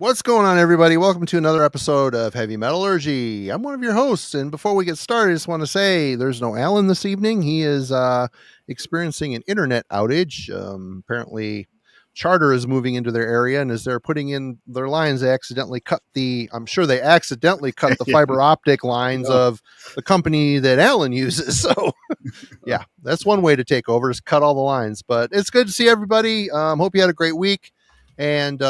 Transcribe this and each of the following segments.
What's going on, everybody? Welcome to another episode of Heavy Metallurgy. I'm one of your hosts, and before we get started, I just want to say there's no Alan this evening. He is experiencing an internet outage. Apparently, Charter is moving into their area, and as they're putting in their lines, they accidentally cut the fiber optic lines of the company that Alan uses. So, yeah, that's one way to take over, is cut all the lines. But it's good to see everybody. Hope you had a great week, and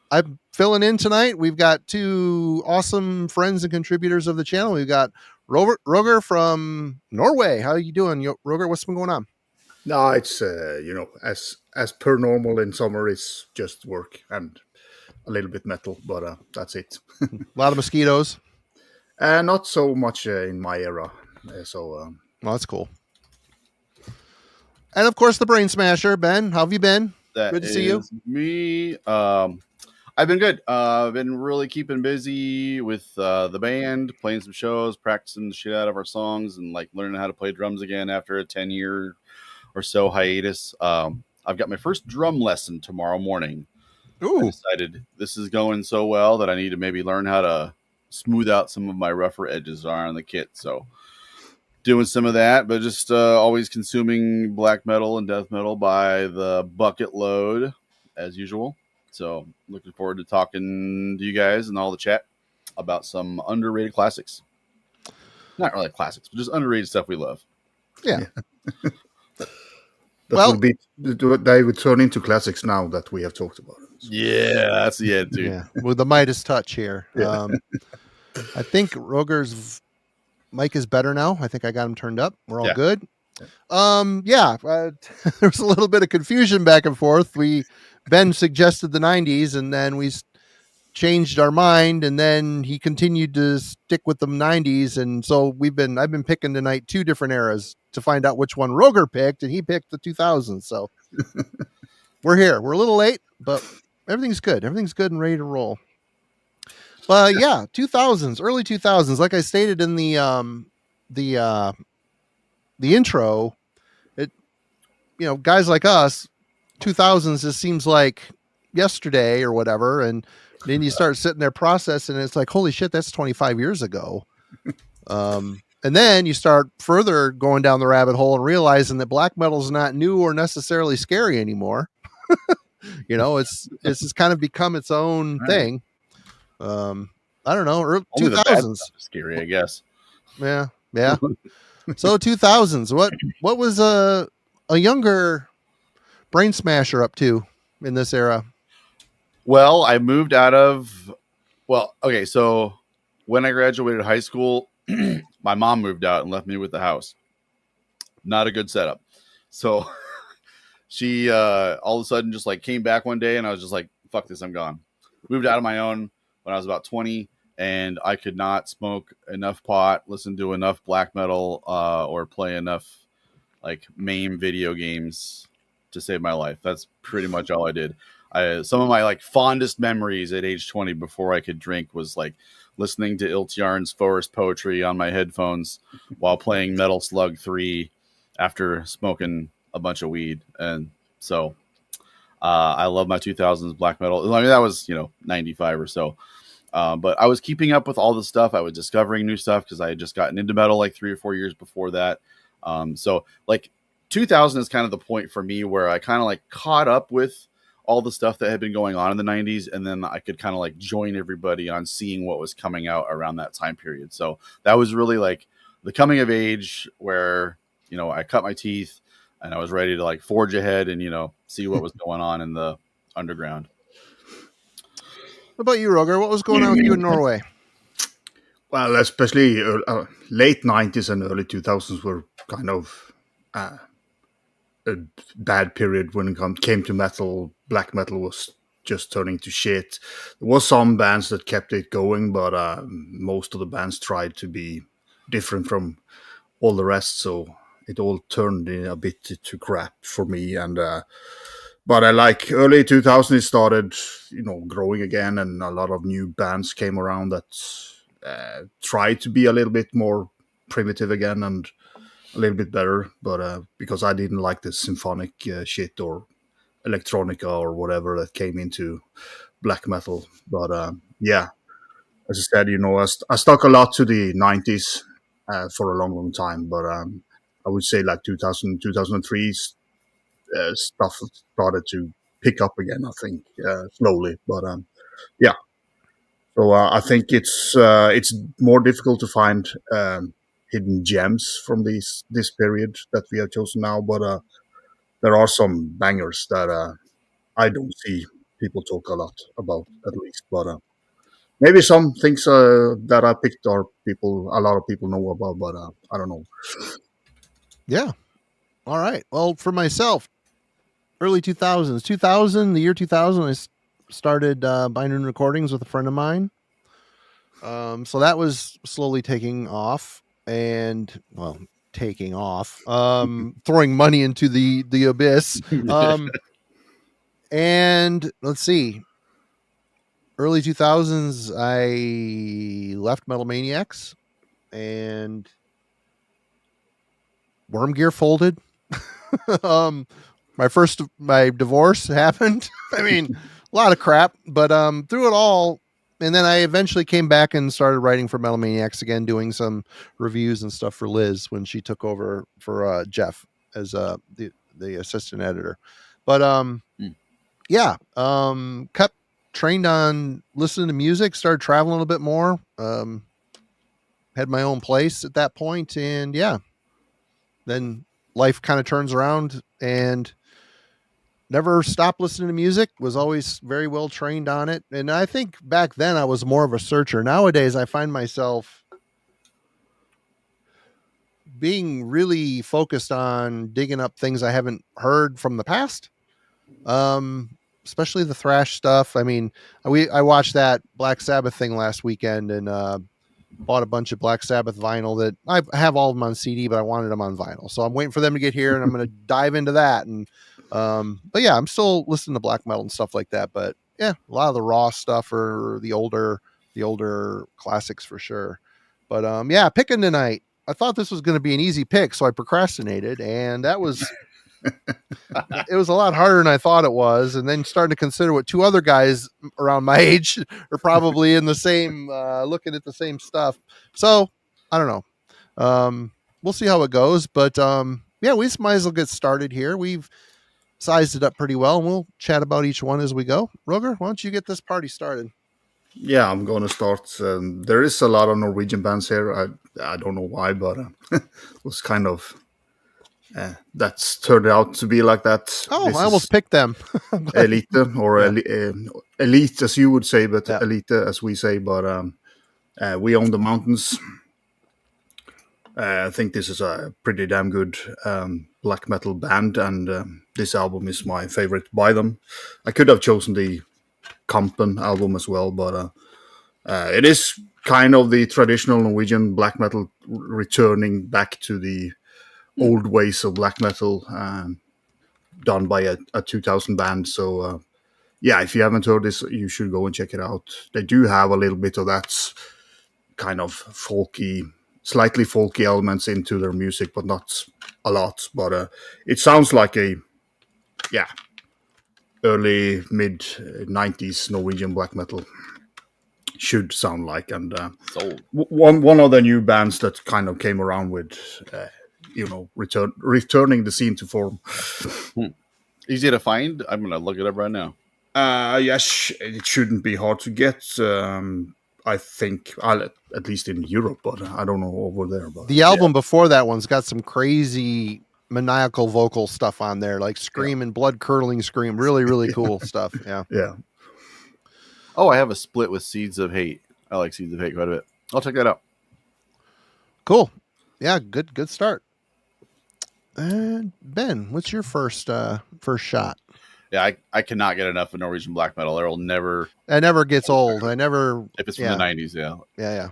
I'm filling in tonight. We've got two awesome friends and contributors of the channel. We've got Roger from Norway. How are you doing, Roger? What's been going on? No, it's as per normal in summer. It's just work and a little bit metal, but that's it. A lot of mosquitoes. Not so much in my era. Well, that's cool. And of course, the Brainsmasher, Ben. How have you been? Good to see you. Me. I've been good. I've been really keeping busy with the band, playing some shows, practicing the shit out of our songs, and like learning how to play drums again after a 10-year or so hiatus. I've got my first drum lesson tomorrow morning. Ooh. I decided this is going so well that I need to maybe learn how to smooth out some of my rougher edges on the kit. So doing some of that, but just always consuming black metal and death metal by the bucket load as usual. So looking forward to talking to you guys and all the chat about some underrated classics. Not really classics, but just underrated stuff we love. Yeah. They would turn into classics now that we have talked about it. Yeah, that's the end, dude. Yeah, with the Midas touch here. Yeah. I think Roger's mic is better now. I think I got him turned up. We're all good. There was a little bit of confusion back and forth. Ben suggested the 90s, and then we changed our mind, and then he continued to stick with the 90s, and so I've been picking tonight two different eras to find out which one Roger picked, and he picked the 2000s. So we're here. We're a little late, but everything's good. Everything's good and ready to roll. But yeah, 2000s, early 2000s. Like I stated in the intro, guys like us, 2000s just seems like yesterday or whatever, and then you start sitting there processing, and it's like, holy shit, that's 25 years ago. And then you start further going down the rabbit hole and realizing that black metal is not new or necessarily scary anymore. It's just kind of become its own thing. I don't know, 2000s scary, I guess. Yeah. So 2000s, what was a younger Brainsmasher up to in this era? Well, I moved out of so when I graduated high school, my mom moved out and left me with the house. Not a good setup. So she all of a sudden just like came back one day, and I was just like, fuck this, I'm gone. Moved out on my own when I was about 20, and I could not smoke enough pot, listen to enough black metal, or play enough like MAME video games to save my life. That's pretty much all I did. Some of my like fondest memories at age 20 before I could drink was like listening to Iltjarn's Forest Poetry on my headphones while playing Metal Slug 3 after smoking a bunch of weed. And so I love my 2000s black metal. I mean, that was 95 or so. But I was keeping up with all the stuff. I was discovering new stuff because I had just gotten into metal like 3 or 4 years before that. So like 2000 is kind of the point for me where I kind of like caught up with all the stuff that had been going on in the 90s, and then I could kind of like join everybody on seeing what was coming out around that time period. So that was really like the coming of age where I cut my teeth and I was ready to like forge ahead and see what was going on in the underground. What about you, Roger? What was going on with you in Norway? Well, especially late 90s and early 2000s were kind of a bad period when it came to metal. Black metal was just turning to shit. There was some bands that kept it going, but most of the bands tried to be different from all the rest, so it all turned a bit to crap for me. And but I like early 2000s, it started growing again, and a lot of new bands came around that tried to be a little bit more primitive again and a little bit better, but because I didn't like the symphonic shit or electronica or whatever that came into black metal. But yeah, as I said, I stuck a lot to the 90s for a long time. But I would say like 2000, 2003 stuff started to pick up again, I think, slowly. But yeah. So I think it's more difficult to find hidden gems from this period that we have chosen now. But there are some bangers that I don't see people talk a lot about, at least. But maybe some things that I picked are a lot of people know about, but I don't know. Yeah. All right. Well, for myself, early 2000s, the year 2000, I started binding recordings with a friend of mine. So that was slowly taking off throwing money into the abyss. And let's see, early 2000s, I left Metal Maniacs and Worm Gear folded. My divorce happened. I mean, a lot of crap, but through it all, and then I eventually came back and started writing for Metal Maniacs again, doing some reviews and stuff for Liz when she took over for Jeff as the assistant editor. But yeah, kept trained on listening to music, started traveling a little bit more. Had my own place at that point, and yeah, then life kind of turns around and never stopped listening to music, was always very well trained on it. And I think back then I was more of a searcher. Nowadays I find myself being really focused on digging up things I haven't heard from the past. Especially the thrash stuff. I mean, I watched that Black Sabbath thing last weekend and bought a bunch of Black Sabbath vinyl that I have all of them on CD, but I wanted them on vinyl. So I'm waiting for them to get here and I'm going to dive into that. And, but yeah, I'm still listening to black metal and stuff like that. But yeah, a lot of the raw stuff or the older classics for sure. But yeah, picking tonight. I thought this was going to be an easy pick, so I procrastinated, and that was it was a lot harder than I thought it was. And then starting to consider what two other guys around my age are probably in the same, looking at the same stuff. So I don't know. We'll see how it goes, but yeah, we might as well get started here. We've sized it up pretty well, and we'll chat about each one as we go. Roger, why don't you get this party started? Yeah, I'm going to start. There is a lot of Norwegian bands here. I don't know why, but it was kind of that's turned out to be like that. Oh, I almost picked them. Elite or elite, as you would say, but elite as we say. But we own the mountains. I think this is a pretty damn good black metal band, and this album is my favorite by them. I could have chosen the Kampen album as well, but it is kind of the traditional Norwegian black metal returning back to the old ways of black metal done by a 2000 band. So yeah, if you haven't heard this, you should go and check it out. They do have a little bit of that kind of slightly folky elements into their music, but not a lot. But it sounds like a early mid 90s Norwegian black metal should sound like. And one of the new bands that kind of came around with returning the scene to form. Easy to find. I'm gonna look it up right now. Yes, it shouldn't be hard to get. I think at least in Europe, but I don't know over there. But the album before that one's got some crazy maniacal vocal stuff on there, like screaming, blood curdling scream. Really, really cool stuff. Yeah. Yeah. Oh, I have a split with Seeds of Hate. I like Seeds of Hate quite a bit. I'll check that out. Cool. Yeah, good start. And Ben, what's your first shot? Yeah, I cannot get enough of Norwegian black metal. It never gets old. If it's from the 90s, Yeah.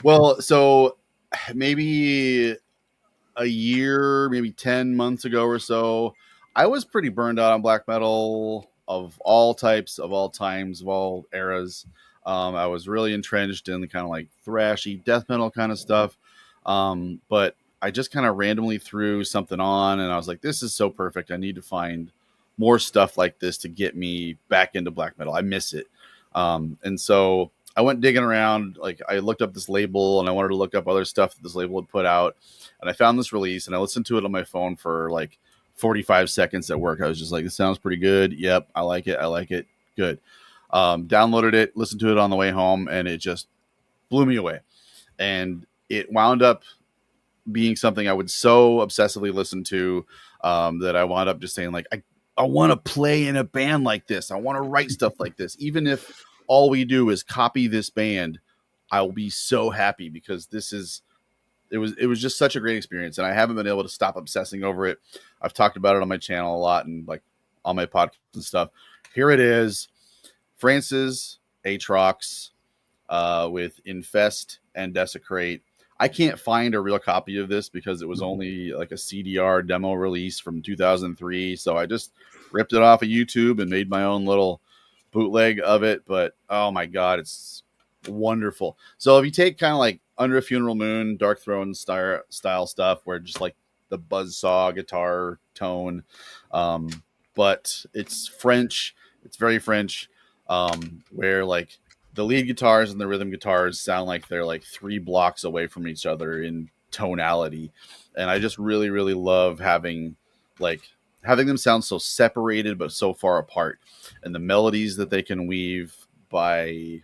Well, so maybe a year, maybe 10 months ago or so, I was pretty burned out on black metal of all types, of all times, of all eras. I was really entrenched in the kind of like thrashy death metal kind of stuff. But I just kind of randomly threw something on and I was like, this is so perfect. I need to find more stuff like this to get me back into black metal. I miss it. And so I went digging around. Like, I looked up this label, and I wanted to look up other stuff that this label had put out. And I found this release, and I listened to it on my phone for like 45 seconds at work. I was just like, this sounds pretty good. Yep, I like it. I like it. Good. Downloaded it, listened to it on the way home, and it just blew me away. And it wound up being something I would so obsessively listen to that I wound up just saying, like, I want to play in a band like this. I want to write stuff like this. Even if all we do is copy this band, I will be so happy, because it was just such a great experience. And I haven't been able to stop obsessing over it. I've talked about it on my channel a lot and like on my podcast and stuff. Here it is. France's Atrox with Infest and Desecrate. I can't find a real copy of this because it was only like a CDR demo release from 2003. So I just ripped it off of YouTube and made my own little bootleg of it. But oh my God, it's wonderful. So if you take kind of like Under a Funeral Moon, Dark Throne style stuff, where just like the buzzsaw guitar tone, but it's French. It's very French, where like the lead guitars and the rhythm guitars sound like they're like 3 blocks away from each other in tonality. And I just really, really love having them sound so separated, but so far apart. And the melodies that they can weave by,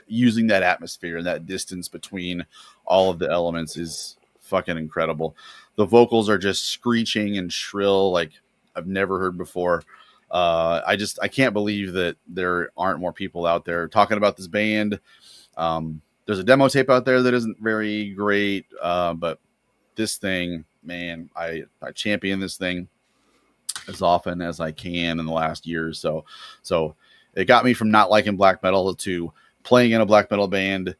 using that atmosphere and that distance between all of the elements is fucking incredible. The vocals are just screeching and shrill like I've never heard before. I can't believe that there aren't more people out there talking about this band. There's a demo tape out there that isn't very great, but this thing, man, I champion this thing as often as I can in the last year or so. So it got me from not liking black metal to playing in a black metal band,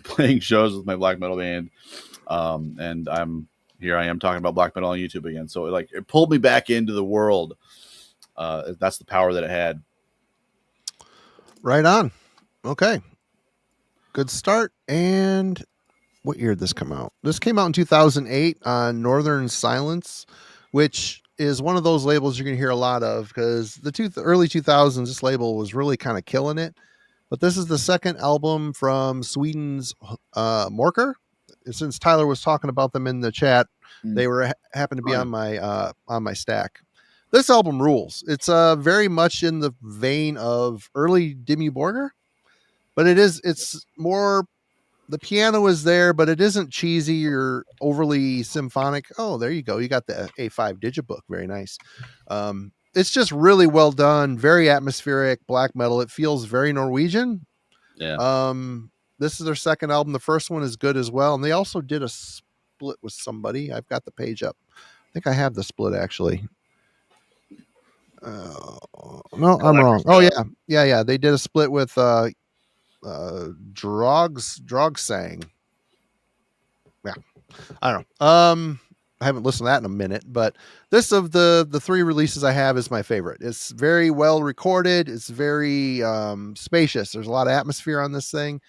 playing shows with my black metal band. And I am talking about black metal on YouTube again. So it pulled me back into the world. That's the power that it had. Right on. Okay. Good start. And what year did this come out? This came out in 2008 on Northern Silence, which is one of those labels you're going to hear a lot of, because the early 2000s, this label was really kind of killing it. But this is the second album from Sweden's Makar. Since Tyler was talking about them in the chat, they happened to be on my stack. This album rules. It's very much in the vein of early Dimmu Borgir, but it's more, the piano is there, but it isn't cheesy or overly symphonic. Oh, there you go. You got the A5 Digibook. Very nice. It's just really well done. Very atmospheric black metal. It feels very Norwegian. Yeah. This is their second album. The first one is good as well. And they also did a split with somebody. I've got the page up. I think I have the split actually. No, I'm wrong. Oh yeah. They did a split with Drogsang. Yeah, I don't know. I haven't listened to that in a minute, but this of the 3 releases I have is my favorite. It's very well recorded. It's very spacious. There's a lot of atmosphere on this thing.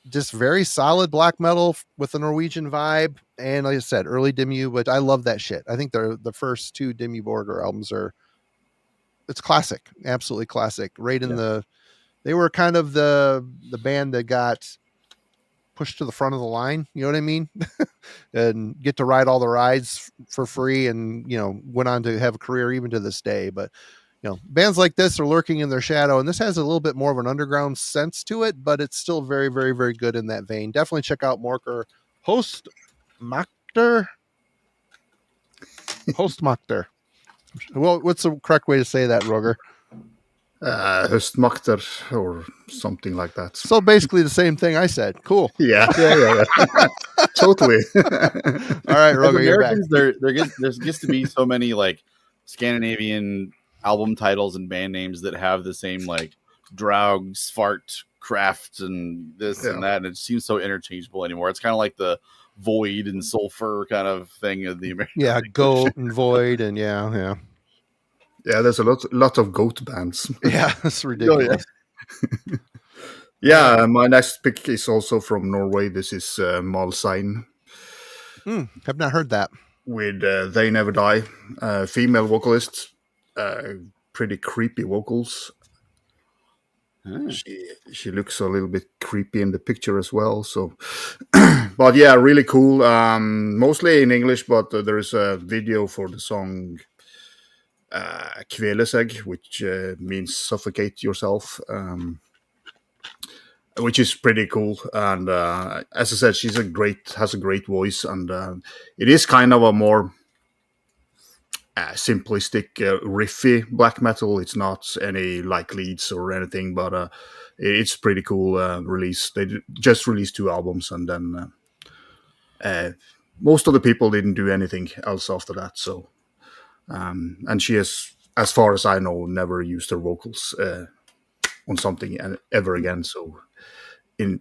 Just very solid black metal with a Norwegian vibe, and like I said, early Dimmu. But I love that shit. I think the first 2 Dimmu Borgir albums it's classic, absolutely classic. Right in they were kind of the band that got pushed to the front of the line, you know what I mean? And get to ride all the rides for free, and went on to have a career even to this day. But bands like this are lurking in their shadow, and this has a little bit more of an underground sense to it, but it's still very, very, very good in that vein. Definitely check out Makar. Hostmakter. Well, what's the correct way to say that, Roger? Höstmakter or something like that. So basically the same thing I said. Cool. Yeah. Totally. All right, Roger, you're back. There gets to be so many like Scandinavian album titles and band names that have the same like Draug, Svart, Kraft, and this and that, and it seems so interchangeable anymore. It's kind of like the Void and Sulfur kind of thing of the American. Yeah, Goat and Void, and yeah. Yeah, there's a lot of goat bands. Yeah, it's ridiculous. Yeah, my next pick is also from Norway. This is Malsign. Have not heard that. with They Never Die, female vocalist, pretty creepy vocals. She looks a little bit creepy in the picture as well. So, but yeah, really cool. Mostly in English, but there is a video for the song "Kvele seg," which means suffocate yourself, which is pretty cool. And as I said, has a great voice, and it is kind of a more simplistic, riffy black metal. It's not any like leads or anything, but it's pretty cool release. They just released 2 albums, and then most of the people didn't do anything else after that. So, and she has, as far as I know, never used her vocals on something ever again. So,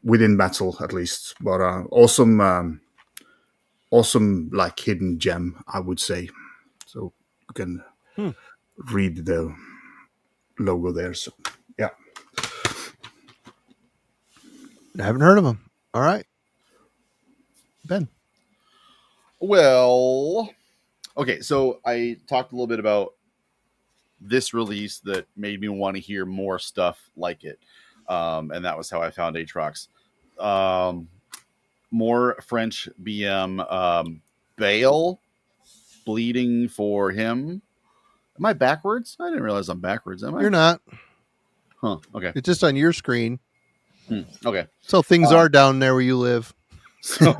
within metal at least, but awesome like hidden gem, I would say. So you can read the logo there. So yeah, I haven't heard of them. All right, Ben. Well, okay, so I talked a little bit about this release that made me want to hear more stuff like it, and that was how I found Atrox. More French BM, Bale, bleeding for him. Am I backwards? I didn't realize I'm backwards. Am I? You're not. Huh. Okay. It's just on your screen. Okay. So things are down there where you live. So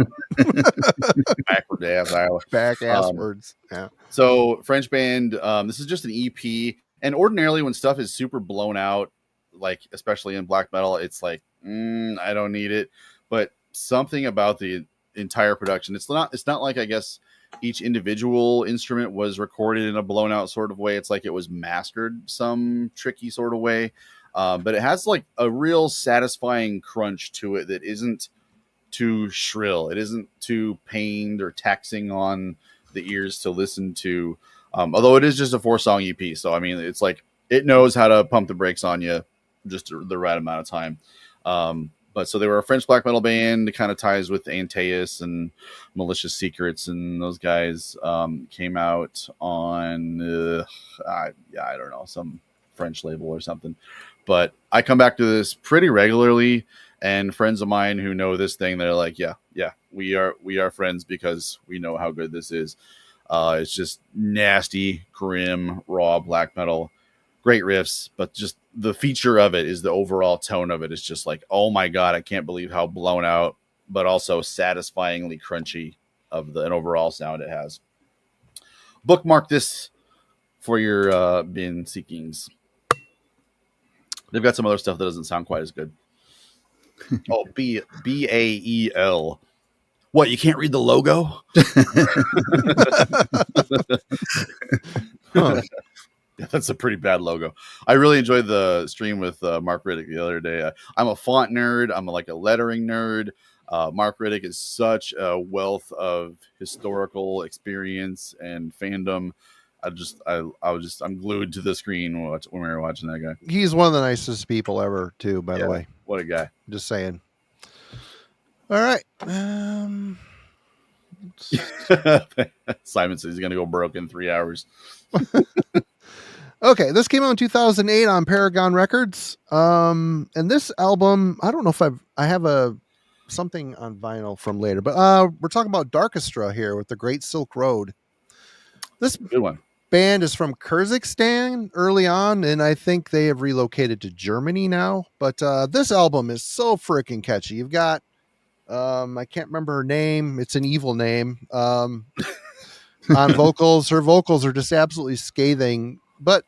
backward ass back asswards. Yeah. So French band. This is just an EP, and ordinarily when stuff is super blown out, like especially in black metal, it's like I don't need it. But something about the entire production, it's not like, I guess, each individual instrument was recorded in a blown out sort of way. It's like it was mastered some tricky sort of way. But it has like a real satisfying crunch to it that isn't too shrill. It isn't too pained or taxing on the ears to listen to. Although it is just a 4-song EP. So, I mean, it's like it knows how to pump the brakes on you just the right amount of time. But so they were a French black metal band. It kind of ties with Antaeus and Malicious Secrets, and those guys came out on I don't know, some French label or something. But I come back to this pretty regularly, and friends of mine who know this thing, they're like, yeah, we are friends because we know how good this is. It's just nasty, grim, raw black metal. Great riffs, but just the feature of it is the overall tone of it is just like, oh my God, I can't believe how blown out, but also satisfyingly crunchy of an overall sound it has. Bookmark this for your bin seekings. They've got some other stuff that doesn't sound quite as good. Oh, BAEL. What, you can't read the logo? Huh. Yeah, that's a pretty bad logo. I really enjoyed the stream with Mark Riddick the other day. I'm a font nerd. I'm like a lettering nerd. Mark Riddick is such a wealth of historical experience and fandom. I'm glued to the screen when we were watching that guy. He's one of the nicest people ever, too, by the way. What a guy. Just saying. All right. Simon says he's going to go broke in 3 hours. Okay, this came out in 2008 on Paragon Records. And this album, I don't know if I have something on vinyl from later, but we're talking about Darkstra here with the Great Silk Road. This Good one. band is from Kyrgyzstan early on, and I think they have relocated to Germany now. But this album is so freaking catchy. You've got I can't remember her name. It's an evil name. On vocals, her vocals are just absolutely scathing. But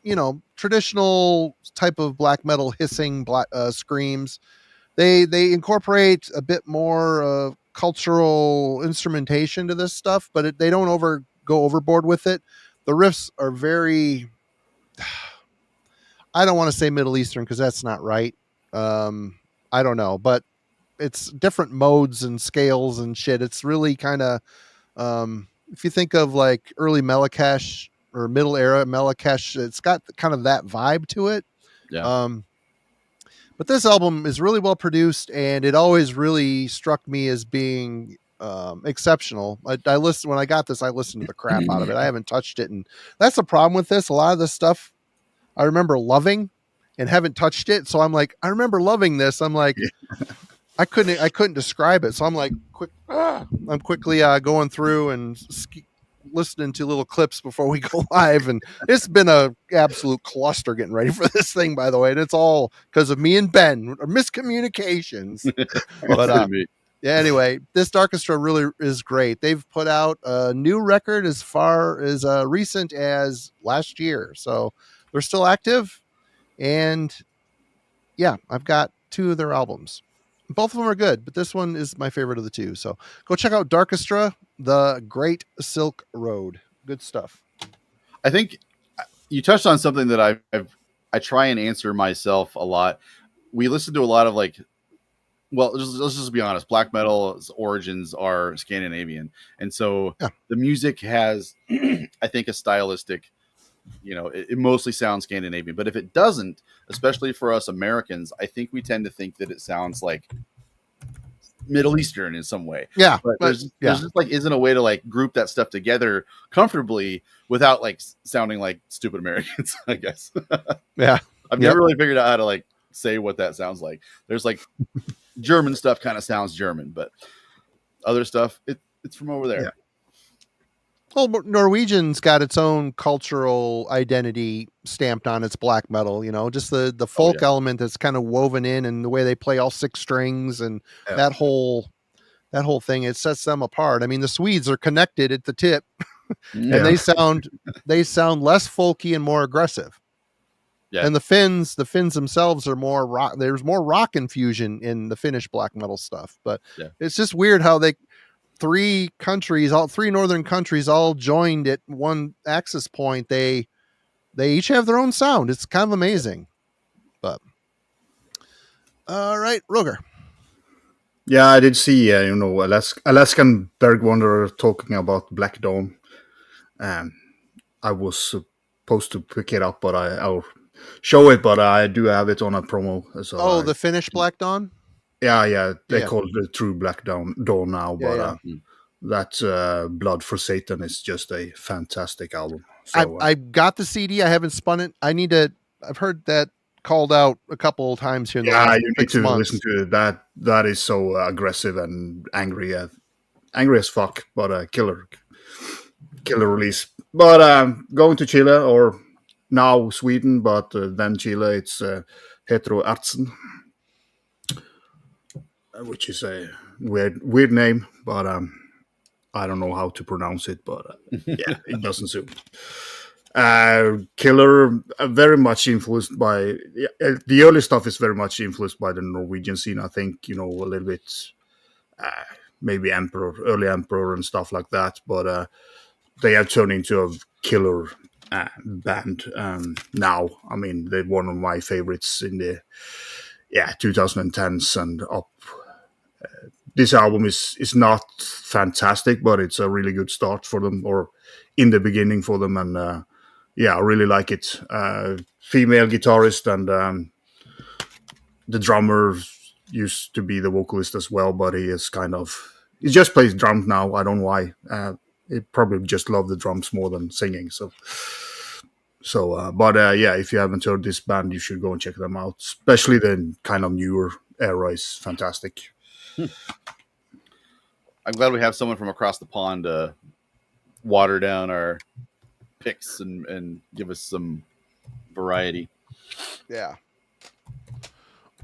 traditional type of black metal hissing screams. They incorporate a bit more cultural instrumentation to this stuff, but they don't go overboard with it. The riffs are very, I don't want to say Middle Eastern because that's not right. I don't know, but it's different modes and scales and shit. It's really kind of, if you think of like early Melikesh or middle era Melikesh, it's got kind of that vibe to it. Yeah. But this album is really well produced, and it always really struck me as being exceptional. I listened when I got this. I listened to the crap out of it. I haven't touched it, and that's the problem with this. A lot of this stuff I remember loving and haven't touched it. So I'm like, I remember loving this. I'm like, I couldn't describe it. So I'm like, I'm quickly going through and listening to little clips before we go live, and it's been a absolute cluster getting ready for this thing, by the way, and it's all because of me and Ben, miscommunications. But yeah, anyway, this Darkstra really is great. They've put out a new record as far as recent as last year, so they're still active. And yeah, I've got 2 of their albums. Both of them are good, but this one is my favorite of the 2. So go check out Darkstra, The Great Silk Road. Good stuff. I think you touched on something that I try and answer myself a lot. We listen to a lot of let's just be honest, black metal's origins are Scandinavian. And so the music has, I think, a stylistic, it mostly sounds Scandinavian, but if it doesn't, especially for us Americans, I think we tend to think that it sounds like Middle Eastern in some way. Yeah. But there's just isn't a way to group that stuff together comfortably without sounding like stupid Americans, I guess. Yeah. I've never really figured out how to say what that sounds like. There's German stuff kind of sounds German, but other stuff, it's from over there. Yeah. Well, Norwegian's got its own cultural identity stamped on its black metal, just the folk element that's kind of woven in, and the way they play all 6 strings and that whole thing, it sets them apart. I mean, the Swedes are connected at the tip and they sound less folky and more aggressive. Yeah. And the Finns themselves are more rock. There's more rock infusion in the Finnish black metal stuff, but it's just weird how 3 northern countries all joined at one access point. They each have their own sound. It's kind of amazing. But all right, Roger. Yeah, I did see Alaskan Berg Wanderer talking about Black Dawn. I was supposed to pick it up, but I'll show it. But I do have it on a promo. So the Finnish Black Dawn. Yeah. They call it the true Black Dawn now, but that Blood for Satan is just a fantastic album. So, I got the CD. I haven't spun it. I've heard that called out a couple of times here in the last 6 months. Listen to it. That is so aggressive and angry as fuck, but a killer release. But going to Chile, or now Sweden, but then Chile, it's Hetro Arts, which is a weird name, but I don't know how to pronounce it, but it doesn't suit. Killer, very much influenced by the early stuff is very much influenced by the Norwegian scene. I think a little bit, maybe early Emperor and stuff like that. But they have turned into a killer band now. I mean, they're one of my favorites in the 2010s and up. This album is not fantastic, but it's a really good start for them, or in the beginning for them, and I really like it. Female guitarist, and the drummer used to be the vocalist as well, but he just plays drums now. I don't know why. He probably just love the drums more than singing. But if you haven't heard this band, you should go and check them out. Especially the kind of newer era is fantastic. I'm glad we have someone from across the pond to water down our picks and give us some variety. Yeah.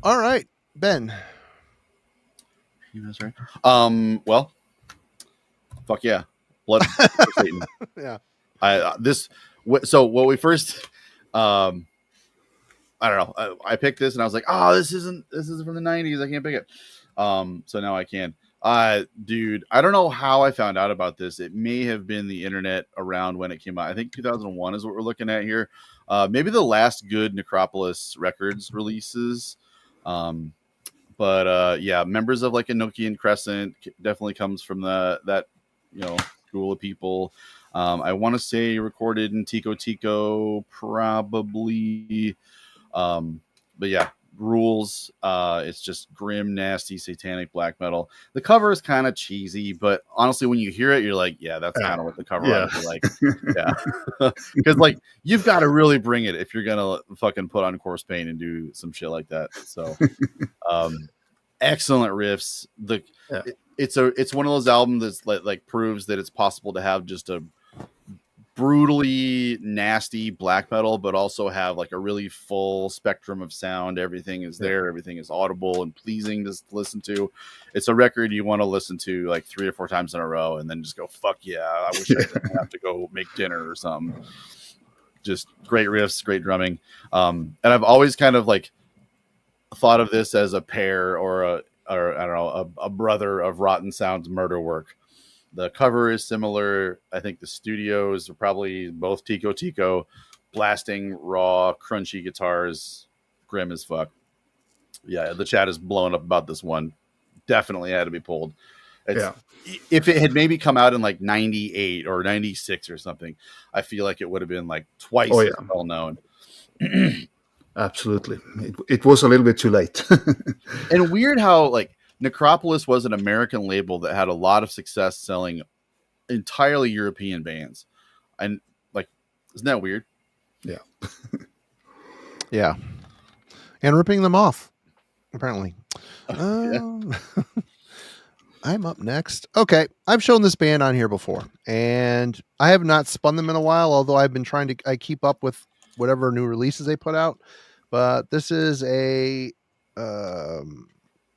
All right, Ben. That's right. Well, fuck yeah, Blood for Satan. Yeah. So what we first, I don't know. I picked this and I was like, oh, this isn't from the 90s. I can't pick it. So now I can. Dude, I don't know how I found out about this. It may have been the internet around when it came out. I think 2001 is what we're looking at here. Maybe the last good Necropolis Records releases. But members of Enochian Crescent definitely comes from that school of people. I want to say recorded in Tico Tico, probably. But yeah, rules. It's just grim, nasty, satanic black metal. The cover is kind of cheesy, but honestly, when you hear it, you're like, yeah, that's kind of what the cover ought to be like. Yeah, because like you've got to really bring it if you're gonna fucking put on corpse paint and do some shit like that. So, excellent riffs. It's one of those albums that's like proves that it's possible to have just a brutally nasty black metal, but also have like a really full spectrum of sound. Everything is there. Everything is audible and pleasing to listen to. It's a record you want to listen to like 3 or 4 times in a row and then just go, fuck yeah, I wish I didn't have to go make dinner or something. Just great riffs, great drumming. And I've always kind of like thought of this as a pair or I don't know, a brother of Rotten Sound's Murder Work. The cover is similar. I think the studios are probably both Tico, blasting raw, crunchy guitars, grim as fuck. Yeah, the chat is blowing up about this one. Definitely had to be pulled. If it had maybe come out in like 98 or 96 or something, I feel like it would have been like twice as well known. Absolutely. It was a little bit too late. And weird how like Necropolis was an American label that had a lot of success selling entirely European bands. And like, isn't that weird? Yeah. Yeah. And ripping them off, apparently. I'm up next. Okay. I've shown this band on here before, and I have not spun them in a while, although I've been trying to keep up with whatever new releases they put out. But this is a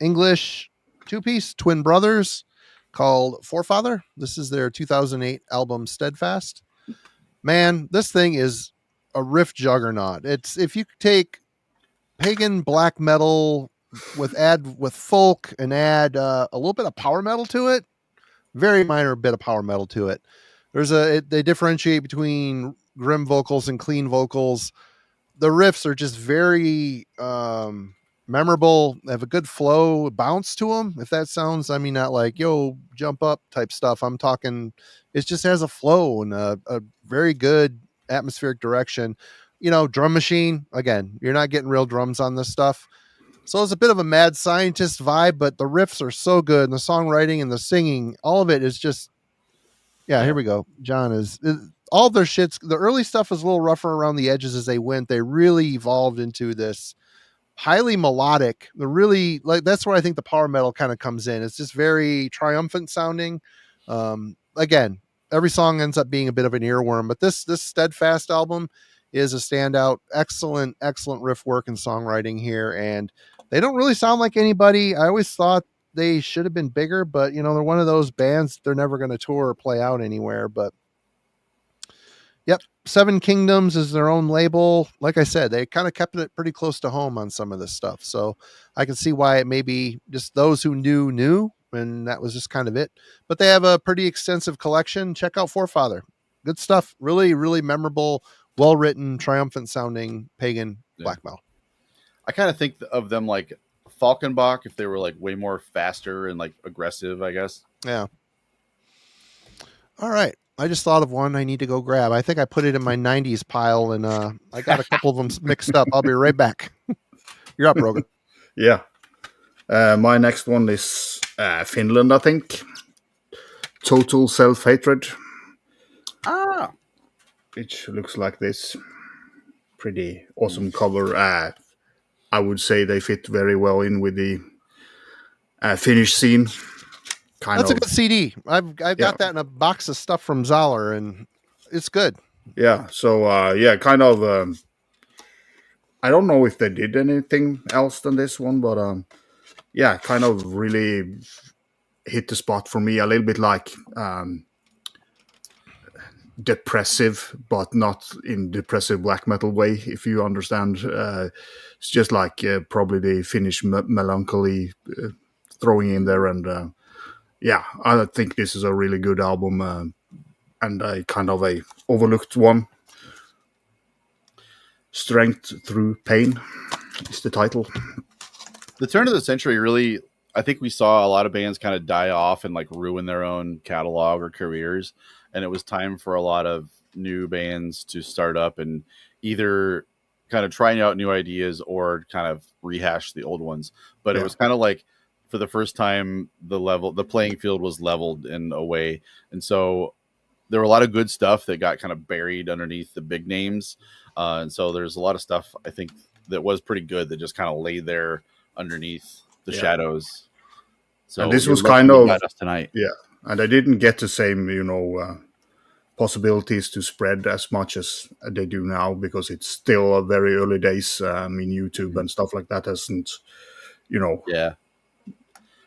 English 2-piece twin brothers called Forefather. This is their 2008 album Steadfast. Man, this thing is a riff juggernaut. It's if you take pagan black metal with folk and add a little bit of power metal to it, very minor bit of power metal to it. They differentiate between grim vocals and clean vocals. The riffs are just very memorable. They have a good flow, bounce to them. If that sounds, I mean, not like, yo, jump up type stuff. I'm talking, it just has a flow and a very good atmospheric direction. You know, drum machine, again, you're not getting real drums on this stuff. So it's a bit of a mad scientist vibe, but the riffs are so good. And the songwriting and the singing, all of it is just, here we go. John all their shits. The early stuff was a little rougher around the edges as they went. They really evolved into this highly melodic. That's where I think the power metal kind of comes in. It's just very triumphant sounding. Again, every song ends up being a bit of an earworm, but this Steadfast album is a standout. Excellent riff work and songwriting here. And they don't really sound like anybody. I always thought they should have been bigger, but you know, they're one of those bands, they're never going to tour or play out anywhere. But yep, Seven Kingdoms is their own label. Like I said, they kind of kept it pretty close to home on some of this stuff. So I can see why it may be just those who knew, and that was just kind of it. But they have a pretty extensive collection. Check out Forefather. Good stuff. Really, really memorable, well-written, triumphant sounding pagan black metal. I kind of think of them like Falkenbach if they were like way more faster and like aggressive, I guess. Yeah. All right. I just thought of one I need to go grab. I think I put it in my 90s pile, and I got a couple of them mixed up. I'll be right back. You're up, Rogan. Yeah. My next one is Finland, I think. Total Self-Hatred. Which looks like this. Pretty awesome cover. I would say they fit very well in with the Finnish scene. That's a good CD. I've got that in a box of stuff from Zoller, and it's good. Yeah. So kind of. I don't know if they did anything else than this one, but kind of really hit the spot for me. A little bit like depressive, but not in depressive black metal way, if you understand. It's just like probably the Finnish melancholy throwing in there, and I think this is a really good album, and a kind of a overlooked one. Strength Through Pain is the title. The turn of the century really, I think we saw a lot of bands kind of die off and like ruin their own catalog or careers. And it was time for a lot of new bands to start up and either kind of trying out new ideas or kind of rehash the old ones. But it was kind of like, for the first time, the playing field was leveled in a way. And so there were a lot of good stuff that got kind of buried underneath the big names. And so there's a lot of stuff, I think, that was pretty good that just kind of lay there underneath the shadows. So and this was kind of us tonight. Yeah. And I didn't get the same, possibilities to spread as much as they do now, because it's still a very early days. YouTube and stuff like that hasn't, Yeah.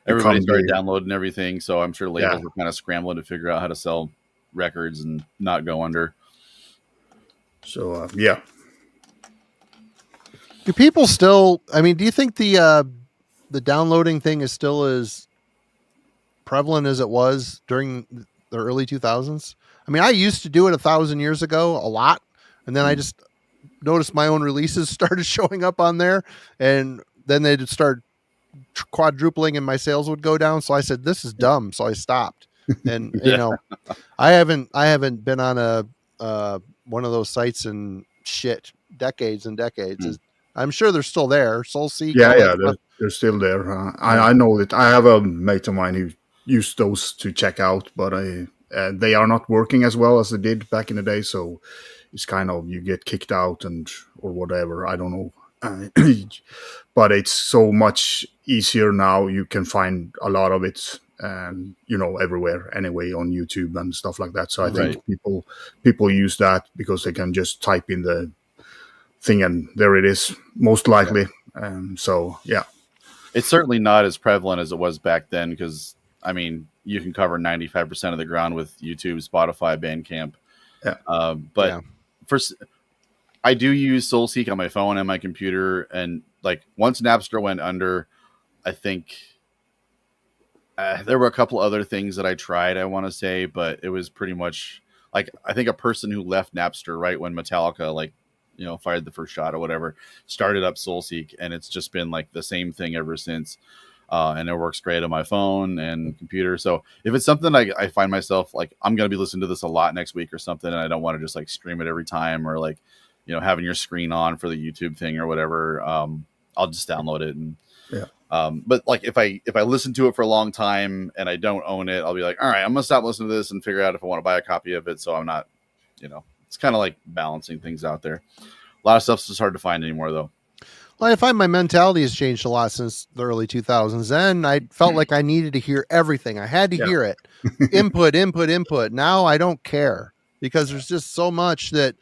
Everybody started downloading everything, so I'm sure labels were kind of scrambling to figure out how to sell records and not go under. So, Do people still? I mean, do you think the downloading thing is still as prevalent as it was during the early 2000s? I mean, I used to do it 1,000 years ago, a lot, and then I just noticed my own releases started showing up on there, and then they'd start quadrupling, and my sales would go down. So I said, "This is dumb," so I stopped. And I haven't been on a one of those sites in decades and decades. I'm sure they're still there. SoulSeek. They're still there. I know that I have a mate of mine who used those to check out, but they are not working as well as they did back in the day. So it's kind of, you get kicked out or whatever. I don't know. But it's so much easier now. You can find a lot of it, everywhere anyway, on YouTube and stuff like that. So I think people use that because they can just type in the thing and there it is, most likely. It's certainly not as prevalent as it was back then, because I mean, you can cover 95% of the ground with YouTube, Spotify, Bandcamp. I do use SoulSeek on my phone and my computer, and like once Napster went under, I think there were a couple other things that I tried, I want to say, but it was pretty much like, I think a person who left Napster right when Metallica fired the first shot or whatever, started up SoulSeek, and it's just been like the same thing ever since. And it works great on my phone and computer. So if it's something I find myself like, I'm going to be listening to this a lot next week or something, and I don't want to just like stream it every time, or like, having your screen on for the YouTube thing or whatever, I'll just download it. And but like if I listen to it for a long time and I don't own it, I'll be like, all right, I'm gonna stop listening to this and figure out if I want to buy a copy of it. So I'm not, it's kind of like balancing things out there. A lot of stuff's just hard to find anymore, though. Well, I find my mentality has changed a lot since the early 2000s. Then I felt like I needed to hear everything. I had to hear it. Input. Now I don't care, because there's just so much that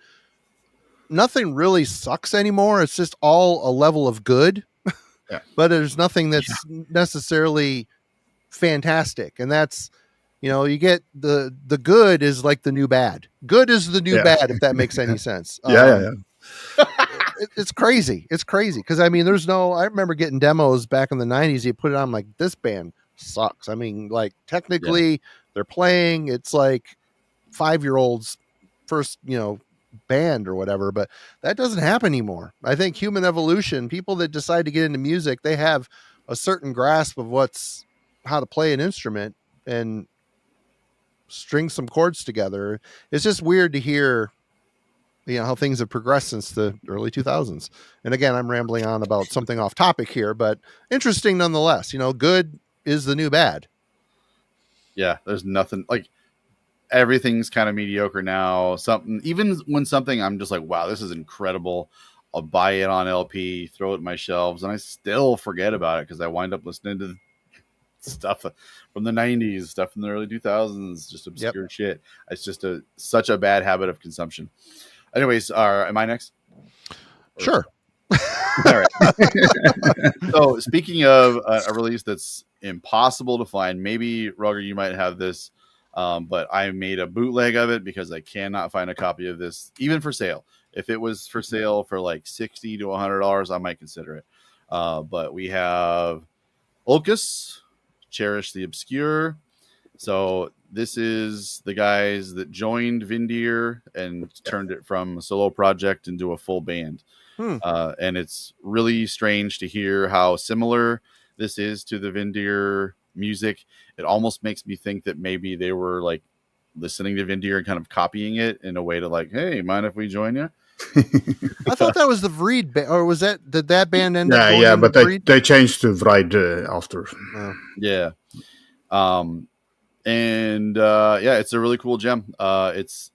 nothing really sucks anymore. It's just all a level of good, but there's nothing that's necessarily fantastic. And that's, you get the good is like the new bad. Good is the new bad, if that makes any sense. It's crazy. It's crazy. Because I mean, I remember getting demos back in the 90s. You put it on, like, this band sucks. I mean, like, technically they're playing, it's like 5-year-olds first, band or whatever, but that doesn't happen anymore. I think human evolution, people that decide to get into music, they have a certain grasp of how to play an instrument and string some chords together. It's just weird to hear, how things have progressed since the early 2000s. And again, I'm rambling on about something off topic here, but interesting nonetheless. Good is the new bad. Yeah, there's nothing like, everything's kind of mediocre now. Even when something I'm just like, wow, this is incredible, I'll buy it on LP, throw it in my shelves, and I still forget about it because I wind up listening to stuff from the 90s, stuff from the early 2000s, just obscure shit. It's just such a bad habit of consumption. Anyways, am I next? Sure. All right. So speaking of a release that's impossible to find, maybe Roger, you might have this, but I made a bootleg of it because I cannot find a copy of this, even for sale. If it was for sale for like $60 to $100, I might consider it. But we have Ulcus, Cherish the Obscure. So this is the guys that joined Vindir and turned it from a solo project into a full band. And it's really strange to hear how similar this is to the Vindir music. It almost makes me think that maybe they were like listening to Vindir and kind of copying it in a way to like, hey, mind if we join you? I thought that was the Vreed band, or did that band end up Yeah, going yeah, into but they Vreed? they changed to Vride after. Oh. Yeah. And yeah, it's a really cool gem. It's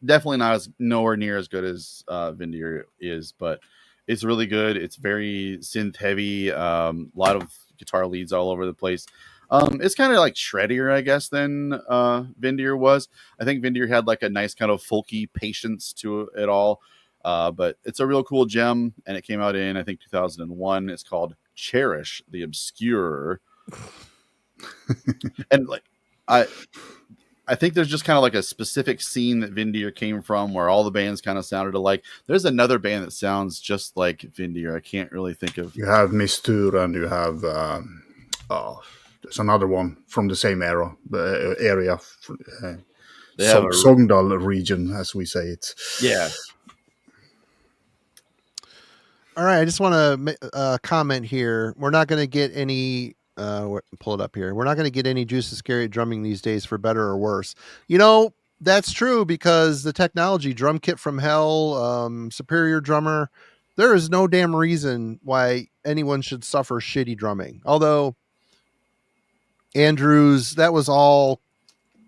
definitely nowhere near as good as Vindir is, but it's really good. It's very synth heavy. A lot of guitar leads all over the place. It's kind of like shreddier, I guess, than Vindir was. I think Vindir had like a nice kind of folky patience to it all. But it's a real cool gem, and it came out in, I think, 2001. It's called Cherish the Obscure. And like I think there's just kind of like a specific scene that Vindir came from where all the bands kind of sounded alike. There's another band that sounds just like Vindir. I can't really think of. You have Mistur, and you have there's another one from the same area. They have Sogndal region, as we say it. Yeah. All right, I just want to comment here. We're not going to get any. Pull it up here. We're not going to get any Juice Iscariot drumming these days, for better or worse. You know, that's true, because the technology, drum kit from hell, superior drummer, there is no damn reason why anyone should suffer shitty drumming. Although Andrews, that was all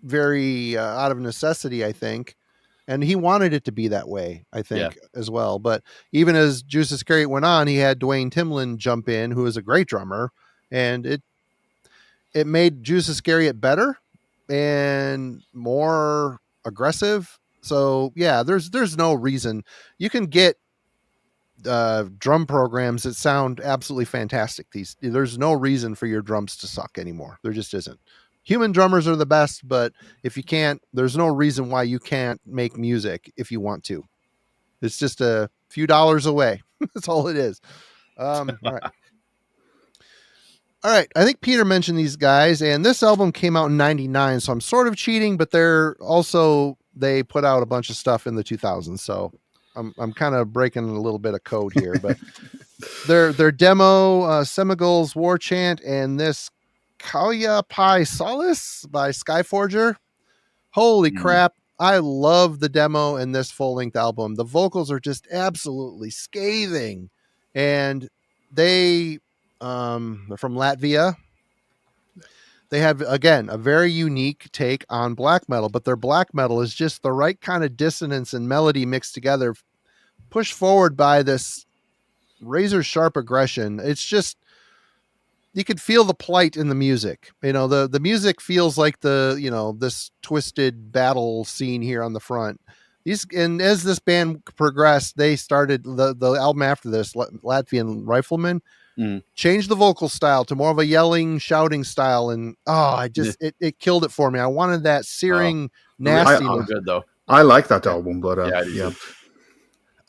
very out of necessity, I think. And he wanted it to be that way, I think, as well. But even as Juice Iscariot went on, he had Dwayne Timlin jump in, who is a great drummer, and it made Juice Iscariot better and more aggressive. So yeah, there's no reason. You can get drum programs that sound absolutely fantastic. There's no reason for your drums to suck anymore. There just isn't. Human drummers are the best, but if you can't, there's no reason why you can't make music if you want to. It's just a few dollars away. That's all it is. All right. All right. I think Peter mentioned these guys, and this album came out in 99, so I'm sort of cheating, but they put out a bunch of stuff in the 2000s, so I'm kind of breaking a little bit of code here, but their demo, Semigul's War Chant, and this Kalya Pi Solace by Skyforger. Holy crap. I love the demo in this full-length album. The vocals are just absolutely scathing, and they're from Latvia. They have, again, a very unique take on black metal, but their black metal is just the right kind of dissonance and melody mixed together, pushed forward by this razor sharp aggression. It's just, you could feel the plight in the music. You know, the music feels like this twisted battle scene here on the front. And as this band progressed, they started the album after this, Latvian Rifleman, changed the vocal style to more of a yelling, shouting style, and it killed it for me. I wanted that searing nastiness. Good though. I like that album, but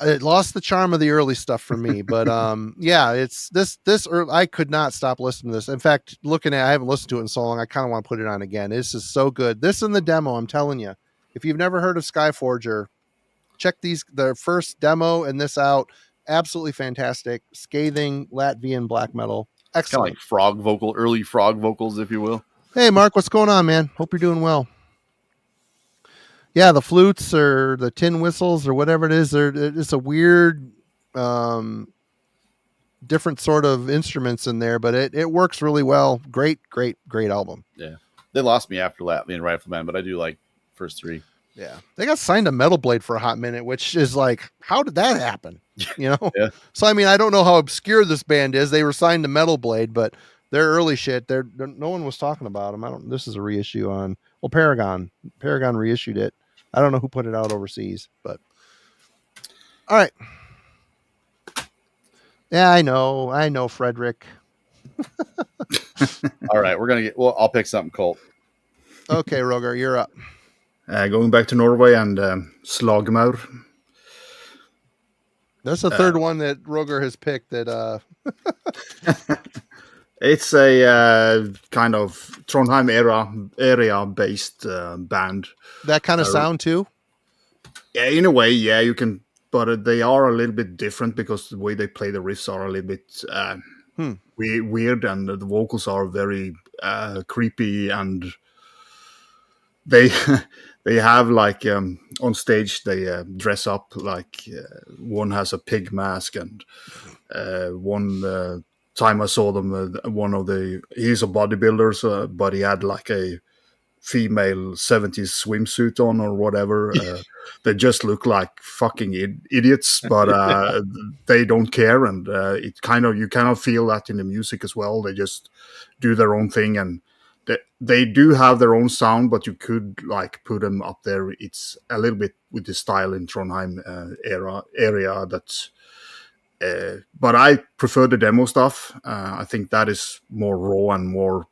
it lost the charm of the early stuff for me. But it's this. I could not stop listening to this. In fact, I haven't listened to it in so long. I kind of want to put it on again. This is so good. This and the demo. I'm telling you, if you've never heard of Skyforger, check their first demo and this out. Absolutely fantastic, scathing Latvian black metal. Excellent. Kind of like early frog vocals, if you will. Hey, Mark, what's going on, man? Hope you're doing well. Yeah, the flutes or the tin whistles or whatever it is, it's a weird, different sort of instruments in there, but it works really well. Great album. Yeah, they lost me after Latvian Rifleman, but I do like first three. Yeah, they got signed to Metal Blade for a hot minute, which is like, how did that happen? You know? Yeah. So, I mean, I don't know how obscure this band is. They were signed to Metal Blade, but their early shit, no one was talking about them. This is a reissue on, Paragon. Paragon reissued it. I don't know who put it out overseas, but all right. Yeah, I know, Frederick. All right, I'll pick something, Colt. Okay, Roger, you're up. Going back to Norway and Slogmar. That's the third one that Roger has picked. That it's a kind of Trondheim area based band. That kind of sound too. Yeah, in a way, yeah, you can, but they are a little bit different because the way they play the riffs are a little bit weird, and the vocals are very creepy, and they they have like on stage they dress up like one has a pig mask, and one time I saw them, he's a bodybuilder, but he had like a female 70s swimsuit on or whatever. They just look like fucking idiots, but they don't care, and it kind of, you kind of feel that in the music as well. They just do their own thing, and they do have their own sound, but you could like put them up there. It's a little bit with the style in Trondheim area that. But I prefer the demo stuff. I think that is more raw and more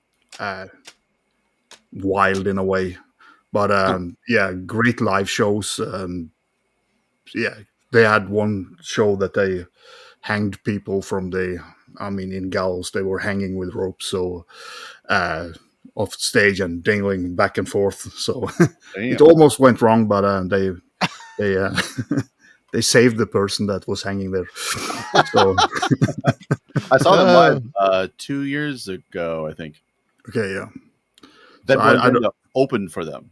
wild in a way. But yeah, great live shows. Yeah, they had one show that they hanged people from in gallows. They were hanging with ropes, so off stage and dangling back and forth. So it almost went wrong, but they they saved the person that was hanging there. So I saw them live 2 years ago, I think. Okay, yeah. That so opened for them.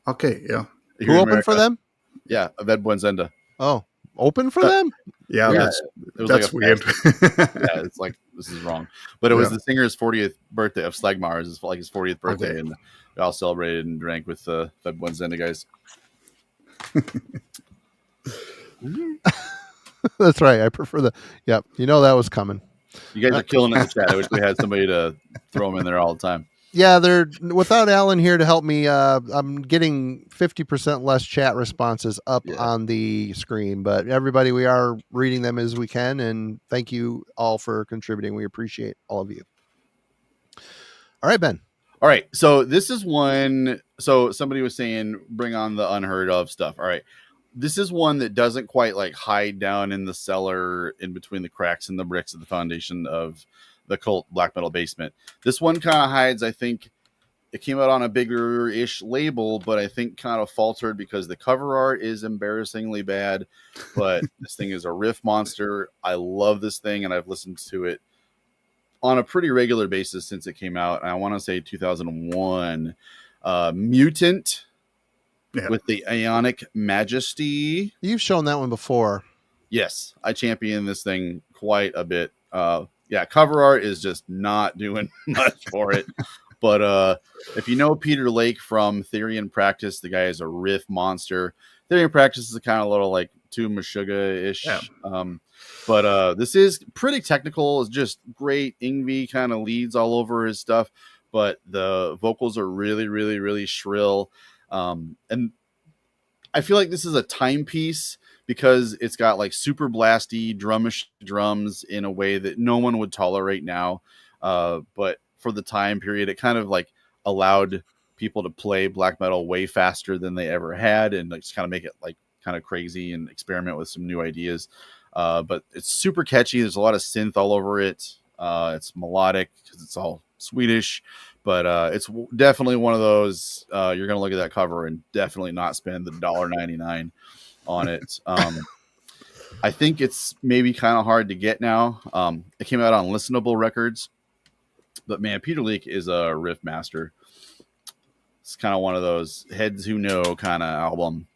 Okay, yeah. Who opened for them? Yeah, Ved Buenzenda. Oh, open for them? Yeah, that's weird. Yeah, it's like, this is wrong. But it was the singer's 40th birthday of Slogmar. It was like his 40th birthday, okay. And we all celebrated and drank with the Ved Buenzenda guys. That's right. I prefer the. Yep, that was coming. You guys are killing it in the chat. I wish we had somebody to throw them in there all the time. Yeah, they're without Alan here to help me. I'm getting 50% less chat responses up on the screen, but everybody, we are reading them as we can, and thank you all for contributing. We appreciate all of you. All right, Ben. All right, so this is one. So somebody was saying, bring on the unheard of stuff. All right, this is one that doesn't quite like hide down in the cellar in between the cracks and the bricks of the foundation of the cult black metal basement. This one kind of hides. I think it came out on a bigger-ish label, but I think kind of faltered because the cover art is embarrassingly bad. But this thing is a riff monster. I love this thing, and I've listened to it on a pretty regular basis since it came out. And I want to say 2001. Mutant with the Ionic Majesty. You've shown that one before. Yes, I champion this thing quite a bit. Yeah, cover art is just not doing much for it. But if you know Peter Lake from Theory and Practice, the guy is a riff monster. Theory and Practice is a kind of little like Tu Meshuggah-ish. Yeah. But this is pretty technical. It's just great. Yngwie kind of leads all over his stuff, but the vocals are really, really, really shrill. And I feel like this is a timepiece because it's got like super blasty drumish drums in a way that no one would tolerate now. But for the time period, it kind of like allowed people to play black metal way faster than they ever had, and like just kind of make it like kind of crazy and experiment with some new ideas. But it's super catchy. There's a lot of synth all over it. It's melodic because it's all Swedish, but it's definitely one of those you're gonna look at that cover and definitely not spend the $1.99 on it. I think it's maybe kind of hard to get now. It came out on Listenable Records, but man, Peter Leak is a riff master. It's kind of one of those heads who know kind of album.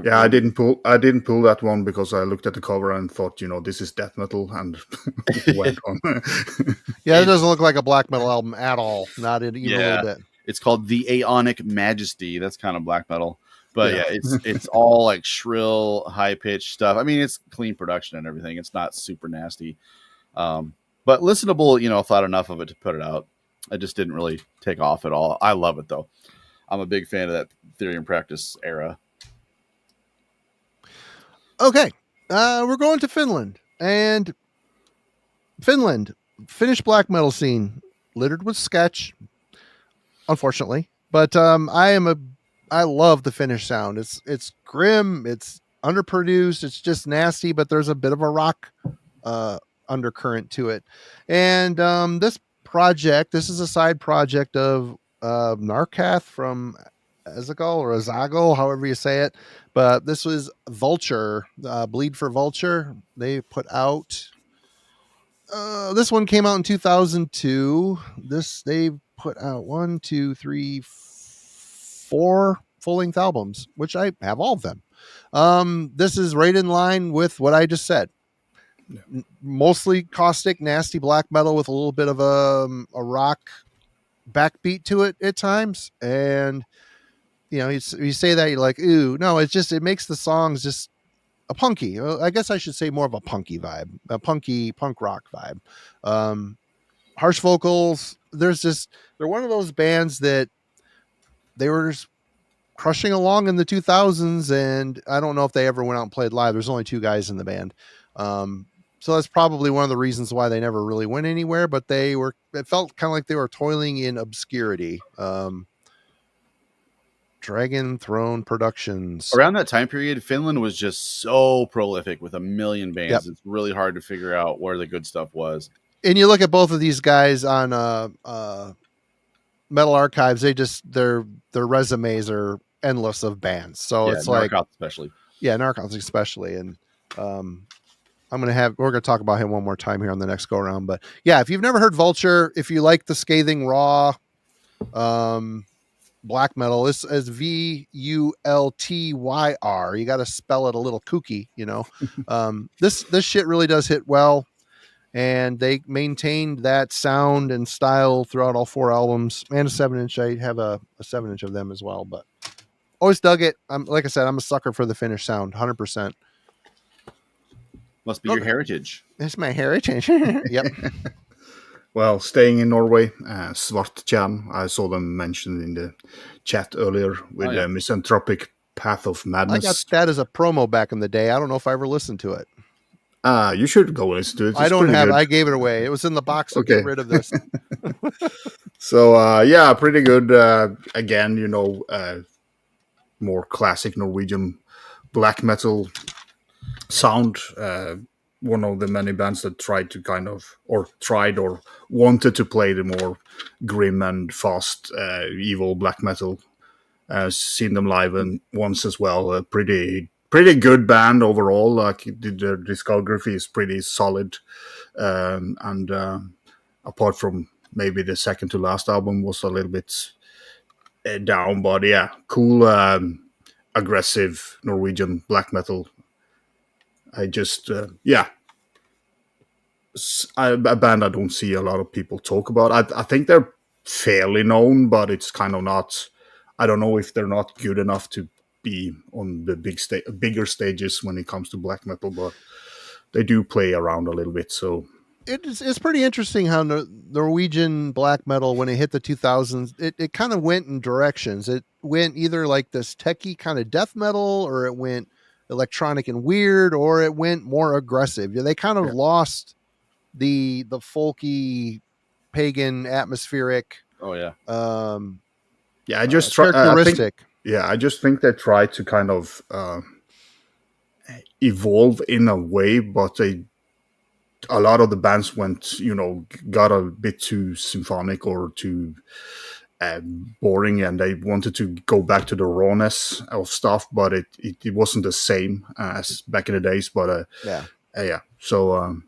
Yeah, I didn't pull that one because I looked at the cover and thought, this is death metal, and went on. Yeah, it doesn't look like a black metal album at all. Not even a little bit. It's called The Aeonic Majesty. That's kind of black metal. But yeah, it's all like shrill, high pitched stuff. I mean, it's clean production and everything. It's not super nasty. But Listenable, thought enough of it to put it out. I just didn't really take off at all. I love it though. I'm a big fan of that Theory and Practice era. Okay. We're going to Finland, and Finnish black metal scene littered with sketch, unfortunately, but I love the Finnish sound. It's grim. It's underproduced. It's just nasty, but there's a bit of a rock undercurrent to it. And this is a side project of Narcath from Azakal, however you say it. But this was Vulture, Bleed for Vulture. They put out this one came out in 2002. They put out 1, 2, 3, 4 full-length albums, which I have all of them. This is right in line with what I just said. Mostly caustic, nasty black metal with a little bit of a rock backbeat to it at times. And, you say that, you're like, ooh, no, it makes the songs just a punky, I guess I should say more of a punky vibe, a punky punk rock vibe. Harsh vocals. They're one of those bands that they were just crushing along in the 2000s, and I don't know if they ever went out and played live. There's only 2 guys in the band. So that's probably one of the reasons why they never really went anywhere, but it felt kind of like they were toiling in obscurity. Dragon Throne Productions. Around that time period, Finland was just so prolific with a million bands. Yep. It's really hard to figure out where the good stuff was. And you look at both of these guys on Metal Archives, their resumes are endless of bands. So it's like Narcoth especially. Yeah, Narcoth especially. And we're gonna talk about him one more time here on the next go around. But yeah, if you've never heard Vulture, if you like the scathing raw black metal, this is Vultyr. You got to spell it a little kooky, This shit really does hit well, and they maintained that sound and style throughout all 4 albums and a 7-inch. I have a 7-inch of them as well, but always dug it. Like I said, I'm a sucker for the Finnish sound, 100%. Must be your heritage. It's my heritage. Yep. Well, staying in Norway, Svartjern, I saw them mentioned in the chat earlier with Misanthropic Path of Madness. I got that as a promo back in the day. I don't know if I ever listened to it. You should go listen to it. I don't have it. I gave it away. It was in the box. So okay. Get rid of this. So, pretty good. Again, more classic Norwegian black metal sound. One of the many bands that tried or wanted to play the more grim and fast, evil black metal. Seen them live once as well. Pretty good band overall. Like their discography is pretty solid, and apart from maybe the second to last album was a little bit down, but yeah, cool, aggressive Norwegian black metal. A band I don't see a lot of people talk about. I think they're fairly known, but it's kind of not. I don't know if they're not good enough to be on the bigger stages when it comes to black metal, but they do play around a little bit. So it's pretty interesting how Norwegian black metal, when it hit the 2000s, it kind of went in directions. It went either like this techie kind of death metal, or it went electronic and weird, or it went more aggressive. They kind of lost the folky, pagan, atmospheric. Oh yeah. I just characteristic. I just think they tried to kind of evolve in a way, but a lot of the bands got a bit too symphonic or too boring, and they wanted to go back to the rawness of stuff, but it wasn't the same as back in the days. But so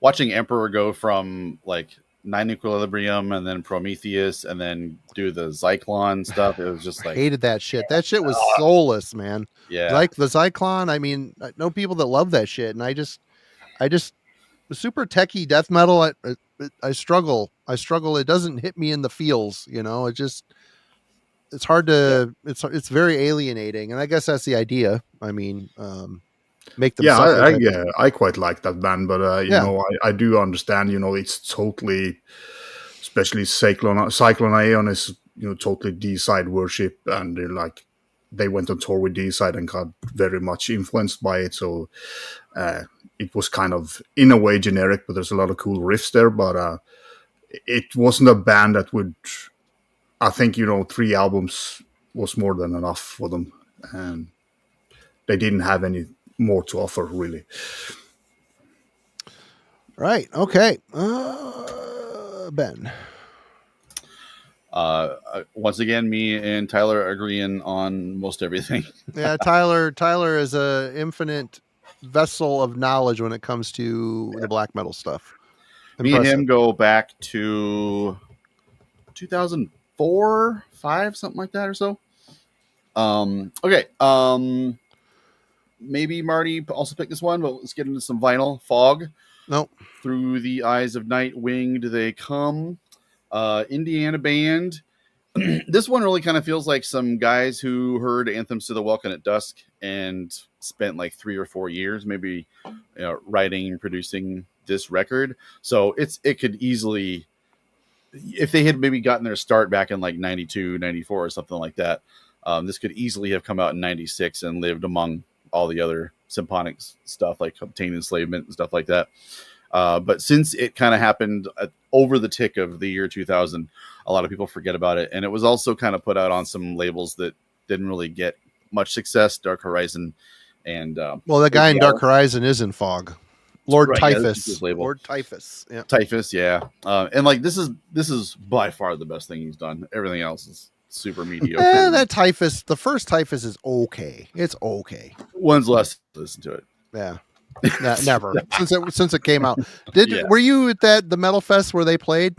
watching Emperor go from like 9 Equilibrium and then Prometheus and then do the Cyclon stuff, it was just like, I hated that shit. That shit was soulless, man. Yeah, like the Cyclon. I mean, I know people that love that shit, and I just the super techie death metal. I struggle. It doesn't hit me in the feels. It's hard to. It's very alienating, and I guess that's the idea. I mean, make them. I quite like that band, but I do understand. It's totally, especially Cyclon Aeon is totally D-side worship, and they went on tour with D-side and got very much influenced by it. So it was kind of in a way generic, but there's a lot of cool riffs there. But it wasn't a band that would. I think 3 albums was more than enough for them, and they didn't have any more to offer, really. Right. Okay. Ben. Once again, me and Tyler agreeing on most everything. Yeah, Tyler is a infinite vessel of knowledge when it comes to the black metal stuff. Me and him go back to 2005, 4, 5, something like that or so. Okay. Maybe Marty also picked this one, but let's get into some vinyl. Fog. Nope. Through the Eyes of Night Winged They Come. Indiana band. This one really kind of feels like some guys who heard Anthems to the Welcome at Dusk and spent like 3 or 4 years maybe writing and producing this record. So it could easily, if they had maybe gotten their start back in like 92, 94 or something like that, this could easily have come out in 96 and lived among all the other symphonic stuff like Obtain Enslavement and stuff like that. But since it kind of happened over the tick of the year 2000, a lot of people forget about it. And it was also kind of put out on some labels that didn't really get much success. Dark Horizon and well, the guy in Dark Horizon is in Fog. Lord right, Typhus. Yeah, Lord Typhus. Yeah. Typhus, yeah. And like this is by far the best thing he's done. Everything else is super mediocre. That Typhus, the first Typhus is okay. It's okay. When's the last to listen to it? Yeah. Never. since it came out. Were you at the Metal Fest where they played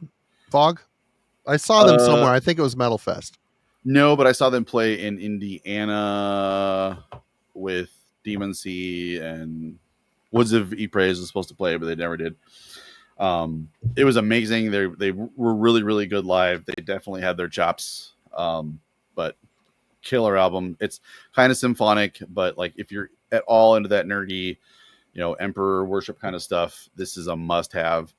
Fog? I saw them somewhere. I think it was Metal Fest. No, but I saw them play in Indiana with Demon Sea and Woods of Ypres was supposed to play, but they never did. It was amazing. They were really, really good live. They definitely had their chops. But killer album. It's kind of symphonic, but like if you're at all into that nerdy, Emperor worship kind of stuff, this is a must-have.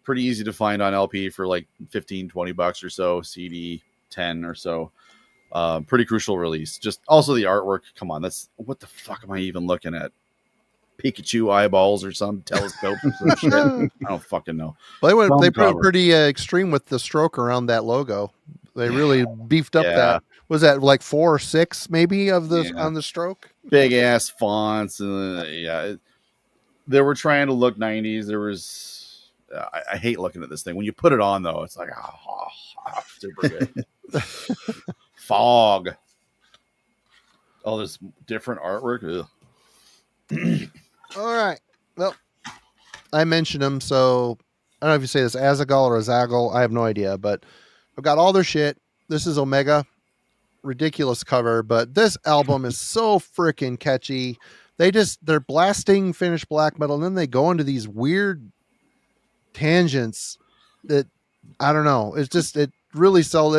Pretty easy to find on LP for like $15-$20 or so, CD 10 or so. Pretty crucial release. Just also the artwork. Come on, what the fuck am I even looking at? Pikachu eyeballs or some telescope or some shit. I don't fucking know. Well, they put pretty extreme with the stroke around that logo. They really beefed up that. Was that like 4 or 6 maybe of the on the stroke? Big ass fonts and they were trying to look 90s. There was I hate looking at this thing. When you put it on though, it's like super good. Fog. Oh, there's different artwork. All right. Well, I mentioned them, so I don't know if you say this Azakal or Azakal. I have no idea, but I've got all their shit. This is Omega. Ridiculous cover, but this album is so freaking catchy. They're blasting Finnish black metal, and then they go into these weird tangents that I don't know. It's just it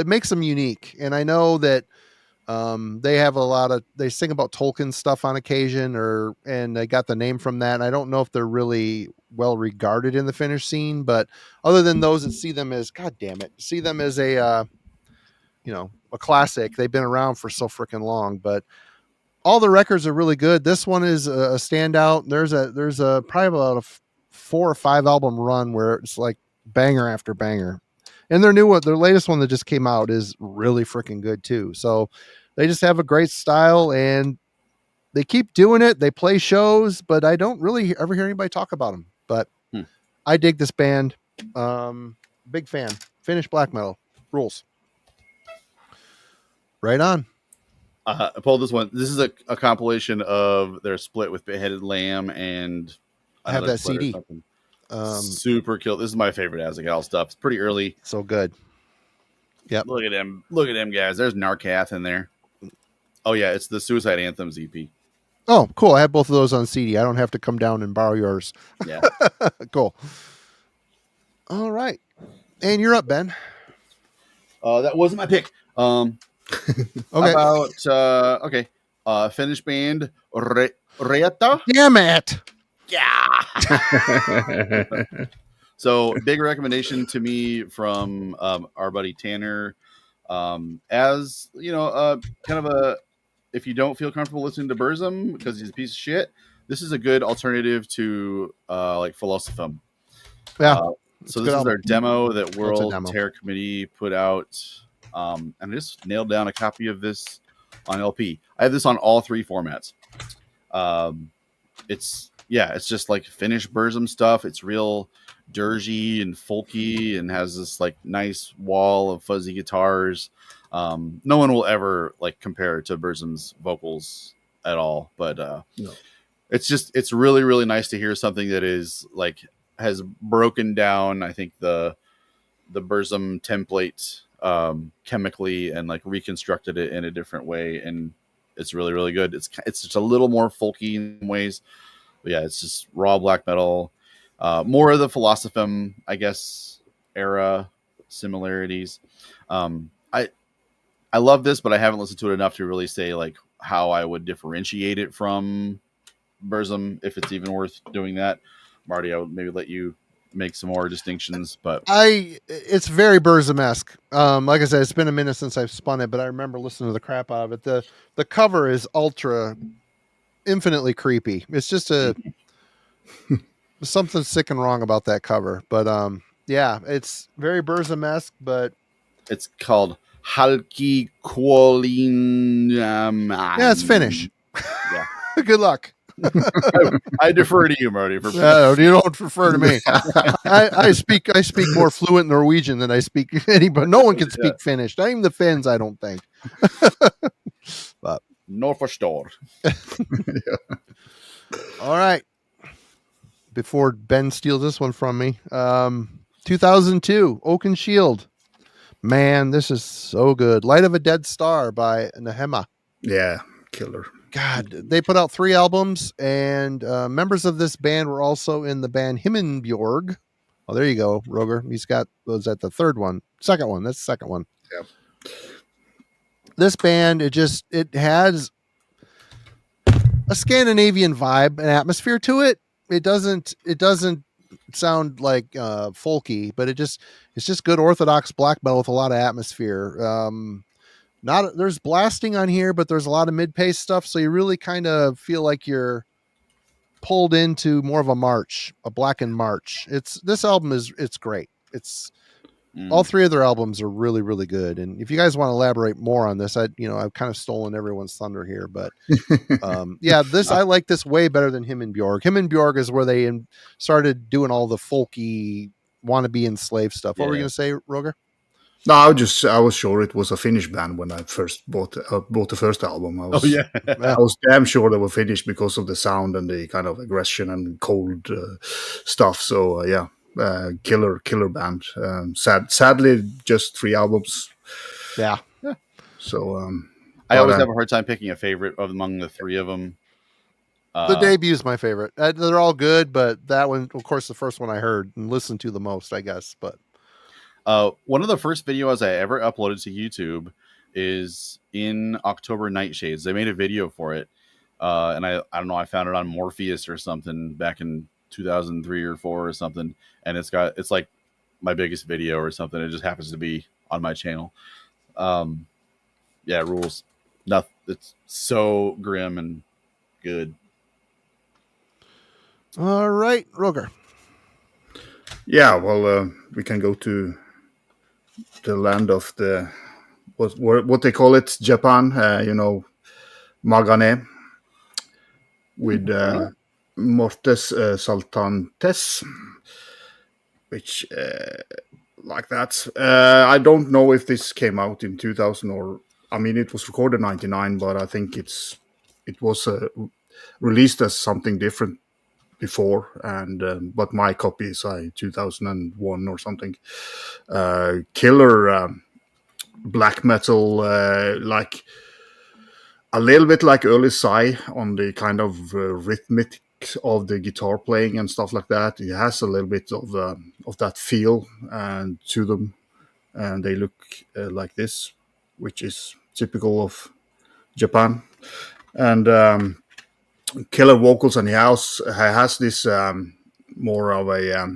makes them unique. And I know that they have they sing about Tolkien stuff on occasion, and they got the name from that. And I don't know if they're really well regarded in the Finnish scene, but other than those that see them as a a classic. They've been around for so freaking long, but all the records are really good. This one is a standout. There's a probably about a 4 or 5 album run where it's like banger after banger. And their latest one that just came out is really freaking good too. So they just have a great style and they keep doing it. They play shows, but I don't really ever hear anybody talk about them. But I dig this band. Big fan. Finnish black metal rules. Right on. I pulled this one. This is a compilation of their split with Beheaded Lamb and I have that CD. Super kill. This is my favorite Azakal stuff. It's pretty early. So good. Yep. Look at them guys. There's Narcath in there. Oh yeah, it's the Suicide Anthems EP. Oh, cool. I have both of those on CD. I don't have to come down and borrow yours. Yeah. Cool. All right. And you're up, Ben. That wasn't my pick. Okay. Finnish band Reata. Damn it. Yeah. So big recommendation to me from our buddy Tanner. As kind of if you don't feel comfortable listening to Burzum because he's a piece of shit, this is a good alternative to like Philosophum. Yeah. So this is their demo that World Terror Committee put out. And I just nailed down a copy of this on LP. I have this on all 3 formats. It's just like Finnish Burzum stuff. It's real dirgy and folky and has this like nice wall of fuzzy guitars. No one will ever like compare it to Burzum's vocals at all, but no. It's really, really nice to hear something that is like has broken down, I think, the Burzum template chemically and like reconstructed it in a different way, and it's really, really good. It's just a little more folky in ways, but yeah, it's just raw black metal, more of the Philosophem, I guess, era similarities. I love this, but I haven't listened to it enough to really say like how I would differentiate it from Burzum, if it's even worth doing that. Marty, I would maybe let you make some more distinctions, but it's very Burzum-esque. Like I said, it's been a minute since I've spun it, but I remember listening to the crap out of it. The cover is infinitely creepy. It's just something sick and wrong about that cover. But yeah, it's very Burzum-esque, but it's called Halki Quolin. Yeah, it's Finnish. Yeah. Good luck. I defer to you, Marty. You don't refer to me. I speak more fluent Norwegian than I speak anybody. No one can speak Finnish. Not even the Finns, I don't think. But no förstår. All right. Before Ben steals this one from me, 2002 Oaken Shield. Man, this is so good. Light of a Dead Star by Nehema. Yeah, killer. God, they put out 3 albums, and members of this band were also in the band Himmelbjorg. Oh, there you go, Roger. Was that the third one? Second one. That's the second one. Yeah. This band, it has a Scandinavian vibe, an atmosphere to it. It doesn't sound like folky, but it's just good orthodox black metal with a lot of atmosphere. There's blasting on here, but there's a lot of mid-pace stuff, so you really kind of feel like you're pulled into more of a blackened march. This album it's great. All 3 of their albums are really, really good. And if you guys want to elaborate more on this, I've kind of stolen everyone's thunder here, but I like this way better than Himmelbjorg. Himmelbjorg is where they started doing all the folky wannabe enslaved stuff. What were you going to say, Roger? No, I was sure it was a Finnish band when I first bought the first album. I was damn sure they were Finnish because of the sound and the kind of aggression and cold stuff. So killer band. Sadly, just 3 albums. Yeah. So I always have a hard time picking a favorite among the 3 of them. The debut is my favorite. They're all good, but that one, of course, the first one I heard and listened to the most, I guess. But one of the first videos I ever uploaded to YouTube is in October Nightshades. They made a video for it, and I don't know. I found it on Morpheus or something back in 2003 or 4 or something, and it's like my biggest video or something. It just happens to be on my channel. Yeah, rules. Nothing. It's so grim and good. All right, Roger. Yeah, well, we can go to the land of what they call it, Japan. Magane with Mortes Saltantes, which like that. I don't know if this came out in 2000 or it was recorded in 99, but I think it was released as something different before, and but my copy is 2001 or something. Killer black metal, like a little bit like early Psy on the kind of rhythmic of the guitar playing and stuff like that. It has a little bit of that feel to them, and they look like this, which is typical of Japan. And killer vocals, and he has this more of a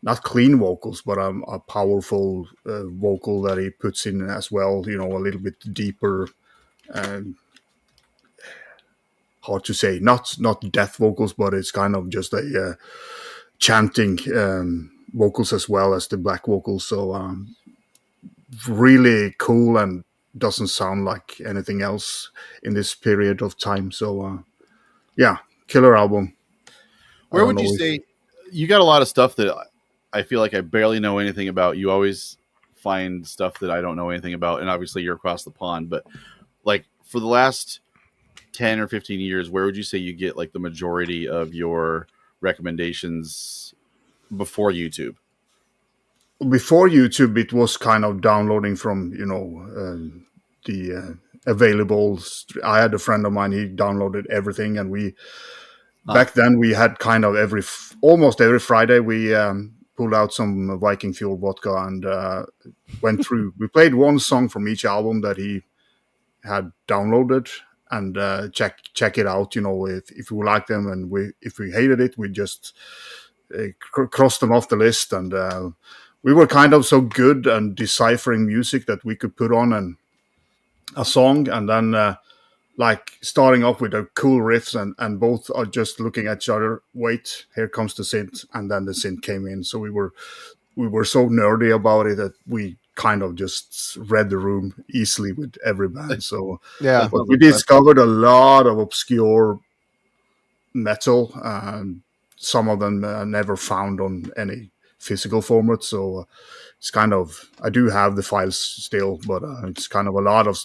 not clean vocals, but a powerful vocal that he puts in as well. A little bit deeper. Hard to say, not death vocals, but it's kind of just a chanting vocals as well as the black vocals. So really cool and doesn't sound like anything else in this period of time. So killer album. Where would you say you got a lot of stuff that I feel like I barely know anything about? You always find stuff that I don't know anything about, and obviously you're across the pond, but like for the last 10 or 15 years, where would you say you get like the majority of your recommendations before YouTube? before YouTube, it was kind of downloading from the available. I had a friend of mine; he downloaded everything, and we back then we had kind of almost every Friday we pulled out some Viking Fuel vodka and went through. We played one song from each album that he had downloaded and check it out. If we liked them, and if we hated it, we just crossed them off the list. And we were kind of so good and deciphering music that we could put on a song and then like starting off with a cool riffs and both are just looking at each other. Wait, here comes the synth, and then the synth came in. So we were so nerdy about it that we kind of just read the room easily with every band. So Yeah. but we discovered a lot of obscure metal, some of them never found on any physical format. So it's kind of, I do have the files still, but it's kind of a lot of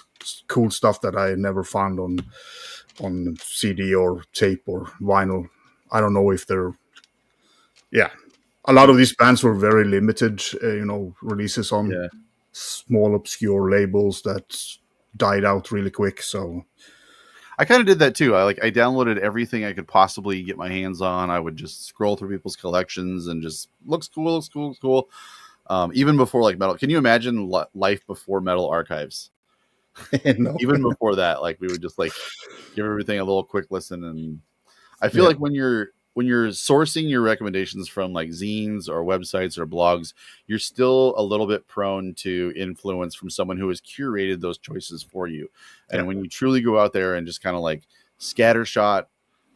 cool stuff that I never found on CD or tape or vinyl. I don't know if they're, a lot of these bands were very limited, releases on small obscure labels that died out really quick. So I kind of did that too. I downloaded everything I could possibly get my hands on. I would just scroll through people's collections and just looks cool. Even before like metal. Can you imagine life before Metal Archives? No. Even before that, like we would just like give everything a little quick listen. And I feel like when you're sourcing your recommendations from like zines or websites or blogs, you're still a little bit prone to influence from someone who has curated those choices for you. And when you truly go out there and just kind of like scattershot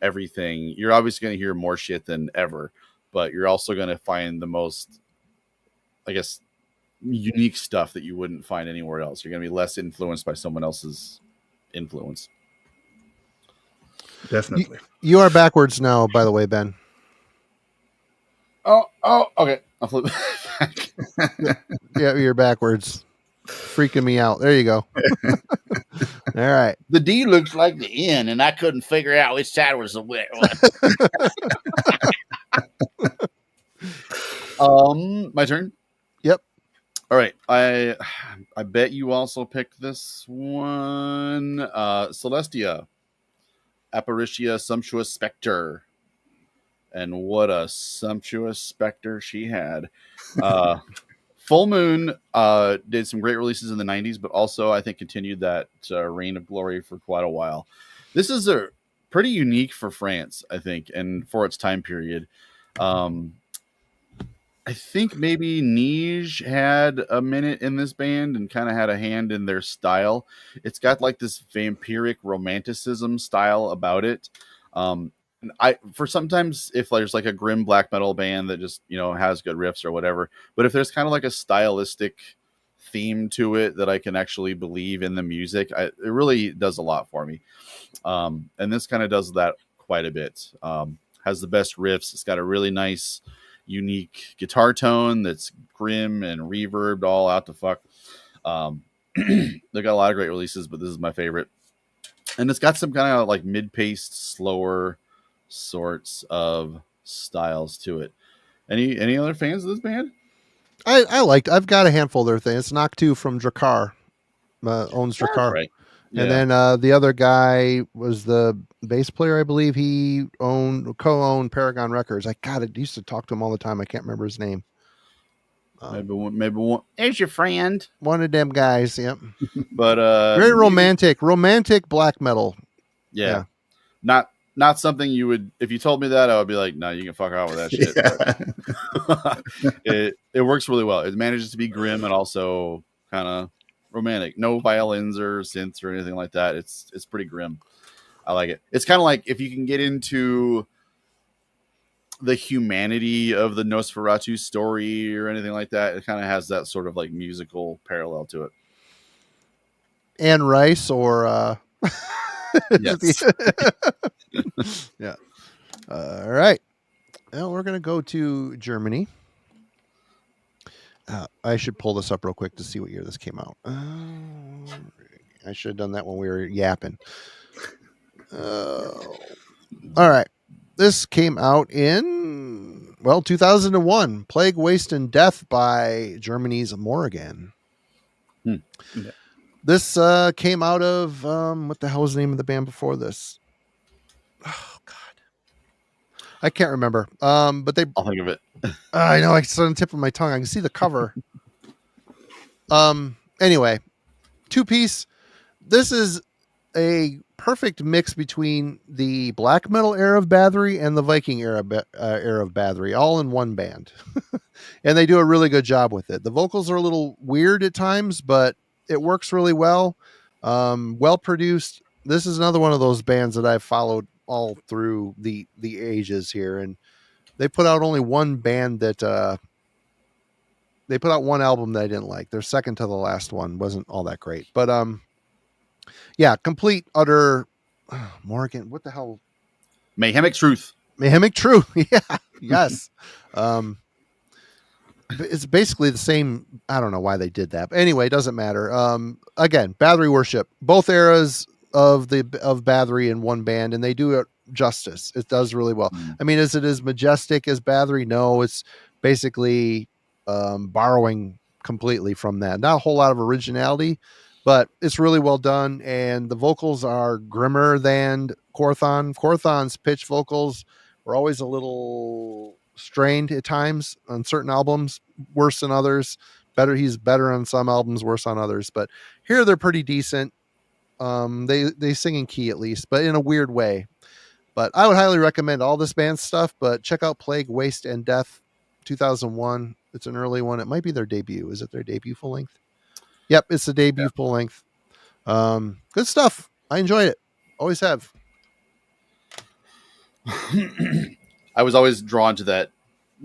everything, you're obviously going to hear more shit than ever, but you're also going to find the most, I guess, unique stuff that you wouldn't find anywhere else. You're going to be less influenced by someone else's influence. Definitely. You are backwards now, by the way, Ben. Oh, okay. I'll flip it back. Yeah, you're backwards. Freaking me out. There you go. All right. The D looks like the N, and I couldn't figure out which side was the wet one. My turn? Yep. All right. I bet you also picked this one. Celestia. Apparitia Sumptuous Spectre. And what a sumptuous specter she had. Full Moon did some great releases in the 90s, but also I think continued that reign of glory for quite a while. This is a pretty unique for France, I think, and for its time period. I think maybe Nige had a minute in this band and kind of had a hand in their style. It's got like this vampiric romanticism style about it. For sometimes if there's like a grim black metal band that just, has good riffs or whatever, but if there's kind of like a stylistic theme to it that I can actually believe in the music, it really does a lot for me. And this kind of does that quite a bit. Has the best riffs. It's got a really nice, unique guitar tone that's grim and reverbed all out to fuck. They got a lot of great releases, but this is my favorite. And it's got some kind of like mid-paced, slower sorts of styles to it. Any other fans of this band? I've got a handful of their things. It's Noctu from Drakkar. Owns Drakkar. Right. And then the other guy was the bass player, I believe. He co-owned Paragon Records. I used to talk to him all the time. I can't remember his name. Maybe one. There's your friend. One of them guys. Yep. But very romantic black metal. Yeah. Not something you would, if you told me that, I would be like, no, you can fuck out with that shit. It works really well. It manages to be grim and also kind of romantic. No violins or synths or anything like that. It's pretty grim. I like it. It's kind of like if you can get into the humanity of the Nosferatu story or anything like that, it kind of has that sort of like musical parallel to it. Anne Rice or yes. Yeah. All right. Well, we're going to go to Germany. I should pull this up real quick to see what year this came out. I should have done that when we were yapping. All right. This came out in Well, 2001, Plague, Waste, and Death by Germany's Morrigan. Hmm. Yeah. This came out of what the hell was the name of the band before this? Oh God, I can't remember. But they, I'll think of it. I know it's on the tip of my tongue. I can see the cover. Anyway, 2-piece. This is a perfect mix between the black metal era of Bathory and the Viking era of Bathory, all in one band. And they do a really good job with it. The vocals are a little weird at times, but it works really well. Well produced. This is another one of those bands that I've followed all through the ages here, and they put out only one band that they put out one album that I didn't like. Their second to the last one wasn't all that great, but yeah, complete utter Morgan. What the hell? Mayhemic Truth. Mayhemic Truth. Yeah. Yes. It's basically the same. I don't know why they did that. But anyway, it doesn't matter. Again, Bathory Worship, both eras of Bathory in one band, and they do it justice. It does really well. I mean, is it as majestic as Bathory? No, it's basically borrowing completely from that. Not a whole lot of originality, but it's really well done. And the vocals are grimmer than Korthon. Korthon's pitch vocals were always a little strained at times on certain albums, worse than others. He's better on some albums, worse on others. But here they're pretty decent. They sing in key at least, but in a weird way. But I would highly recommend all this band's stuff. But check out Plague, Waste, and Death, 2001. It's an early one. It might be their debut. Is it their debut full length? Yep, it's the debut full length. Good stuff. I enjoyed it. Always have. I was always drawn to that.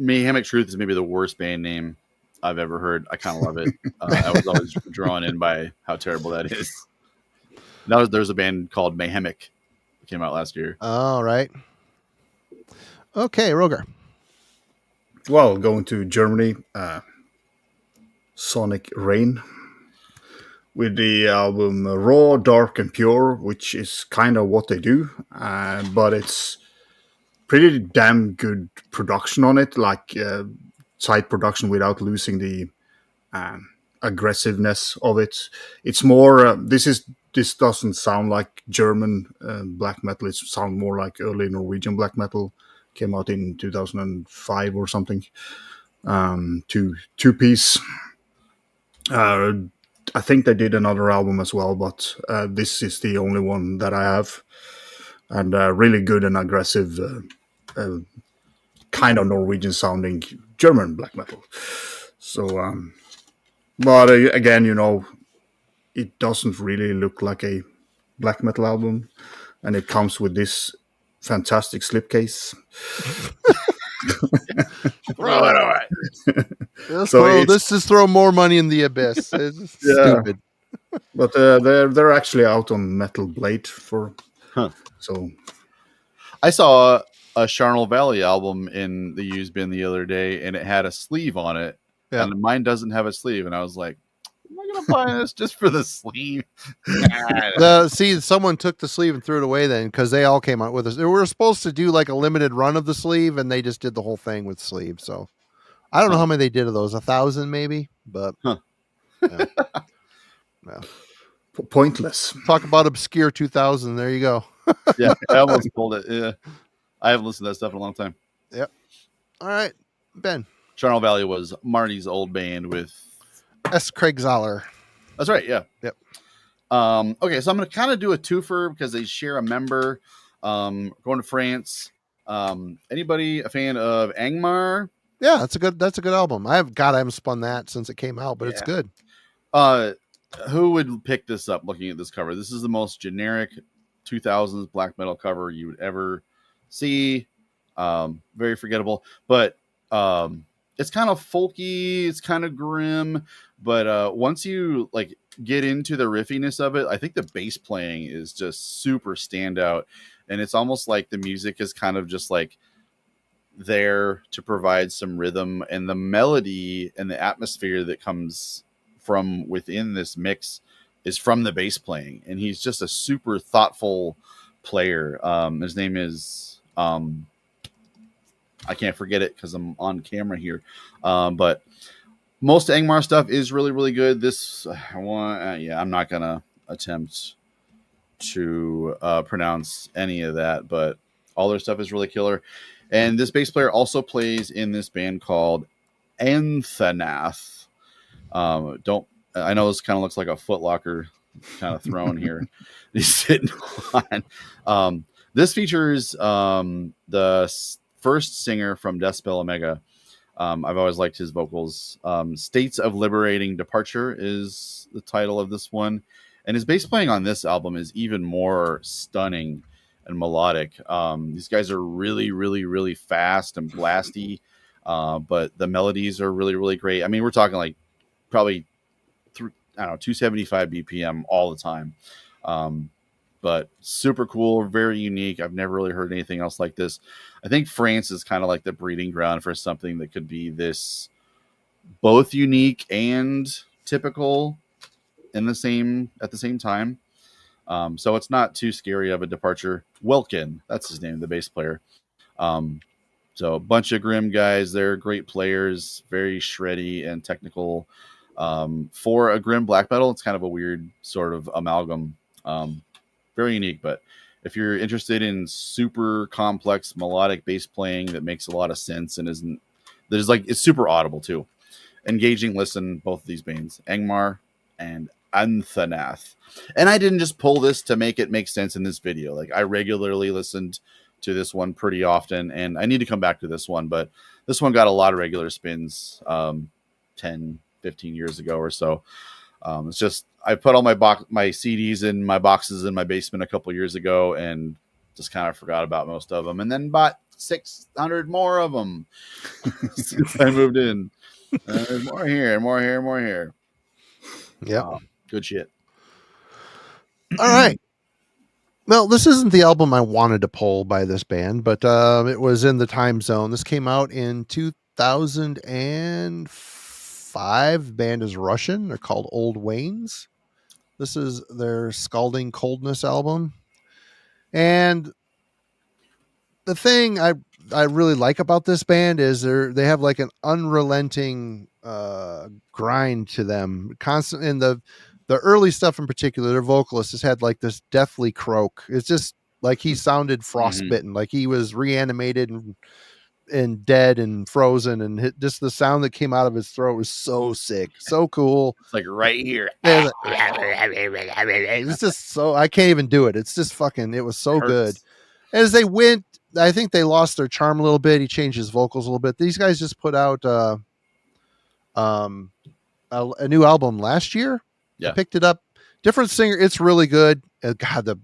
Mayhemic Truth is maybe the worst band name I've ever heard. I kind of love it. I was always drawn in by how terrible that is. There's a band called Mayhemic that came out last year. All right. Okay, Roger. Well, going to Germany, Sonic Rain with the album Raw, Dark, and Pure, which is kind of what they do, but it's pretty damn good production on it, like tight production without losing the aggressiveness of it. It's more, this doesn't sound like German black metal, it sounds more like early Norwegian black metal. Came out in 2005 or something. Two-piece. I think they did another album as well, but this is the only one that I have. And really good and aggressive, kind of Norwegian sounding German black metal. So, but again, it doesn't really look like a black metal album. And it comes with this fantastic slipcase. Throw it away. This is throw more money in the abyss. It's stupid. But they're actually out on Metal Blade so I saw a Charnel Valley album in the used bin the other day, and it had a sleeve on it, and mine doesn't have a sleeve, and I was like, am I gonna buy this just for the sleeve? See, someone took the sleeve and threw it away then, because they all came out with us. They were supposed to do like a limited run of the sleeve, and they just did the whole thing with sleeve. So I don't know how many they did of those, 1,000 maybe, but yeah. Pointless. Talk about obscure 2000. There you go. Yeah, I almost pulled it. Yeah, I haven't listened to that stuff in a long time. Yep. All right, Ben. Charnel Valley was Marty's old band with S. Craig Zoller. That's right. Yeah. Yep. Okay, so I'm going to kind of do a twofer because they share a member. Going to France. Anybody a fan of Angmar? Yeah, that's a good album. I haven't spun that since it came out, but it's good. Who would pick this up looking at this cover? This is the most generic 2000s black metal cover you would ever see. Very forgettable, but it's kind of folky, it's kind of grim, but once you like get into the riffiness of it, I think the bass playing is just super standout, and it's almost like the music is kind of just like there to provide some rhythm, and the melody and the atmosphere that comes from within this mix is from the bass playing, and he's just a super thoughtful player. His name is I can't forget it because I'm on camera here. But most Angmar stuff is really, really good. This one, yeah, I'm not gonna attempt to pronounce any of that, but all their stuff is really killer. And this bass player also plays in this band called Anthanath. Don't I know this kind of looks like a Footlocker kind of throne here. He's sitting on. This features the first singer from Deathspell Omega. I've always liked his vocals. States of Liberating Departure is the title of this one. And his bass playing on this album is even more stunning and melodic. These guys are really, really, really fast and blasty, but the melodies are really, really great. I mean, we're talking like probably 275 BPM all the time. But super cool, very unique. I've never really heard anything else like this. I think France is kind of like the breeding ground for something that could be this both unique and typical at the same time. So it's not too scary of a departure. Welkin, that's his name, the bass player. So a bunch of grim guys. They're great players, very shreddy and technical. For a grim black metal, it's kind of a weird sort of amalgam. Very unique, but if you're interested in super complex melodic bass playing that makes a lot of sense and it's super audible too. Engaging listen, both of these bands, Angmar and Anthanath. And I didn't just pull this to make it make sense in this video. Like, I regularly listened to this one pretty often, and I need to come back to this one, but this one got a lot of regular spins 10, 15 years ago or so. It's just, I put all my CDs in my boxes in my basement a couple years ago and just kind of forgot about most of them, and then bought 600 more of them since I moved in. There's more here, more here, more here. Yeah. Good shit. All right. Well, this isn't the album I wanted to pull by this band, but it was in the time zone. This came out in 2005. The band is Russian. They're called Old Wains. This is their Scalding Coldness album. And the thing I really like about this band is they have like an unrelenting grind to them. Constant in the early stuff in particular, their vocalist has had like this deathly croak. It's just like he sounded frostbitten, like he was reanimated and dead and frozen, and just the sound that came out of his throat was so sick, so cool. It's like right here. It's just so, I can't even do it. It's just fucking, it was so good. As they went, I think they lost their charm a little bit. He changed his vocals a little bit. These guys just put out a new album last year. Yeah. I picked it up. Different singer. It's really good. God,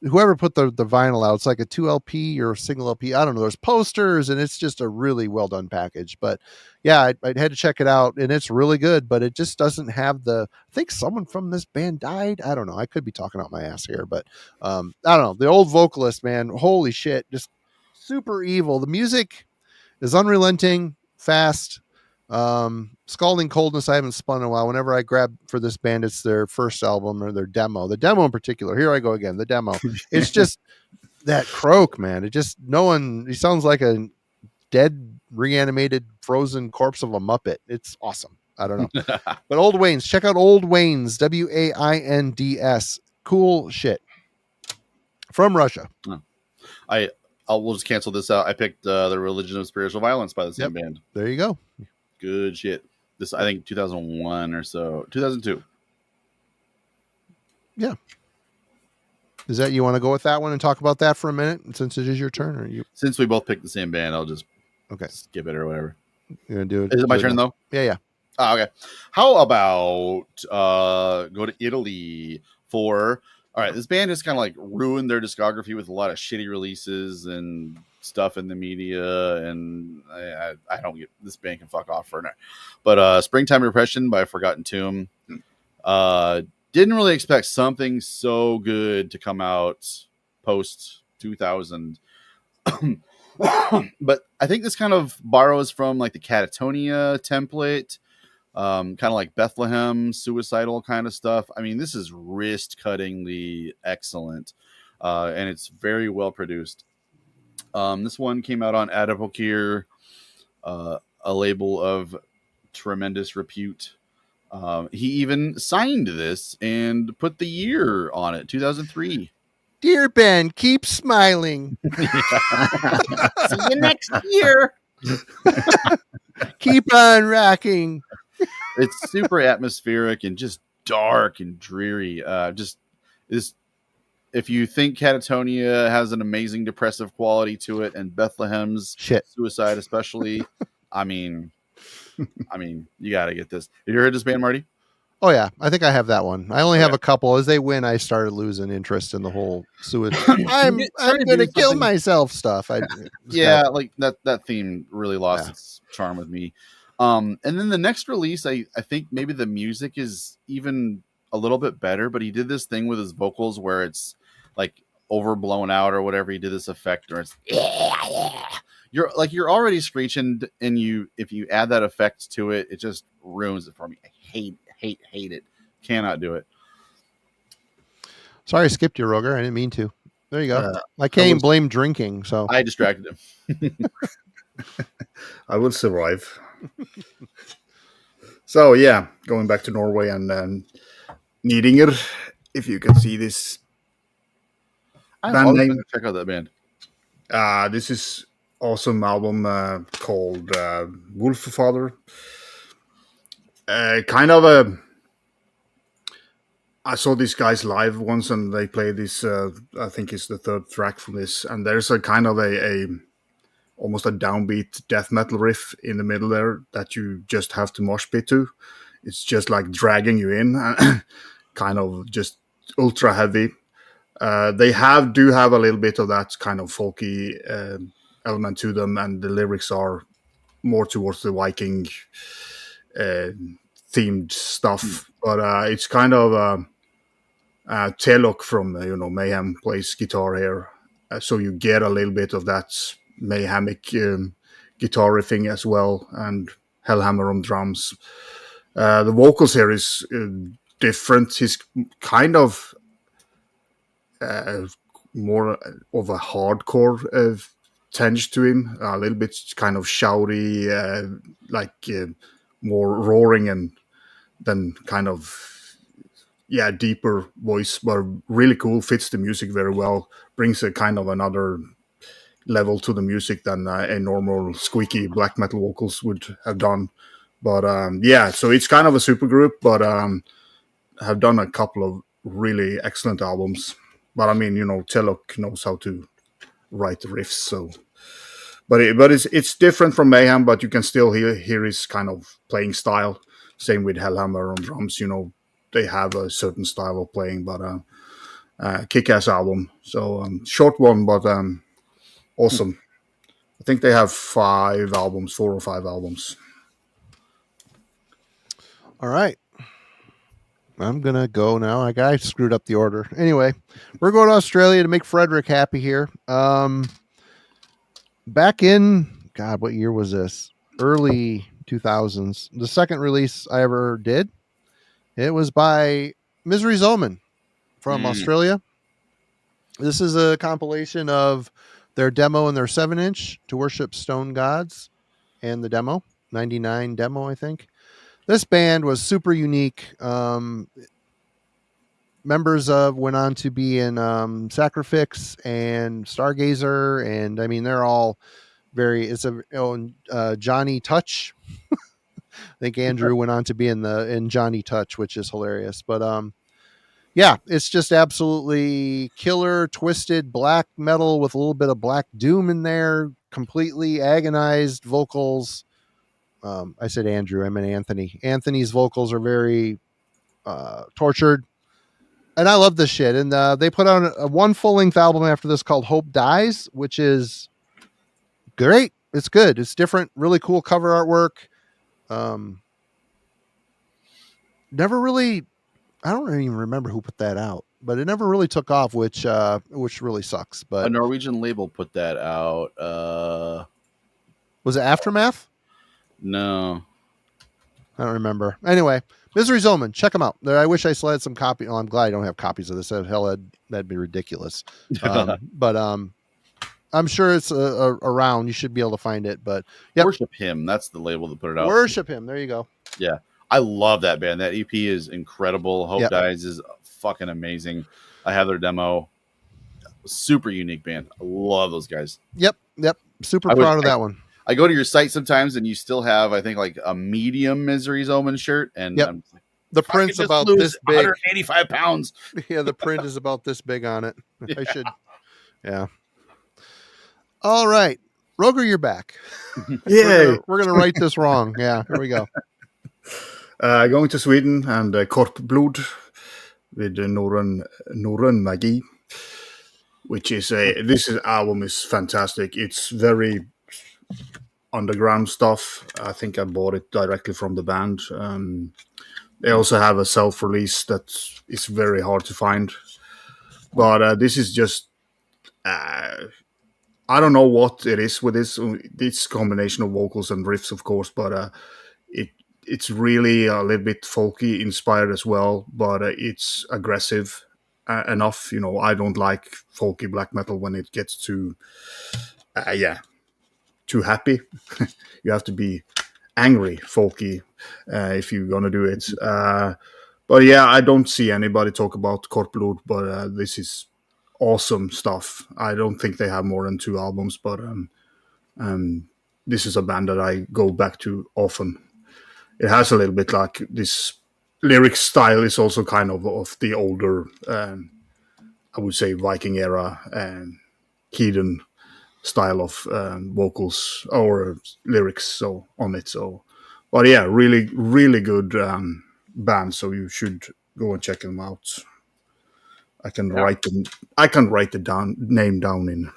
whoever put the vinyl out, it's like a 2 LP or a single LP. I don't know. There's posters, and it's just a really well done package. But yeah, I had to check it out, and it's really good. But it just doesn't have I think someone from this band died. I don't know. I could be talking out my ass here, but I don't know. The old vocalist, man, holy shit, just super evil. The music is unrelenting, fast. Scalding Coldness I haven't spun in a while. Whenever I grab for this band, it's their first album or their demo. The demo in particular, here I go again, the demo. It's just that croak, man. It just, he sounds like a dead, reanimated, frozen corpse of a Muppet. It's awesome. I don't know. But Old Wains, check out Old Wains, WAINDS. Cool shit. From Russia. We'll just cancel this out. I picked The Religion of Spiritual Violence by the same band. There you go. Good shit. This, I think, 2001 or so. 2002. Yeah. Is that, you want to go with that one and talk about that for a minute since it is your turn? Or you? Since we both picked the same band, I'll just skip it or whatever. You're going to do it? Is it my turn, though? Yeah. Oh, okay. How about go to Italy for... All right, this band has kind of like ruined their discography with a lot of shitty releases and stuff in the media, and I don't get, this band can fuck off for now. But Springtime Repression by Forgotten Tomb. Didn't really expect something so good to come out post 2000. But I think this kind of borrows from like the Catatonia template. Kind of like Bethlehem, suicidal kind of stuff. I mean, this is wrist-cuttingly excellent, and it's very well produced. This one came out on Advocare, a label of tremendous repute. He even signed this and put the year on it, 2003. Dear Ben, keep smiling. See you next year. Keep on rocking. It's super atmospheric and just dark and dreary. If you think Catatonia has an amazing depressive quality to it, and Bethlehem's Suicide especially, I mean, you got to get this. Have you heard this band, Marty? Oh yeah, I think I have that one. I only have a couple. As they win, I started losing interest in the whole suicide. I'm going to kill myself stuff. Like that theme really lost its charm with me. And then the next release, I think maybe the music is even a little bit better, but he did this thing with his vocals where it's like overblown out or whatever. He did this effect, or it's you're already screeching, and if you add that effect to it, it just ruins it for me. I hate it. Cannot do it. Sorry, I skipped you, Roger. I didn't mean to. There you go. I can't even blame drinking, so I distracted him. I will survive. So yeah, going back to Norway and Nidinger, if you can see this band name, check out that band. This is awesome album called Wolffather. I saw these guys live once, and they play this. I think it's the third track from this, and there's a kind of a almost a downbeat death metal riff in the middle there that you just have to mosh pit to. It's just like dragging you in, kind of just ultra heavy. They do have a little bit of that kind of folky element to them, and the lyrics are more towards the Viking themed stuff, but it's kind of Telok from Mayhem plays guitar here, so you get a little bit of that mayhemic guitar riffing as well, and Hellhammer on drums. The vocals here is different. He's kind of more of a hardcore tinge to him, a little bit kind of shouty, more roaring, and then kind of deeper voice, but really cool. Fits the music very well. Brings a kind of another level to the music than a normal squeaky black metal vocals would have done. But so it's kind of a super group, but have done a couple of really excellent albums. But I mean, Telok knows how to write riffs, so. But it's different from Mayhem, but you can still hear his kind of playing style. Same with Hellhammer on drums. They have a certain style of playing, but kick-ass album. So short one, but awesome. I think they have 4 or 5 albums. All right. I'm going to go now. I screwed up the order. Anyway, we're going to Australia to make Frederick happy here. Back in, God, what year was this? Early 2000s. The second release I ever did, it was by Misery's Omen from Australia. This is a compilation of their demo and their 7-inch To Worship Stone Gods, and the demo, 99 demo, I think. This band was super unique. Members went on to be in Sacrifix and Stargazer, and I mean they're all Johnny Touch. I think Andrew went on to be in Johnny Touch, which is hilarious. But it's just absolutely killer, twisted black metal with a little bit of black doom in there. Completely agonized vocals. I said Andrew, I meant Anthony. Anthony's vocals are very tortured. And I love this shit. And they put on a one full-length album after this called Hope Dies, which is great. It's good. It's different. Really cool cover artwork. Never really, I don't even remember who put that out, but it never really took off, which really sucks. But a Norwegian label put that out. Was it Aftermath? No. I don't remember. Anyway, Misery's Omen. Check them out. I wish I still had some copy. Oh, I'm glad I don't have copies of this. That'd be ridiculous. But I'm sure it's around. You should be able to find it. But yep. Worship Him. That's the label that put it out. Worship Him. There you go. Yeah. I love that band. That EP is incredible. Hope Yep. Dies is fucking amazing. I have their demo. Super unique band. I love those guys. Yep. Super proud of that one. I go to your site sometimes and you still have, I think, like a medium Misery's Omen shirt. And yep. I'm like, the print's about this big. 185 pounds. Yeah, the print is about this big on it. Yeah. I should. Yeah. All right. Roger, you're back. Yeah. We're gonna write this wrong. Yeah, here we go. Going to Sweden and Kjorvik Bleed with Norrøn Magi, which is this album is fantastic. It's very underground stuff. I think I bought it directly from the band. They also have a self-release that is very hard to find. But this is just... I don't know what it is with this combination of vocals and riffs, of course, but it's really a little bit folky inspired as well, but it's aggressive enough. You know, I don't like folky black metal when it gets too happy. You have to be angry folky if you're gonna do it. But yeah, I don't see anybody talk about Kjorvik Bleed, but this is awesome stuff. I don't think they have more than 2 albums, but this is a band that I go back to often. It has a little bit like this lyric style is also kind of the older, I would say, Viking era heathen style of vocals or lyrics so on it. So, but yeah, really, really good band. So you should go and check them out. I can write the name down in.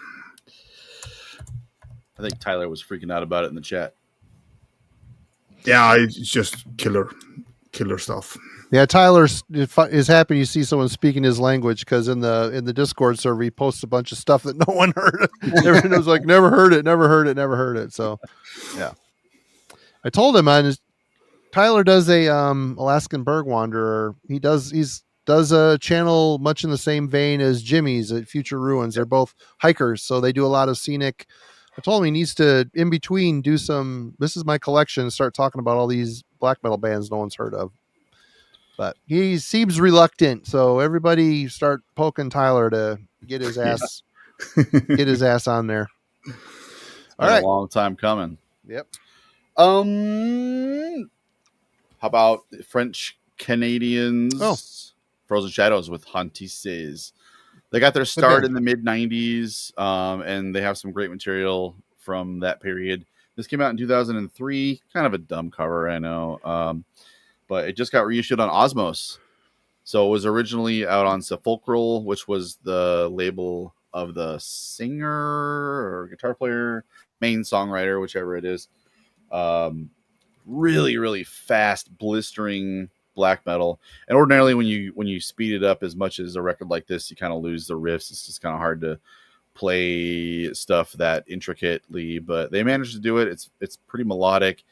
I think Tyler was freaking out about it in the chat. Yeah, it's just killer stuff. Yeah, Tyler is happy you see someone speaking his language, because in the Discord server he posts a bunch of stuff that no one heard. Everyone was like, never heard it. So, yeah, I told him Tyler does a Alaskan Berg Wanderer. He does a channel much in the same vein as Jimmy's at Future Ruins. They're both hikers, so they do a lot of scenic. I told him he needs to, in between, do some, this is my collection, start talking about all these black metal bands no one's heard of. But he seems reluctant, so everybody start poking Tyler to get his ass on there. All right. A long time coming. Yep. How about French Canadians? Oh. Frozen Shadows with Hantises. They got their start in the mid 90s, and they have some great material from that period. This came out in 2003. Kind of a dumb cover, I know. But it just got reissued on Osmos. So it was originally out on Sepulchral, which was the label of the singer or guitar player, main songwriter, whichever it is. Really, really fast, blistering black metal. And ordinarily when you speed it up as much as a record like this, you kind of lose the riffs. It's just kind of hard to play stuff that intricately, but they managed to do it. It's pretty melodic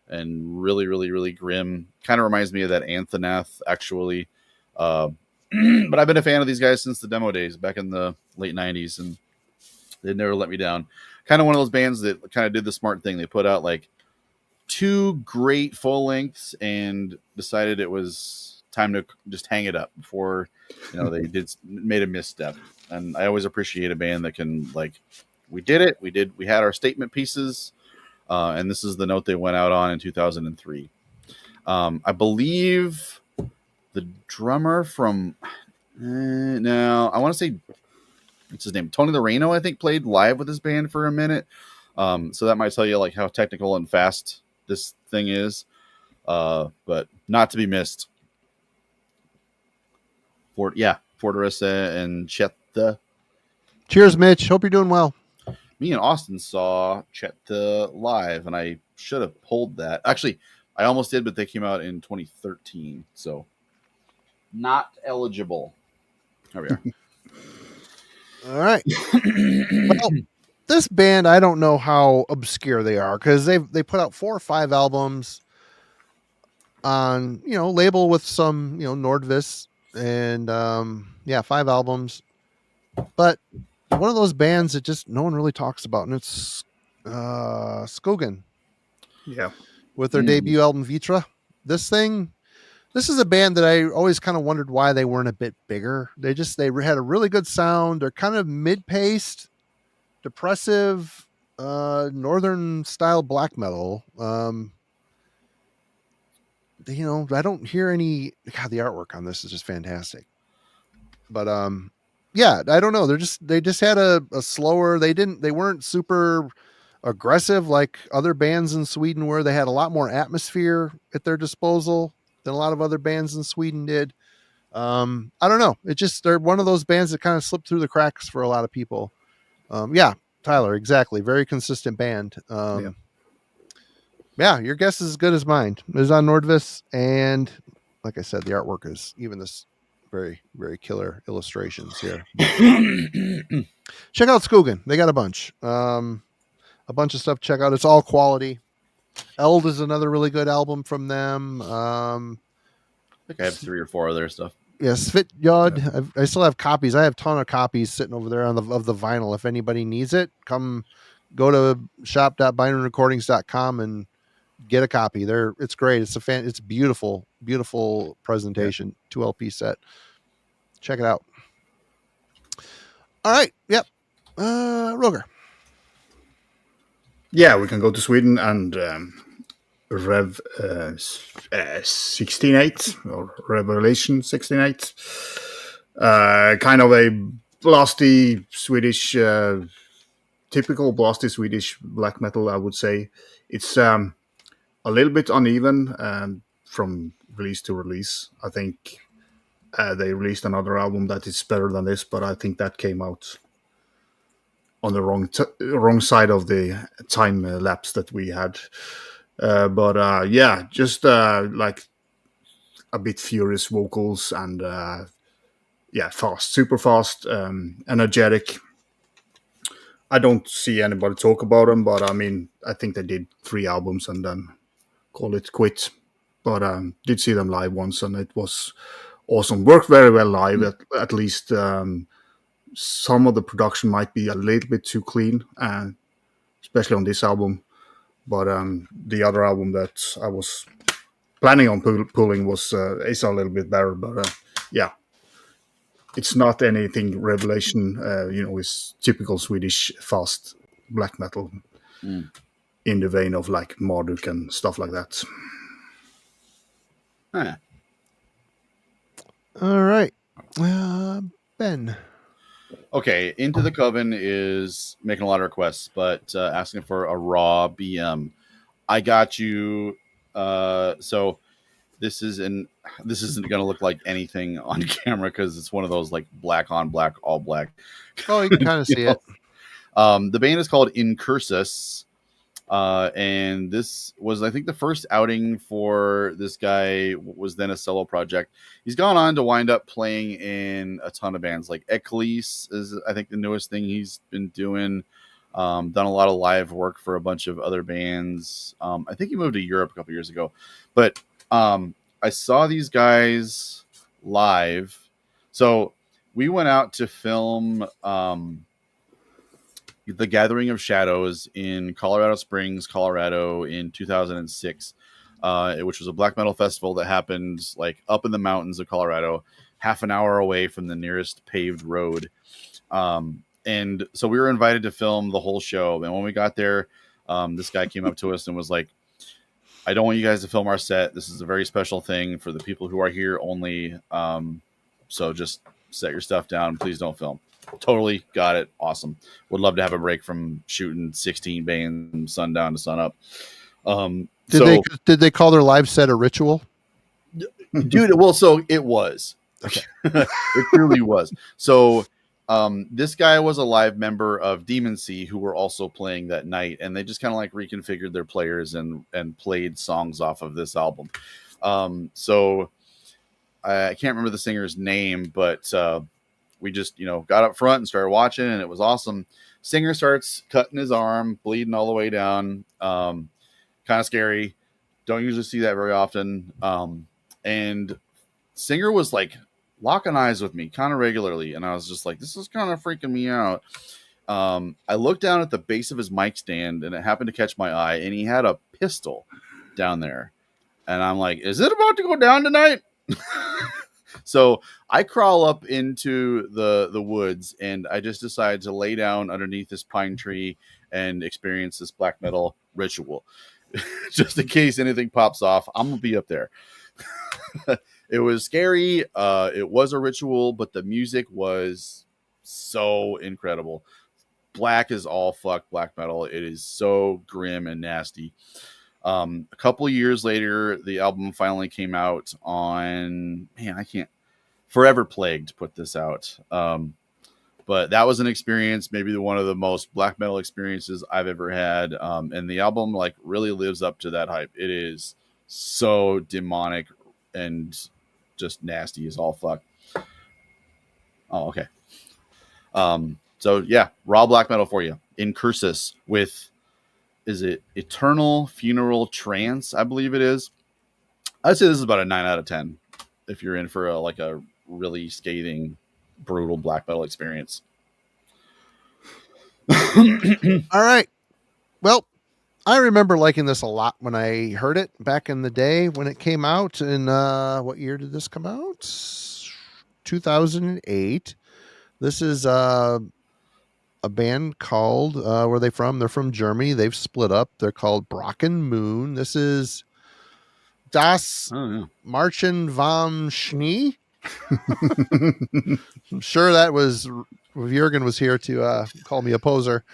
and really, really, really grim. Kind of reminds me of that Anthanath, actually. But I've been a fan of these guys since the demo days back in the late 90s, and they never let me down. Kind of one of those bands that kind of did the smart thing. They put out like 2 great full lengths and decided it was time to just hang it up before, they made a misstep. And I always appreciate a band that can, like, we did it. We had our statement pieces. And this is the note they went out on in 2003. I believe the drummer from, no, I want to say, what's his name? Tony Loreno, I think, played live with his band for a minute. So that might tell you like how technical and fast this thing is. But not to be missed. Fortaleza and Chetta. Cheers, Mitch. Hope you're doing well. Me and Austin saw Chetta live, and I should have pulled that. Actually, I almost did, but they came out in 2013, so not eligible. There we are. All right. Well, this band, I don't know how obscure they are, because they put out 4 or 5 albums on label with some Nordvis, and 5 albums, but one of those bands that just no one really talks about, and it's Skogan Yeah. with their debut album Vitra. This is a band that I always kind of wondered why they weren't a bit bigger. They had a really good sound. They're kind of mid-paced, depressive, northern style black metal. I don't hear any. God, the artwork on this is just fantastic. But yeah, I don't know. They just had a slower. They weren't super aggressive like other bands in Sweden were. They had a lot more atmosphere at their disposal than a lot of other bands in Sweden did. I don't know. They're one of those bands that kind of slipped through the cracks for a lot of people. Yeah, Tyler, exactly. Very consistent band. Yeah, your guess is as good as mine. It is on Nordvis, and like I said, the artwork is even this very, very killer illustrations here. Check out Skogan. They got a bunch of stuff. Check out. It's all quality. Eld is another really good album from them. I think I have 3 or 4 other stuff. Yeah, Svitjod. Yeah. I still have copies. I have a ton of copies sitting over there of the vinyl. If anybody needs it, go to shop.bindingrecordings.com and get a copy. It's great. It's beautiful, beautiful presentation. Yeah. 2 LP set. Check it out. All right. Yep. Roger. Yeah, we can go to Sweden and Rev 16.8 or Revelation 16.8. Kind of a blasty Swedish, typical blasty Swedish black metal, I would say. It's a little bit uneven from release to release. I think they released another album that is better than this, but I think that came out on the wrong side of the time lapse that we had. Yeah, just like a bit furious vocals and fast, super fast, energetic. I don't see anybody talk about them, but I mean, I think they did 3 albums and then call it quit. But did see them live once, and it was awesome. Worked very well live, at least. Some of the production might be a little bit too clean, especially on this album. But the other album that I was planning on pulling is a little bit better. But yeah, it's not anything revelation. It's typical Swedish fast black metal in the vein of like Marduk and stuff like that. Huh. All right, Ben. Okay, Into the Coven is making a lot of requests, but asking for a raw BM. I got you. So this isn't going to look like anything on camera because it's one of those like black on black, all black. Oh, you can kind of see it. The band is called Incursus. And this was, I think, the first outing for this guy. Was then a solo project. He's gone on to wind up playing in a ton of bands. Like Eclise is, I think, the newest thing he's been doing. Done a lot of live work for a bunch of other bands. I think he moved to Europe a couple years ago. But I saw these guys live. So we went out to film The Gathering of Shadows in Colorado Springs, Colorado in 2006, which was a black metal festival that happened like up in the mountains of Colorado, half an hour away from the nearest paved road. And so we were invited to film the whole show. And when we got there, this guy came up to us and was like, I don't want you guys to film our set. This is a very special thing for the people who are here only. So just set your stuff down. Please don't film. Totally got it. Awesome. Would love to have a break from shooting 16 bands sundown to sunup. Did they call their live set a ritual? Dude, well, so it was. Okay. It truly was. So this guy was a live member of Demon Sea who were also playing that night, and they just kind of like reconfigured their players and played songs off of this album. So I can't remember the singer's name, but we just, got up front and started watching, and it was awesome. Singer starts cutting his arm, bleeding all the way down. Kind of scary. Don't usually see that very often. And singer was like locking eyes with me kind of regularly, and I was just like, this is kind of freaking me out. I looked down at the base of his mic stand, and it happened to catch my eye, and he had a pistol down there. And I'm like, is it about to go down tonight? So I crawl up into the woods, and I just decide to lay down underneath this pine tree and experience this black metal ritual. Just in case anything pops off, I'm going to be up there. It was scary. It was a ritual, but the music was so incredible. Black is all fuck black metal. It is so grim and nasty. A couple years later, the album finally came out on, man, I can't, Forever Plagued put this out. But that was an experience, maybe one of the most black metal experiences I've ever had. And the album like really lives up to that hype. It is so demonic and just nasty as all fuck. Oh, okay. So yeah, raw black metal for you in Cursus with, is it Eternal Funeral Trance? I believe it is. I'd say this is about a 9 out of 10 if you're in for a really scathing, brutal black metal experience. All right. Well, I remember liking this a lot when I heard it back in the day when it came out. In what year did this come out? 2008. This is a band called, where are they from? They're from Germany. They've split up. They're called Brocken Moon. This is Das Marchen vom Schnee. I'm sure that was, if Jürgen was here to call me a poser.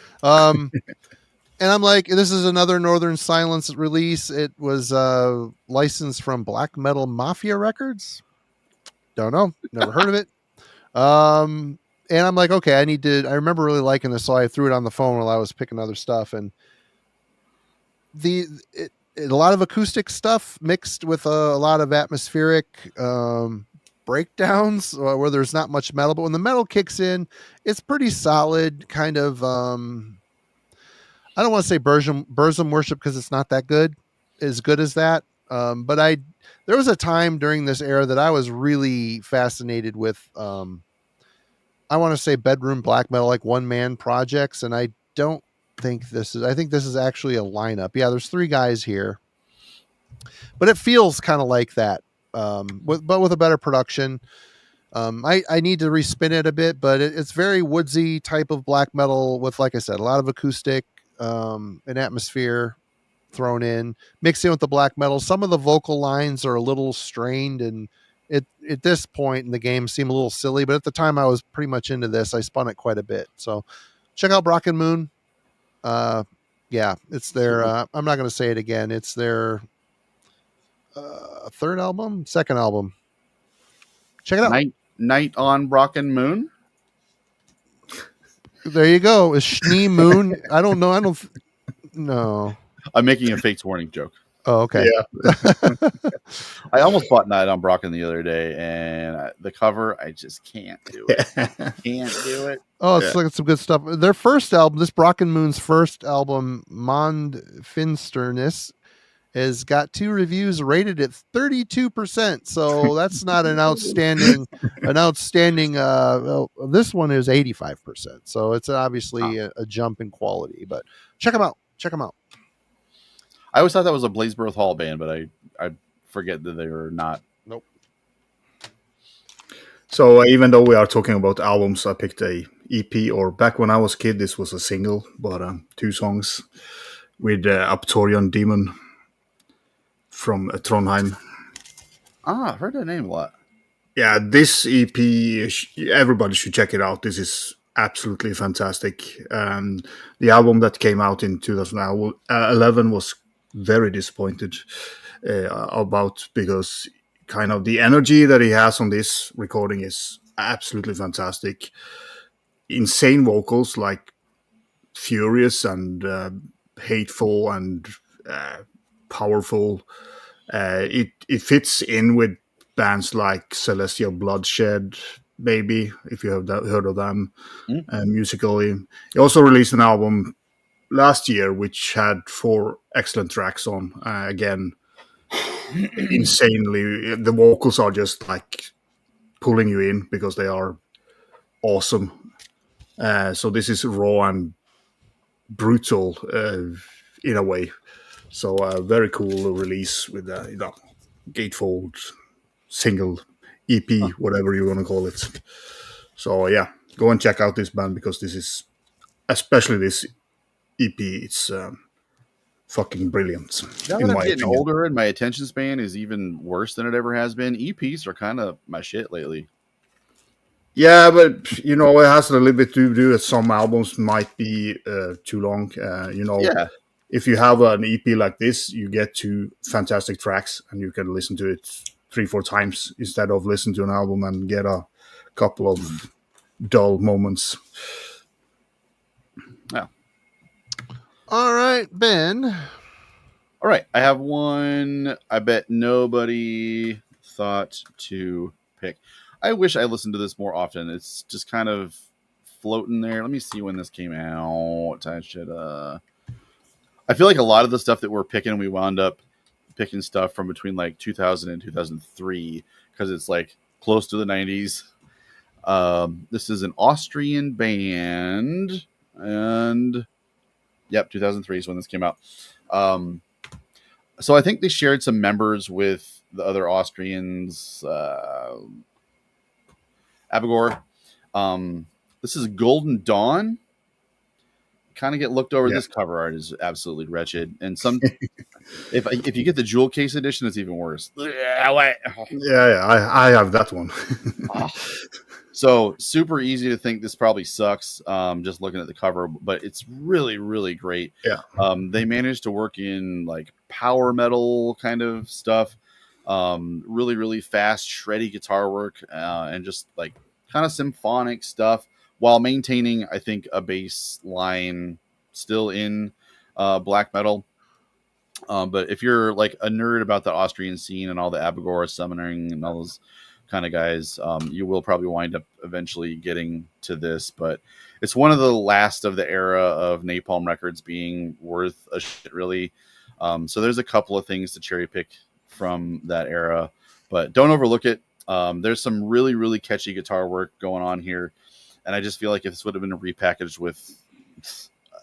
And I'm like, this is another Northern Silence release. It was licensed from Black Metal Mafia Records. Don't know. Never heard of it. And I'm like, okay, I remember really liking this, so I threw it on the phone while I was picking other stuff. And a lot of acoustic stuff mixed with a lot of atmospheric breakdowns where there's not much metal. But when the metal kicks in, it's pretty solid, kind of... I don't want to say Burzum worship because it's not that good, as good as that. But there was a time during this era that I was really fascinated with, I want to say bedroom black metal, like one man projects. And I think this is actually a lineup. Yeah, there's 3 guys here, but it feels kind of like that, but with a better production. I need to respin it a bit, but it's very woodsy type of black metal with, like I said, a lot of acoustic, an atmosphere thrown in, mixed in with the black metal. Some of the vocal lines are a little strained, and at this point in the game seem a little silly, but at the time I was pretty much into this. I spun it quite a bit. So check out Brocken Moon. Yeah, it's their, I'm not going to say it again. It's their second album. Check it out. Night on Brocken Moon. There you go. Is Schnee Moon? I don't know. No. I'm making a Fates Warning joke. Oh, okay. Yeah. I almost bought Night on Brocken the other day, and the cover, I just can't do it. Can't do it. Oh, it's like some good stuff. Their first album, this Brocken Moon's first album, Mond Finsternis, has got 2 reviews rated at 32%. So that's not an outstanding, well, this one is 85%. So it's obviously a jump in quality, but check them out. I always thought that was a Blazebirth Hall band, but I forget that they were not. Nope. So even though we are talking about albums, I picked a EP, or back when I was a kid, this was a single, but 2 songs with Uptorian Demon from Trondheim. I've heard that name a lot. Yeah, this EP, everybody should check it out. This is absolutely fantastic. The album that came out in 2011 was very disappointed about, because kind of the energy that he has on this recording is absolutely fantastic. Insane vocals, like furious and hateful and powerful. It fits in with bands like Celestial Bloodshed, maybe, if you have heard of them. Musically. He also released an album last year which had 4 excellent tracks on. Again, insanely, the vocals are just like pulling you in because they are awesome. So this is raw and brutal in a way. So very cool release with gatefold single EP, whatever you want to call it. So yeah, go and check out this band because this is, especially this EP, it's fucking brilliant. Now in that I'm my getting opinion. older and my attention span is even worse than it ever has been, EPs are kind of my shit lately. Yeah, but it has a little bit to do that some albums might be too long. Yeah. If you have an EP like this, you get 2 fantastic tracks and you can listen to it 3-4 times instead of listen to an album and get a couple of dull moments. Yeah. All right, Ben. All right. I have one I bet nobody thought to pick. I wish I listened to this more often. It's just kind of floating there. Let me see when this came out. I feel like a lot of the stuff that we're picking, we wound up picking stuff from between like 2000 and 2003 because it's like close to the 90s. This is an Austrian band, and 2003 is when this came out. So I think they shared some members with the other Austrians. Abigor. This is Golden Dawn. Kind of get looked over. Yeah. This cover art is absolutely wretched, and if you get the jewel case edition, it's even worse. Yeah, I have that one. So super easy to think this probably sucks. Just looking at the cover, but it's really, really great. Yeah. They managed to work in like power metal kind of stuff. Really, really fast, shreddy guitar work, and just like kind of symphonic stuff while maintaining, I think, a bass line still in black metal. But if you're like a nerd about the Austrian scene and all the Abigor summoning and all those kind of guys, you will probably wind up eventually getting to this. But it's one of the last of the era of Napalm Records being worth a shit, really. So there's a couple of things to cherry pick from that era, but don't overlook it. There's some really, really catchy guitar work going on here, and I just feel like if this would have been repackaged with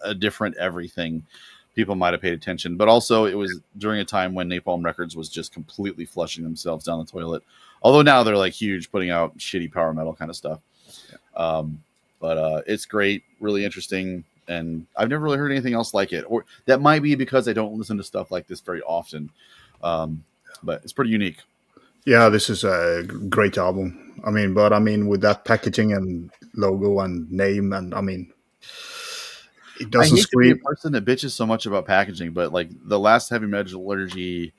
a different everything, people might have paid attention. But also, it was during a time when Napalm Records was just completely flushing themselves down the toilet. Although now they're like huge, putting out shitty power metal kind of stuff. But it's great, really interesting, and I've never really heard anything else like it. Or that might be because I don't listen to stuff like this very often. But it's pretty unique. Yeah, this is a great album. With that packaging and logo and name, and it doesn't I hate to be a scream. person that bitches so much about packaging, but like the last Heavy Metallurgy,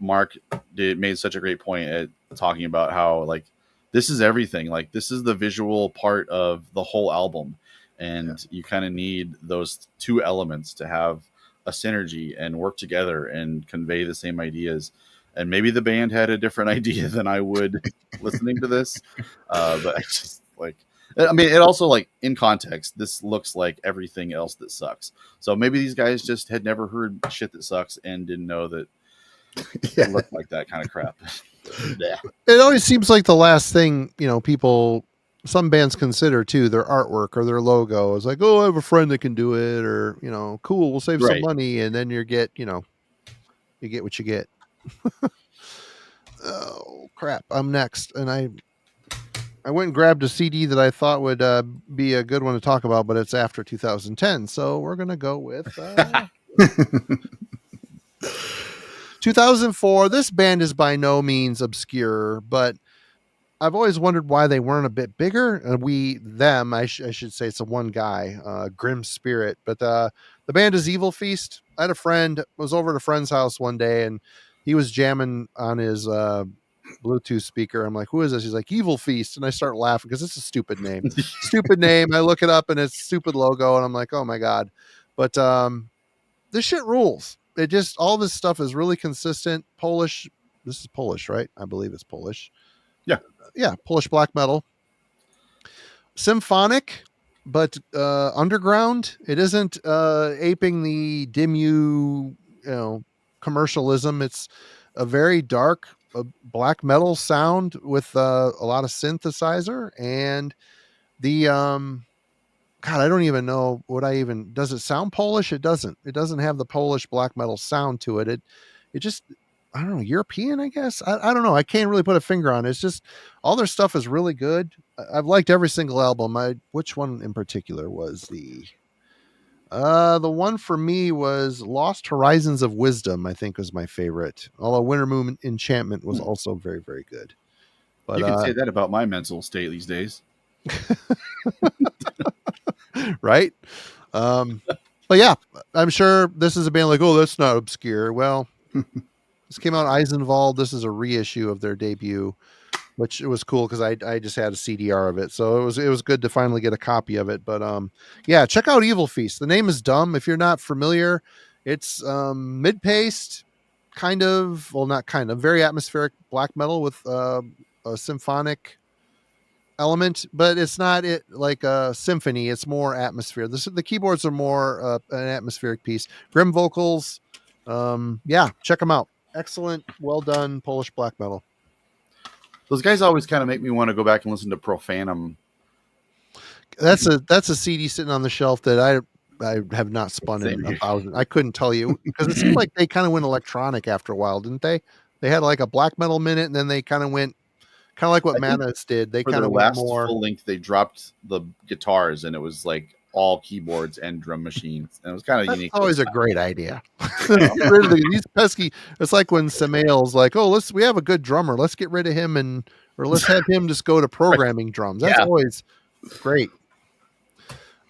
Mark made such a great point at talking about how like this is everything. Like this is the visual part of the whole album, and you kind of need those 2 elements to have a synergy and work together and convey the same ideas. And maybe the band had a different idea than I would listening to this, but I just like. It also, like, in context, this looks like everything else that sucks. So maybe these guys just had never heard shit that sucks and didn't know that it looked like that kind of crap. Yeah. It always seems like the last thing, some bands consider too, their artwork or their logo is like, oh, I have a friend that can do it, or, cool, we'll save some money. And then you get what you get. Oh, crap. I'm next. And I went and grabbed a CD that I thought would be a good one to talk about, but it's after 2010. So we're going to go with 2004. This band is by no means obscure, but I've always wondered why they weren't a bit bigger. I should say it's a one guy, Grim Spirit. But the band is Evil Feast. I had a friend, was over at a friend's house one day, and he was jamming on his Bluetooth speaker. I'm like, who is this? He's like, Evil Feast. And I start laughing because it's a stupid name. Stupid name. I look it up and it's stupid logo. And I'm like, oh my God. But this shit rules. It just, all this stuff is really consistent. Polish. This is Polish, right? I believe it's Polish. Yeah. Yeah. Polish black metal. Symphonic, but underground. It isn't aping the Dimmu, commercialism. It's a very dark, a black metal sound with a lot of synthesizer, and the God, I don't even know does it sound Polish? It doesn't. It doesn't have the Polish black metal sound to it. It just, I don't know, European, I guess. I don't know. I can't really put a finger on it. It's just all their stuff is really good. I've liked every single album. Which one in particular was the one for me was Lost Horizons of Wisdom, I think was my favorite. Although Winter Moon Enchantment was also very, very good. But you can say that about my mental state these days. right? But yeah, I'm sure this is a band like, oh, that's not obscure. Well, this came out Eisenwald. This is a reissue of their debut, which it was cool because I just had a CDR of it, so it was good to finally get a copy of it. But yeah, check out Evil Feast. The name is dumb if you're not familiar. It's mid-paced, very atmospheric black metal with a symphonic element, but it's not like a symphony. It's more atmosphere. The keyboards are more an atmospheric piece. Grim vocals. Yeah, check them out. Excellent, well done Polish black metal. Those guys always kind of make me want to go back and listen to Profanum. That's a CD sitting on the shelf that I have not spun in 1,000. I couldn't tell you because it seemed like they kind of went electronic after a while, didn't they? They had like a black metal minute, and then they kind of went kind of like what Manas did. They kind of went more full length. They dropped the guitars, and it was like all keyboards and drum machines, and it was kind of unique. Always a great idea. These pesky. It's like when Samael's like, "Oh, we have a good drummer. Let's get rid of him or let's have him just go to programming drums." That's always great.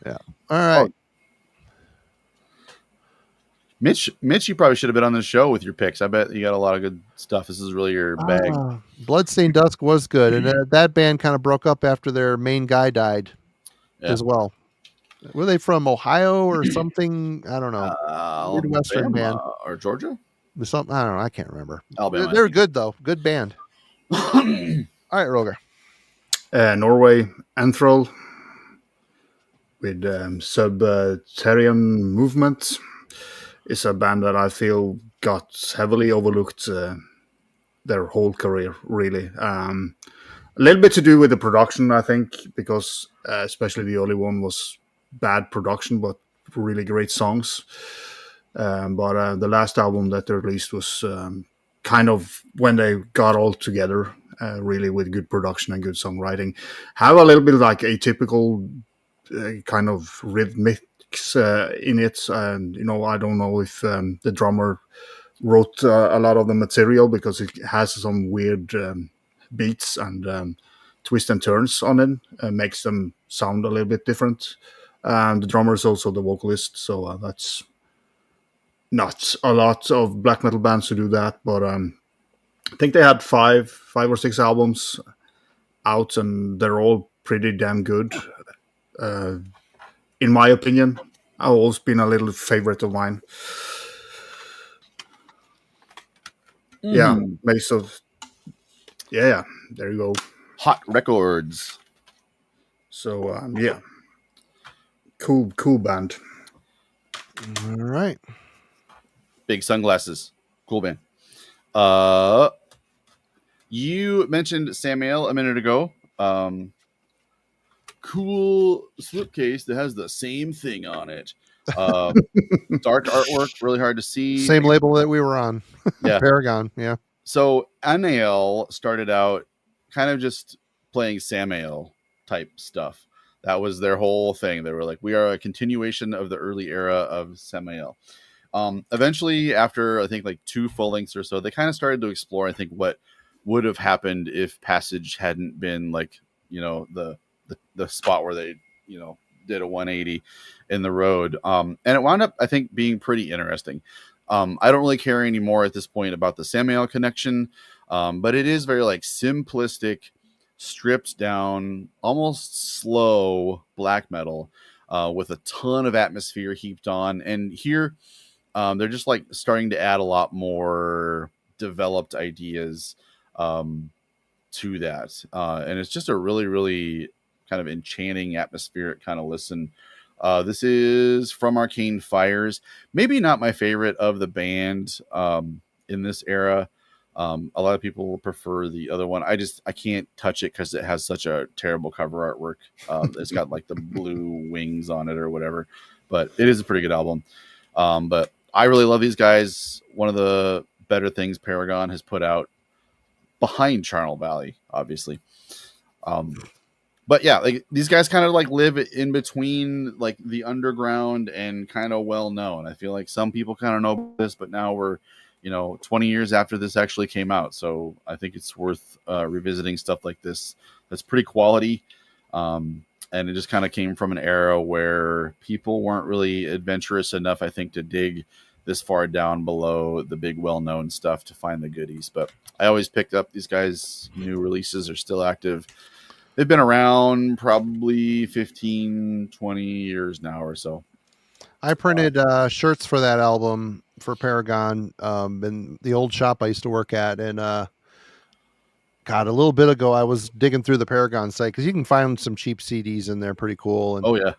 Yeah. All right. Oh. Mitch, you probably should have been on the show with your picks. I bet you got a lot of good stuff. This is really your bag. Bloodstained Dusk was good, and that band kind of broke up after their main guy died as well. Were they from Ohio or something? I don't know. Midwestern band or Georgia? Something I don't know. I can't remember. Alabama. They're good though. Good band. All right, Roger. Norway, Anthrol with Subterranean Movement is a band that I feel got heavily overlooked their whole career, really. A little bit to do with the production, I think, because especially the early one was bad production, but really great songs. But the last album that they released was kind of when they got all together, really with good production and good songwriting. Have a little bit like atypical kind of rhythmics in it, and I don't know if the drummer wrote a lot of the material because it has some weird beats and twists and turns on it, makes them sound a little bit different. The drummer is also the vocalist, so that's not a lot of black metal bands to do that, but I think they had five or six albums out, and they're all pretty damn good. In my opinion, I've always been a little favorite of mine. Yeah, base of there you go. Hot Records. So yeah, cool band. All right. Big sunglasses. Cool band. You mentioned Samael a minute ago. Cool slipcase that has the same thing on it. Dark artwork, really hard to see. Same label that we were on. Yeah. Paragon. Yeah. So Anael started out kind of just playing Samael type stuff. That was their whole thing. They were like, we are a continuation of the early era of Samael. Eventually, after I think like 2 full lengths or so, they kind of started to explore, I think, what would have happened if Passage hadn't been like, the spot where they, did a 180 in the road. And it wound up, I think, being pretty interesting. I don't really care anymore at this point about the Samael connection, but it is very like simplistic, stripped down, almost slow black metal with a ton of atmosphere heaped on. And here they're just like starting to add a lot more developed ideas to that. And it's just a really, really kind of enchanting atmospheric kind of listen. This is from Arcane Fires. Maybe not my favorite of the band in this era. A lot of people will prefer the other one. I can't touch it because it has such a terrible cover artwork. It's got like the blue wings on it or whatever, but it is a pretty good album. But I really love these guys. One of the better things Paragon has put out behind Charnel Valley, obviously. But yeah, like these guys kind of like live in between like the underground and kind of well known. I feel like some people kind of know this, but now we're 20 years after this actually came out. So I think it's worth revisiting stuff like this. That's pretty quality. And it just kind of came from an era where people weren't really adventurous enough, I think, to dig this far down below the big well-known stuff to find the goodies. But I always picked up these guys' new releases are still active. They've been around probably 15, 20 years now or so. I printed shirts for that album for Paragon in the old shop I used to work at. And God, a little bit ago, I was digging through the Paragon site because you can find some cheap CDs in there, pretty cool. And oh yeah,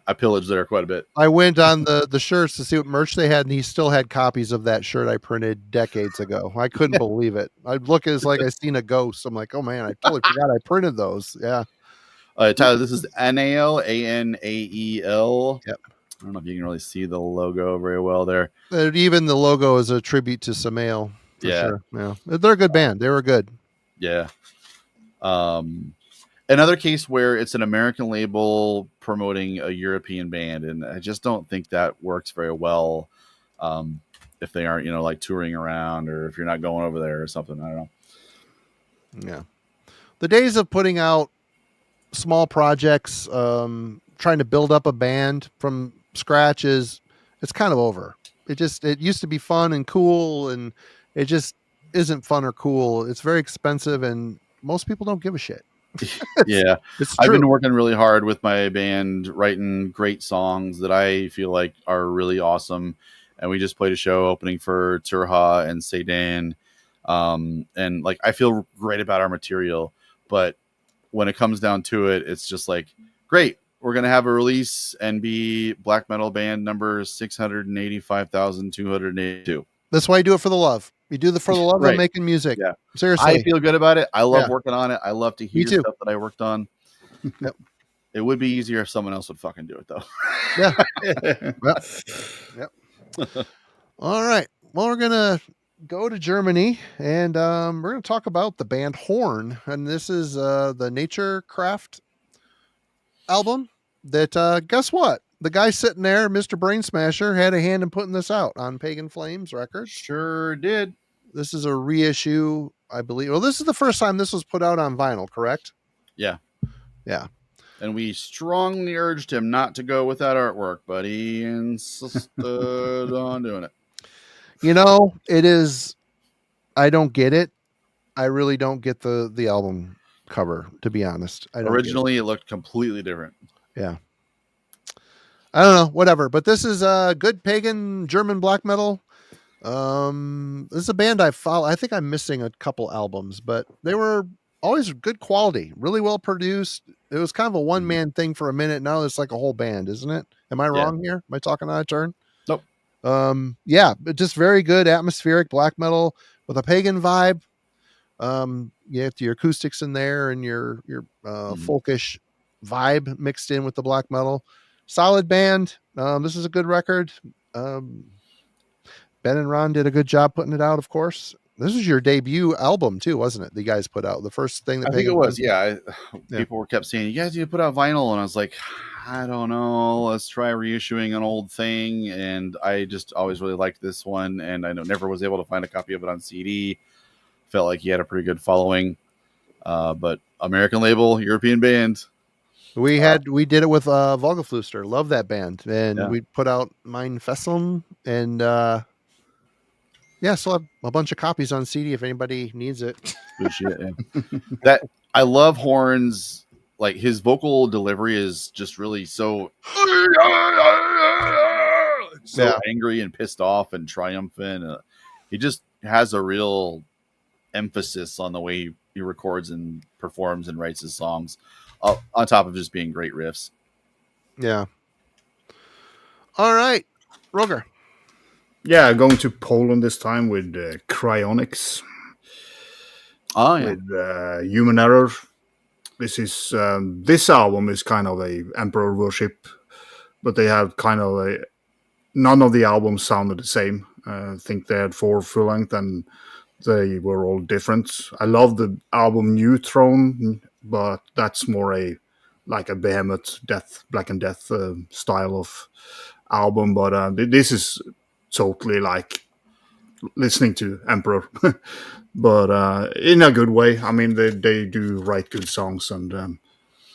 I pillaged there quite a bit. I went on the shirts to see what merch they had, and he still had copies of that shirt I printed decades ago. I couldn't believe it. I'd look at it like I seen a ghost. I'm like, oh man, I totally forgot I printed those. Yeah. Tyler, this is Anael, Anael. Yep. I don't know if you can really see the logo very well there. Even the logo is a tribute to Samael. Yeah. Sure. Yeah. They're a good band. They were good. Yeah. Another case where it's an American label promoting a European band, and I just don't think that works very well if they aren't, like touring around or if you're not going over there or something. I don't know. Yeah. The days of putting out small projects, trying to build up a band from scratch it's kind of over. It used to be fun and cool, and it just isn't fun or cool. It's very expensive, and most people don't give a shit. Yeah. It's I've true. been working really hard with my band, writing great songs that I feel like are really awesome. And we just played a show opening for Turha and Sedan. And like, I feel great about our material, but when it comes down to it, it's just like, great, we're going to have a release and be black metal band number 685,282. That's why you do it for the love. You do for the love Right. of making music. Yeah. Seriously. I feel good about it. I love Yeah. working on it. I love to Me hear too. stuff that I worked on. Yep. It would be easier if someone else would fucking do it, though. Yeah. Yep. All right. Well, we're going to go to Germany, and we're going to talk about the band Horn. And this is the Nature Craft album that, guess what? The guy sitting there, Mr. Brainsmasher, had a hand in putting this out on Pagan Flames Records. Sure did. This is a reissue, I believe. Well, this is the first time this was put out on vinyl, correct? Yeah. Yeah. And we strongly urged him not to go with that artwork, but he insisted on doing it. It is, I don't get it. I really don't get the album cover, to be honest. Originally, it looked completely different. Yeah. I don't know, whatever. But this is good pagan German black metal. This is a band I follow. I think I'm missing a couple albums, but they were always good quality, really well produced. It was kind of a one-man thing for a minute. Now it's like a whole band, isn't it? Am I wrong here? Am I talking out of turn? Nope. Yeah, but just very good atmospheric black metal with a pagan vibe. You have your acoustics in there and your folkish vibe mixed in with the black metal. Solid band. This is a good record. Ben and Ron did a good job putting it out, of course. This was your debut album too, wasn't it? The guys put out the first thing that I think it was. Yeah. People kept saying, you guys need to put out vinyl. And I was like, I don't know. Let's try reissuing an old thing. And I just always really liked this one. And I never was able to find a copy of it on CD. Felt like he had a pretty good following. But American label, European band. We did it with Volgafluster. Love that band. And we put out Mein Fesseln and still have a bunch of copies on CD if anybody needs it. Good shit, yeah. That I love Horns. Like his vocal delivery is just really so angry and pissed off and triumphant. He just has a real emphasis on the way he records and performs and writes his songs, on top of just being great riffs. Yeah. All right, Roger. Yeah, going to Poland this time with Cryonics. Oh yeah. with Human Error. This album is kind of a Emperor worship, but they have kind of none of the albums sounded the same. I think they had 4 full length and they were all different. I love the album New Throne, but that's more like a Behemoth Black and Death style of album. But this is totally like listening to Emperor, but in a good way. I mean, they do write good songs and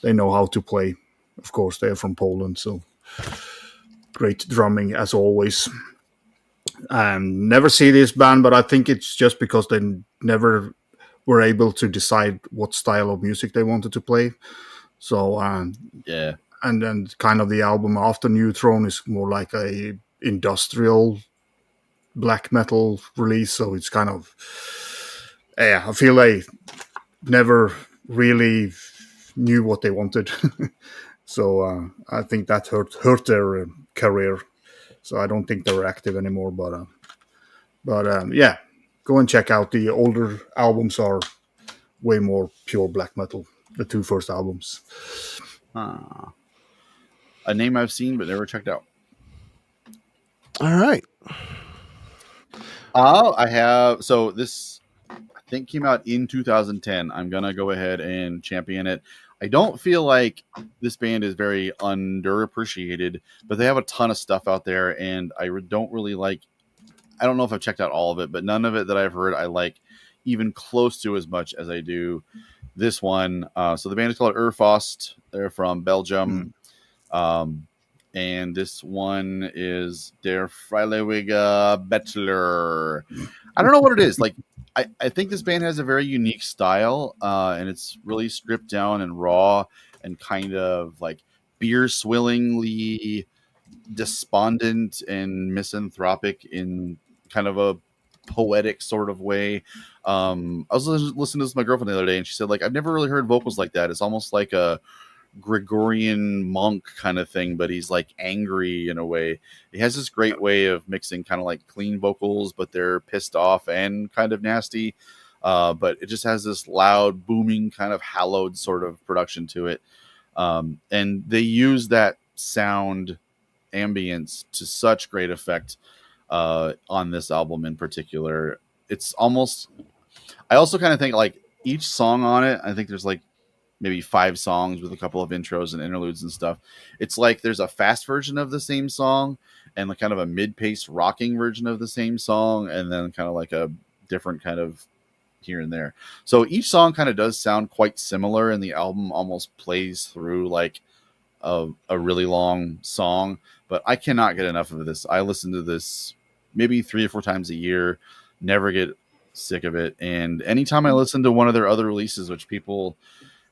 they know how to play. Of course, they're from Poland, so great drumming as always. Never see this band, but I think it's just because they never were able to decide what style of music they wanted to play. So Yeah. and then kind of the album after New Throne is more like a industrial black metal release. So it's kind of I feel they never really knew what they wanted. So I think that hurt their career. So I don't think they're active anymore. But yeah, go and check out the older albums. Are way more pure black metal. The 2 first albums. A name I've seen but never checked out. All right. I have. So this, I think, came out in 2010. I'm gonna go ahead and champion it. I don't feel like this band is very underappreciated, but they have a ton of stuff out there, and I don't really like. I don't know if I've checked out all of it, but none of it that I've heard I like even close to as much as I do this one. So the band is called Urfaust. They're from Belgium. And this one is Der Freiwillige Bettler. I don't know what it is. Like, I think this band has a very unique style, and it's really stripped down and raw and kind of like beer swillingly despondent and misanthropic in kind of a poetic sort of way. I was listening to this with my girlfriend the other day, and she said, like, I've never really heard vocals like that. It's almost like a Gregorian monk kind of thing, but he's like angry in a way. He has this great way of mixing kind of like clean vocals, but they're pissed off and kind of nasty. But it just has this loud, booming, kind of hallowed sort of production to it. And they use that sound ambience to such great effect on this album in particular. It's almost, I also kind of think like each song on it, I think there's like maybe 5 songs with a couple of intros and interludes and stuff. It's like there's a fast version of the same song and like kind of a mid-paced rocking version of the same song, and then kind of like a different kind of here and there. So each song kind of does sound quite similar, and the album almost plays through like a really long song. But I cannot get enough of this. I listen to this maybe 3 or 4 times a year, never get sick of it. And anytime I listen to one of their other releases, which people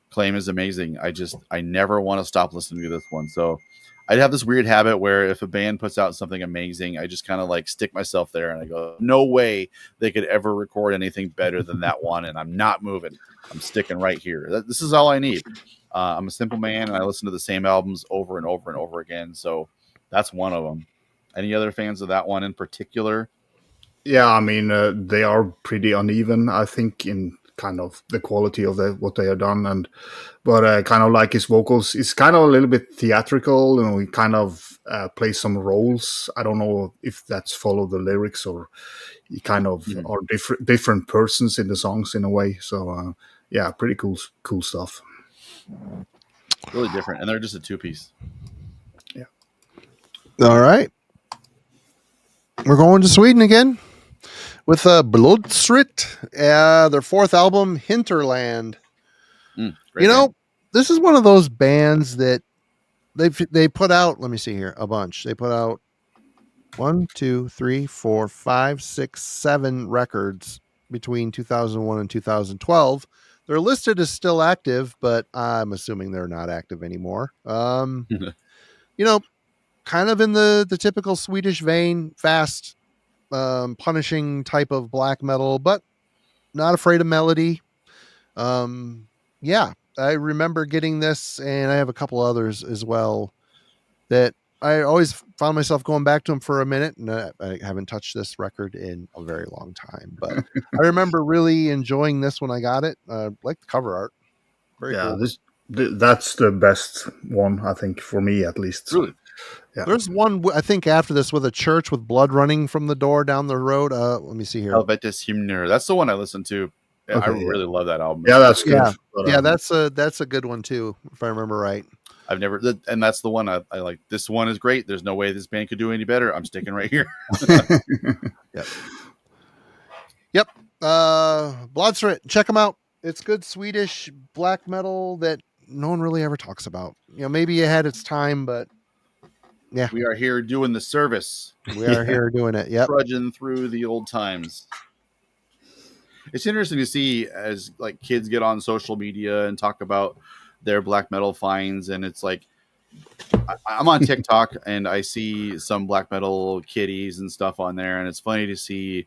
claim is amazing, I never want to stop listening to this one. So I'd have this weird habit where if a band puts out something amazing, I just kind of like stick myself there and I go, no way they could ever record anything better than that one, and I'm not moving. I'm sticking right here. This is all I need. I'm a simple man, and I listen to the same albums over and over and over again. So that's one of them. Any other fans of that one in particular? Yeah, I mean, they are pretty uneven, I think, in kind of the quality of what they have done, but kind of like his vocals, it's kind of a little bit theatrical. You know, he kind of plays some roles. I don't know if that's follow the lyrics or he kind of are different persons in the songs in a way. So yeah, pretty cool stuff. Really different, and they're just a 2-piece. Yeah. All right, we're going to Sweden again with Blodstrit, their 4th album, Hinterland. You know, this is one of those bands that they put out, let me see here, a bunch. They put out 1, 2, 3, 4, 5, 6, 7 records between 2001 and 2012. They're listed as still active, but I'm assuming they're not active anymore. You know, kind of in the typical Swedish vein, fast, punishing type of black metal, but not afraid of melody. Yeah, I remember getting this, and I have a couple others as well that I always found myself going back to them for a minute, and I haven't touched this record in a very long time. But I remember really enjoying this when I got it. Like the cover art, very cool. That's the best one, I think, for me at least. Really? Yeah. There's one I think after this with a church with blood running from the door down the road. Let me see here. Helvetis Hymner. That's the one I listened to. Okay, I really love that album. Yeah, that's good. Yeah, But, that's a good one too, if I remember right. I've never, and that's the one I like. This one is great. There's no way this band could do any better. I'm sticking right here. Yep. Blodsrit, check them out. It's good Swedish black metal that no one really ever talks about. Maybe it had its time, but yeah, we are here doing the service. We are here doing it. Yep. Trudging through the old times. It's interesting to see as like kids get on social media and talk about their black metal finds, and it's like I'm on TikTok and I see some black metal kitties and stuff on there, and it's funny to see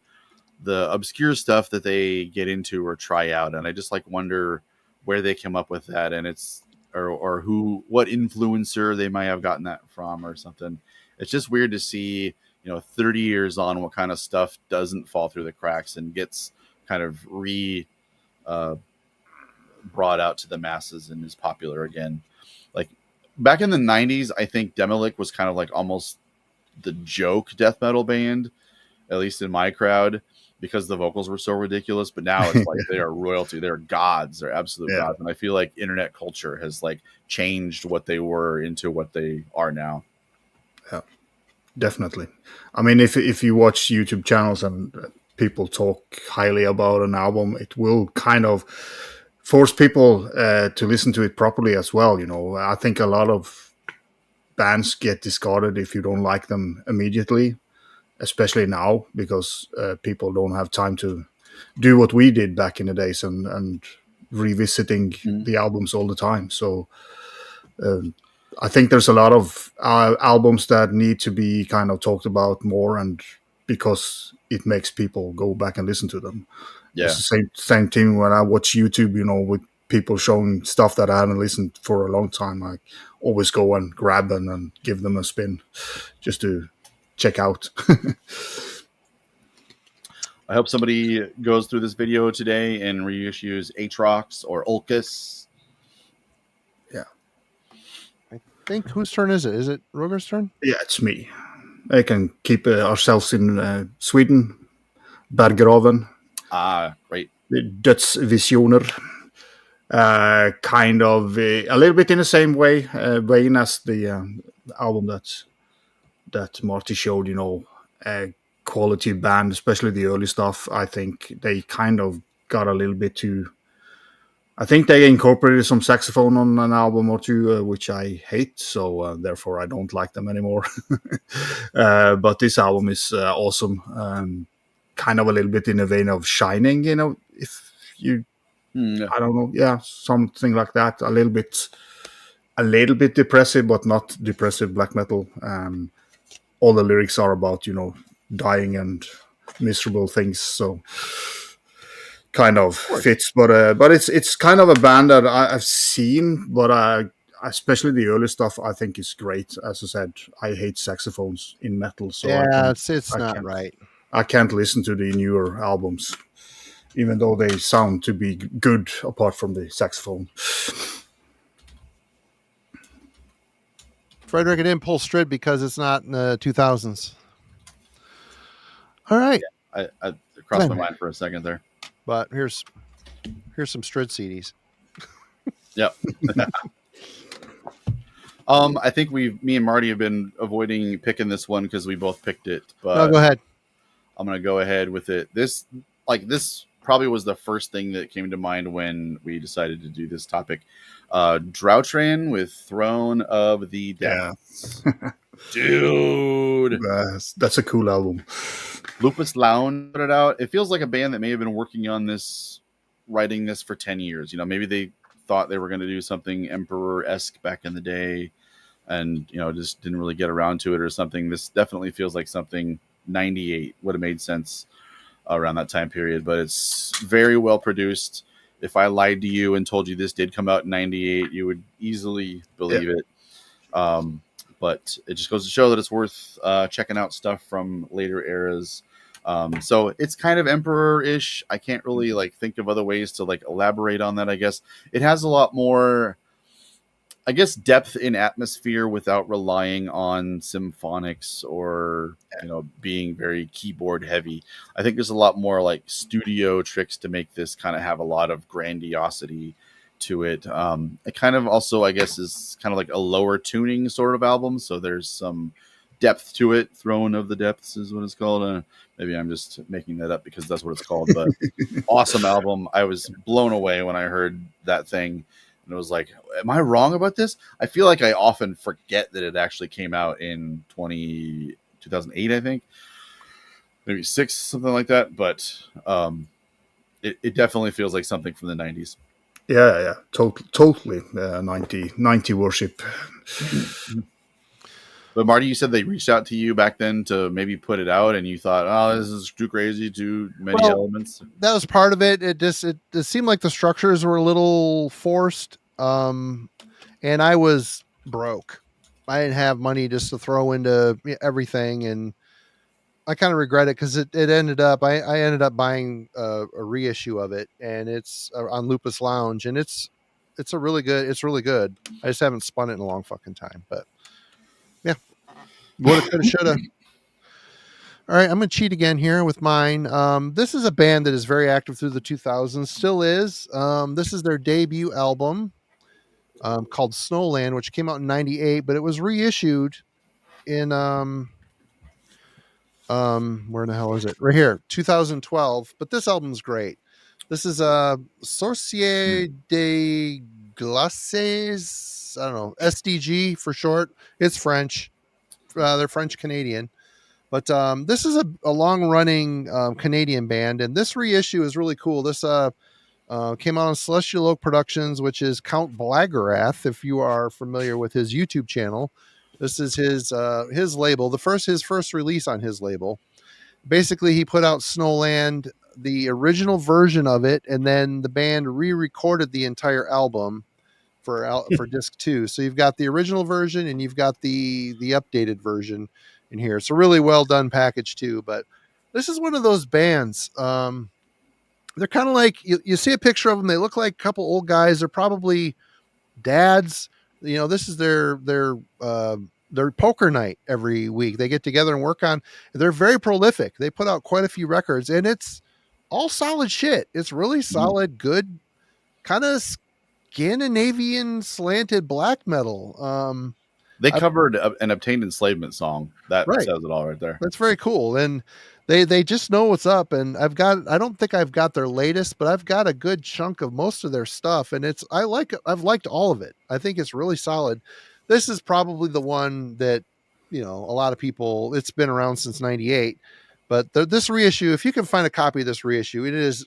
the obscure stuff that they get into or try out, and I just like wonder where they came up with that, and it's or what influencer they might have gotten that from or something. It's just weird to see 30 years on what kind of stuff doesn't fall through the cracks and gets kind of brought out to the masses and is popular again. Like back in the 90s, I think Demolik was kind of like almost the joke death metal band, at least in my crowd, because the vocals were so ridiculous. But now it's like they are royalty. They're gods. They're absolute gods. And I feel like internet culture has like changed what they were into what they are now. Yeah, definitely. I mean, if you watch YouTube channels and people talk highly about an album, it will kind of force people to listen to it properly as well. I think a lot of bands get discarded if you don't like them immediately, especially now, because people don't have time to do what we did back in the days and revisiting the albums all the time. So I think there's a lot of albums that need to be kind of talked about more, and because it makes people go back and listen to them. Yeah. It's the same thing when I watch YouTube, with people showing stuff that I haven't listened for a long time. I always go and grab them and give them a spin just to check out. I hope somebody goes through this video today and reissues Atrox or Ulcus. Yeah. I think whose turn is it? Is it Roger's turn? Yeah, it's me. I can keep ourselves in Sweden. Berggraven. Great. Dödsvisioner. Kind of a little bit in the same vein as the album that Marty showed, a quality band, especially the early stuff. I think they kind of got a little bit too... I think they incorporated some saxophone on an album or two, which I hate, so therefore I don't like them anymore. But this album is awesome. Kind of a little bit in the vein of Shining, if you... I don't know. Yeah, something like that. A little bit depressive, but not depressive black metal. All the lyrics are about, dying and miserable things. So kind of fits. But it's kind of a band that I've seen, but especially the early stuff, I think is great. As I said, I hate saxophones in metal. So yeah, it's not right. I can't listen to the newer albums, even though they sound to be good apart from the saxophone. Frederick, I didn't pull Strid because it's not in the 2000s. All right. Yeah, I crossed my mind for a second there. But here's some Strid CDs. Yep. I think me and Marty have been avoiding picking this one because we both picked it. But no, go ahead. I'm going to go ahead with it. This probably was the first thing that came to mind when we decided to do this topic. Droughtran with Throne of the Depths. Yeah. Dude. That's a cool album. Lupus Lounge put it out. It feels like a band that may have been working on this, writing this for 10 years. Maybe they thought they were going to do something Emperor-esque back in the day and, just didn't really get around to it or something. This definitely feels like something 98 would have made sense around that time period, but it's very well produced. If I lied to you and told you this did come out in 98, you would easily believe it. But it just goes to show that it's worth checking out stuff from later eras. So it's kind of Emperor-ish. I can't really like think of other ways to like elaborate on that. I guess it has a lot more, I guess, depth in atmosphere without relying on symphonics or, you know, being very keyboard heavy. I think there's a lot more like studio tricks to make this kind of have a lot of grandiosity to it. It kind of also, I guess, is kind of like a lower tuning sort of album. So there's some depth to it. Throne of the Depths is what it's called. Maybe I'm just making that up because that's what it's called. But awesome album. I was blown away when I heard that thing. And it was like, am I wrong about this? I feel like I often forget that it actually came out in 2008, I think. Maybe 6, something like that. But it definitely feels like something from the 90s. Yeah. Totally 90 worship. But Marty, you said they reached out to you back then to maybe put it out, and you thought, "Oh, this is too crazy, too many elements." That was part of it. It seemed like the structures were a little forced, and I was broke. I didn't have money just to throw into everything, and I kind of regret it because it ended up. I ended up buying a reissue of it, and it's on Lupus Lounge, and it's really good. I just haven't spun it in a long fucking time, but. Yeah. Woulda, coulda, shoulda. All right, I'm going to cheat again here with mine. This is a band that is very active through the 2000s, still is. This is their debut album called Snowland, which came out in 98, but it was reissued in, where the hell is it? Right here, 2012. But this album's great. This is Sorcier de Glaces. I don't know, SDG for short. It's French. They're French Canadian, but this is a long running Canadian band, and this reissue is really cool. This came out on Celestial Oak Productions, which is Count Blaggerath. If you are familiar with his YouTube channel, this is his label. His first release on his label. Basically, he put out Snowland, the original version of it, and then the band re-recorded the entire album for disc 2. So you've got the original version and you've got the updated version in here. It's a really well done package too. But this is one of those bands. They're kind of like you see a picture of them. They look like a couple old guys. They're probably dads. You know, this is their poker night every week. They get together and work on. They're very prolific. They put out quite a few records, and it's all solid shit. It's really solid, good, kind of Scandinavian slanted black metal. They covered an Obtained Enslavement song. That says it all right there. That's very cool. And they just know what's up. And I don't think I've got their latest, but I've got a good chunk of most of their stuff. And I've liked all of it. I think it's really solid. This is probably the one that, you know, a lot of people, it's been around since 98, but this reissue, if you can find a copy of this reissue, it is,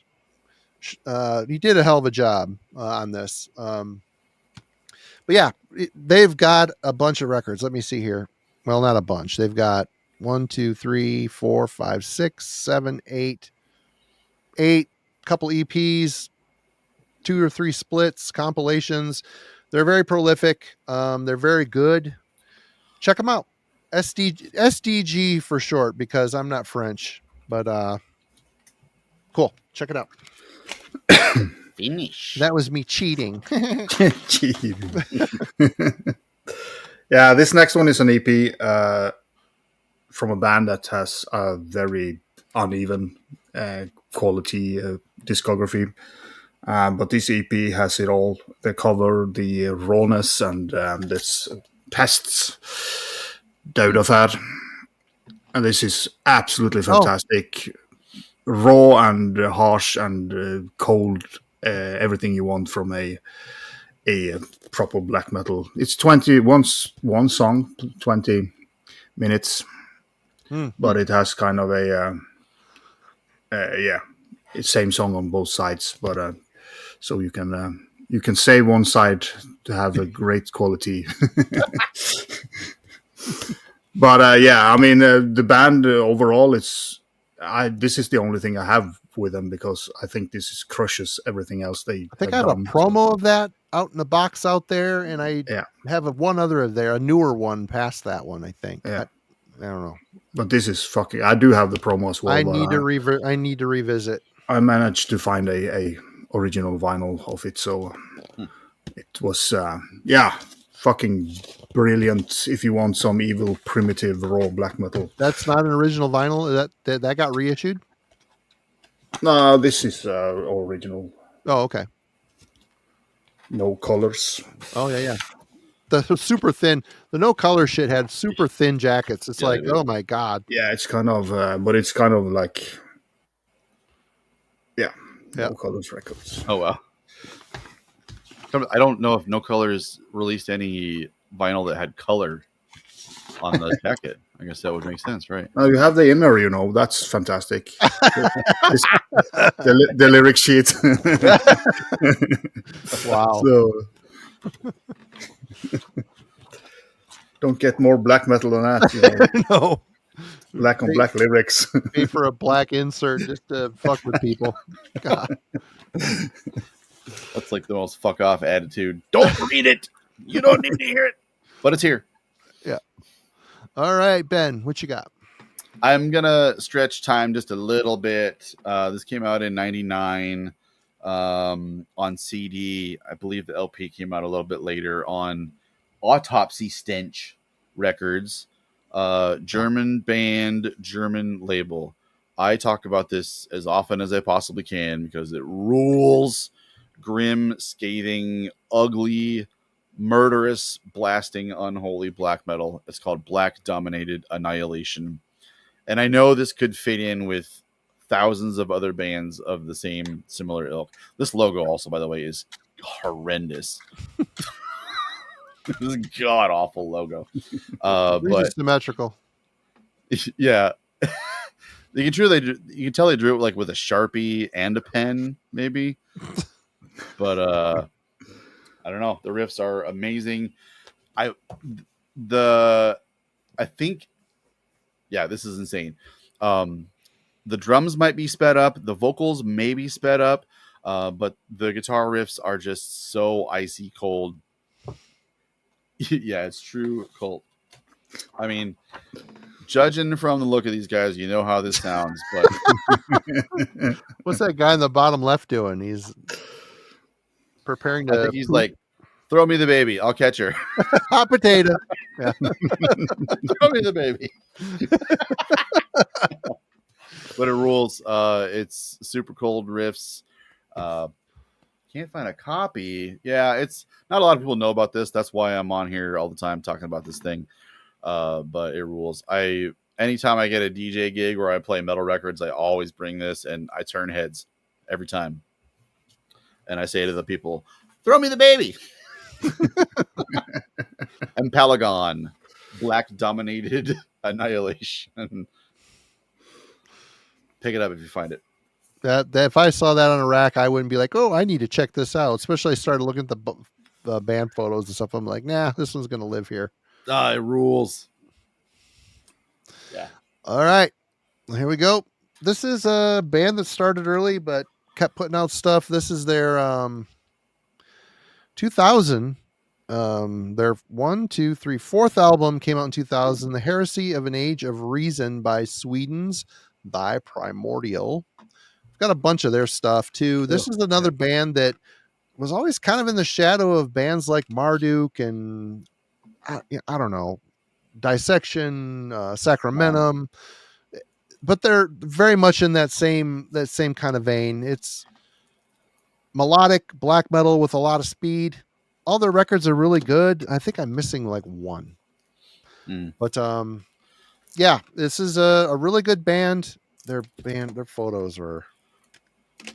he did a hell of a job on this. But yeah, they've got a bunch of records. Let me see here. Well, not a bunch. They've got 1, 2, 3, 4, 5, 6, 7, 8 couple EPs, 2 or 3 splits, compilations. They're very prolific. They're very good. Check them out. SDG for short, because I'm not French, but cool. Check it out. Finish. That was me cheating. Cheating. Yeah, this next one is an EP from a band that has a very uneven quality discography. But this EP has it all. They cover the rawness and this pests Daudafar. And this is absolutely fantastic. Raw and harsh and cold. Everything you want from a proper black metal. It's one song, 20 minutes. But it has kind of it's same song on both sides, but so you can save one side to have a great quality. But yeah, I mean the band overall, this is the only thing I have with them because I think this crushes everything else they. I think I have a promo of that out in a box out there, and I have one other there, a newer one past that one, I think. Yeah. I don't know. But this is fucking. I do have the promo as well. I need to revisit. I managed to find a original vinyl of it, so it was fucking brilliant. If you want some evil, primitive, raw black metal. That's not an original vinyl. That got reissued. No, this is original. Oh, okay. No colors. Oh yeah. The super thin, the no color shit had super thin jackets. It's like, oh my god. Yeah, it's kind of, but it's kind of like, no colors records. Oh wow. I don't know if No Colors released any vinyl that had color on the jacket. I guess that would make sense, right? Oh, you have the inner, that's fantastic. the lyric sheet. Wow. So, don't get more black metal than that. No. Black on black lyrics. Pay for a black insert just to fuck with people. God. That's like the most fuck off attitude. Don't read it. You don't need to hear it. But it's here. Yeah. All right, Ben, what you got? I'm going to stretch time just a little bit. This came out in 99 on CD. I believe the LP came out a little bit later on Autopsy Stench Records. German band, German label. I talk about this as often as I possibly can because it rules. Grim, scathing, ugly, murderous, blasting, unholy black metal. It's called Black Dominated Annihilation. And I know this could fit in with thousands of other bands of the same similar ilk. This logo also, by the way, is horrendous. This is a god awful logo. But symmetrical. Yeah. You can tell they drew it like with a Sharpie and a pen, maybe. But I don't know. The riffs are amazing. I think this is insane. The drums might be sped up, the vocals may be sped up, but the guitar riffs are just so icy cold. Yeah, it's true cult. I mean, judging from the look of these guys, you know how this sounds. But what's that guy in the bottom left doing? He's preparing to. I think he's like, throw me the baby, I'll catch her. Hot potato. Yeah. Throw me the baby. But it rules. It's super cold riffs. Can't find a copy. Yeah, it's not a lot of people know about this. That's why I'm on here all the time talking about this thing. But it rules. Anytime I get a DJ gig where I play metal records, I always bring this and I turn heads every time. And I say to the people, throw me the baby. And Pelagon, Black Dominated Annihilation. Pick it up if you find it. That if I saw that on a rack, I wouldn't be like, oh, I need to check this out. Especially I started looking at the band photos and stuff. I'm like, nah, this one's going to live here. It rules. Yeah. All right. Here we go. This is a band that started early, but kept putting out stuff. This is their 2000. Their fourth album came out in 2000. The Heresy of an Age of Reason by Sweden's Thy Primordial. Got a bunch of their stuff too. This is another band that was always kind of in the shadow of bands like Marduk and I don't know, Dissection, Sacramentum, but they're very much in that same kind of vein. It's melodic black metal with a lot of speed. All their records are really good. I think I'm missing like one, but this is a really good band. Their photos were.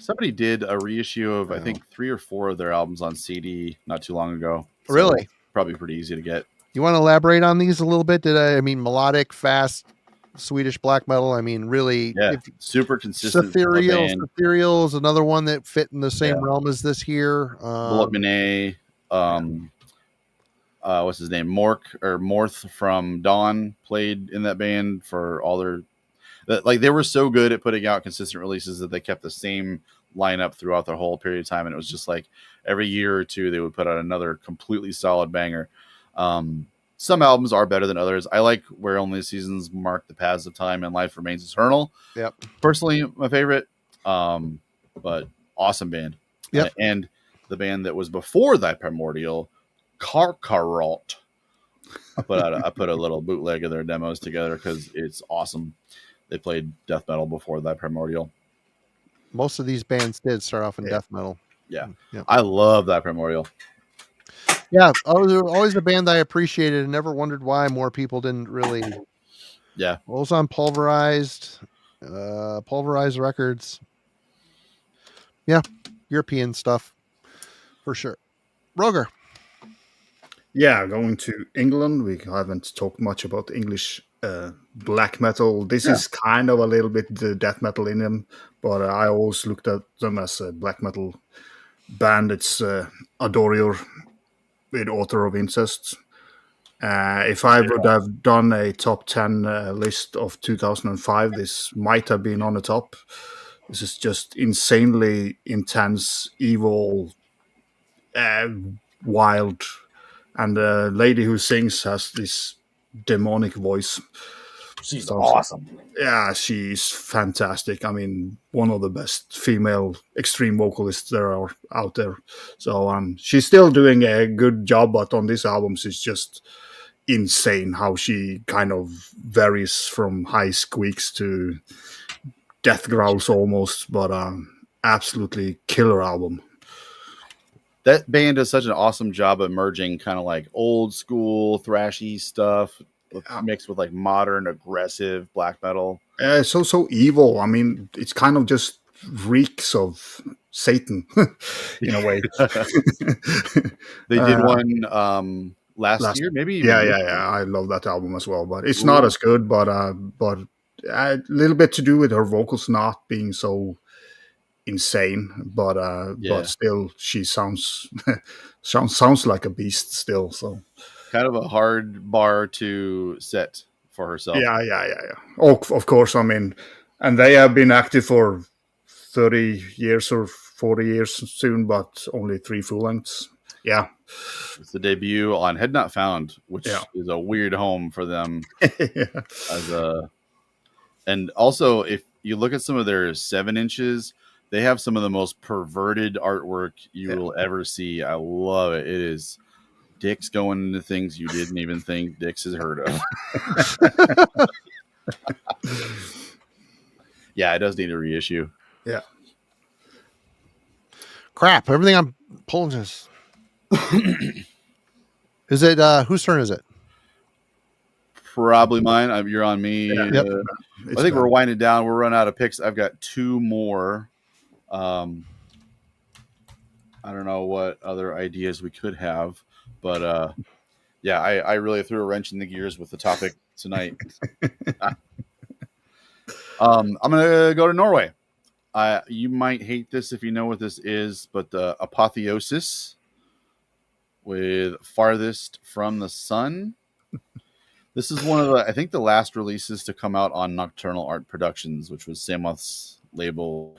Somebody did a reissue of, I think, 3 or 4 of their albums on CD not too long ago. So really? Probably pretty easy to get. You want to elaborate on these a little bit? I mean, melodic, fast, Swedish black metal. I mean, really. Yeah, super consistent. Ethereal is another one that fit in the same realm as this here. Magane, what's his name? Morth from Dawn played in that band for all their. Like they were so good at putting out consistent releases that they kept the same lineup throughout the whole period of time, and it was just like every year or two they would put out another completely solid banger. Some albums are better than others. I like Where Only Seasons Mark the Paths of Time and Life Remains Eternal. Yep. Personally, my favorite. But awesome band. Yep. And the band that was before that Primordial, Karkaralt. I put a little bootleg of their demos together because it's awesome. They played death metal before that Primordial. Most of these bands did start off in death metal. Yeah. Yep. I love that Primordial. Yeah, always a band I appreciated and never wondered why more people didn't really. Yeah. What was on Pulverized Records. Yeah, European stuff for sure. Roger. Yeah, going to England. We haven't talked much about English black metal. This is kind of a little bit the death metal in them, but I always looked at them as a black metal band. It's Adorior with Author of Incest. If I would have done a top 10 list of 2005, this might have been on the top. This is just insanely intense, evil, wild. And the lady who sings has this demonic voice. She's awesome. Yeah, she's fantastic. I mean, one of the best female extreme vocalists there are out there. So she's still doing a good job, but on this album, it's just insane how she kind of varies from high squeaks to death growls almost, but absolutely killer album. That band does such an awesome job of merging kind of like old school thrashy stuff mixed with like modern aggressive black metal. It's so evil. I mean, it's kind of just reeks of Satan in a way. They did one last year, maybe. Yeah. I love that album as well, but it's not as good. But a little bit to do with her vocals not being so insane, but still, she sounds like a beast still. So kind of a hard bar to set for herself. Yeah. Oh, of course. I mean, and they have been active for 30 years or 40 years soon, but only 3 full lengths. Yeah. It's the debut on Head Not Found, which is a weird home for them. And also, if you look at some of their 7 inches, they have some of the most perverted artwork you will ever see. I love it. It is dicks going into things you didn't even think dicks has heard of. Yeah, it does need a reissue. Yeah. Crap. Everything I'm pulling is. Is it whose turn is it? Probably mine. You're on me. Yeah. Yep. I think we're winding down. We're running out of picks. I've got 2 more. I don't know what other ideas we could have, but I really threw a wrench in the gears with the topic tonight. I'm gonna go to Norway. You might hate this if you know what this is, but the Apotheosis with Farthest from the Sun. This is one of the last releases to come out on Nocturnal Art Productions, which was Samoth's label.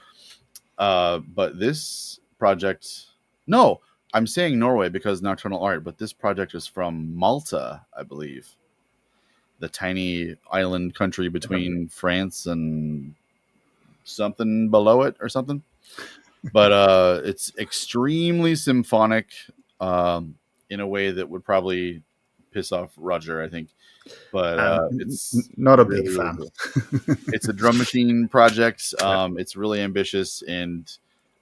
But this project, no, I'm saying Norway because Nocturnal Art, but this project is from Malta, I believe. The tiny island country between France and something below it or something. But it's extremely symphonic in a way that would probably piss off Roger, I think. But it's not a really, big fan. It's a drum machine project. It's really ambitious, and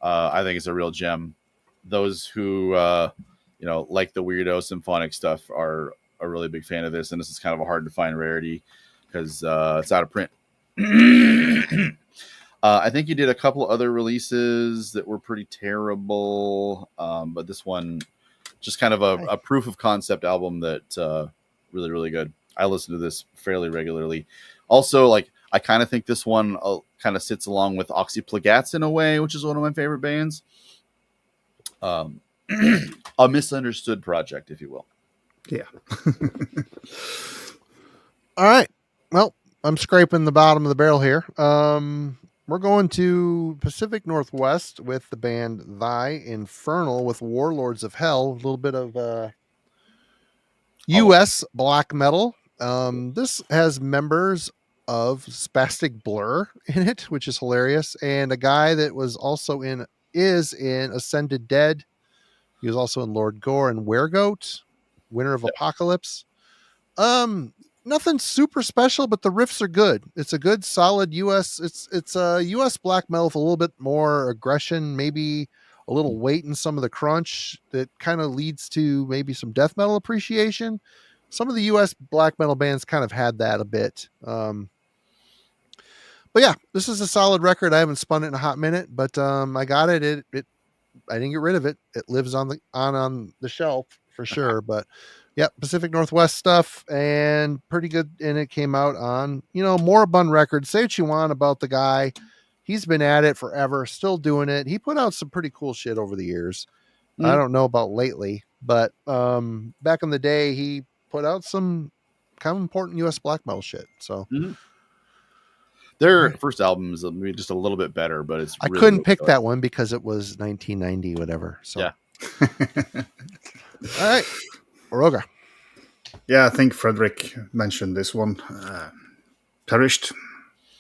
I think it's a real gem. Those who like the weirdo symphonic stuff are a really big fan of this, and this is kind of a hard to find rarity because it's out of print. I think you did a couple other releases that were pretty terrible, but this one just kind of a proof of concept album that really, really good. I listen to this fairly regularly. Also, I kind of think this one kind of sits along with Oxyplagats in a way, which is one of my favorite bands. A misunderstood project, if you will. Yeah. All right. Well, I'm scraping the bottom of the barrel here. we're going to Pacific Northwest with the band Thy Infernal with Warlords of Hell. A little bit of U.S. black metal. This has members of Spastic Blur in it, which is hilarious, and a guy that was also is in Ascended Dead. He was also in Lord Gore and Weregoat, Winter of Apocalypse. Nothing super special, but the riffs are good. It's a good, solid U.S. It's a U.S. black metal with a little bit more aggression, maybe a little weight in some of the crunch that kind of leads to maybe some death metal appreciation. Some of the U.S. black metal bands kind of had that a bit. But yeah, this is a solid record. I haven't spun it in a hot minute, but I got it. I didn't get rid of it. It lives on the shelf for sure. But yeah, Pacific Northwest stuff and pretty good. And it came out on, Moribund Records. Say what you want about the guy. He's been at it forever, still doing it. He put out some pretty cool shit over the years. Mm. I don't know about lately, but back in the day, he put out some kind of important U.S. black metal shit. So their first album is maybe just a little bit better, but it's I really couldn't pick that one because it was 1990, whatever. So yeah. All right, Oroga. Yeah, I think Frederick mentioned this one. Perished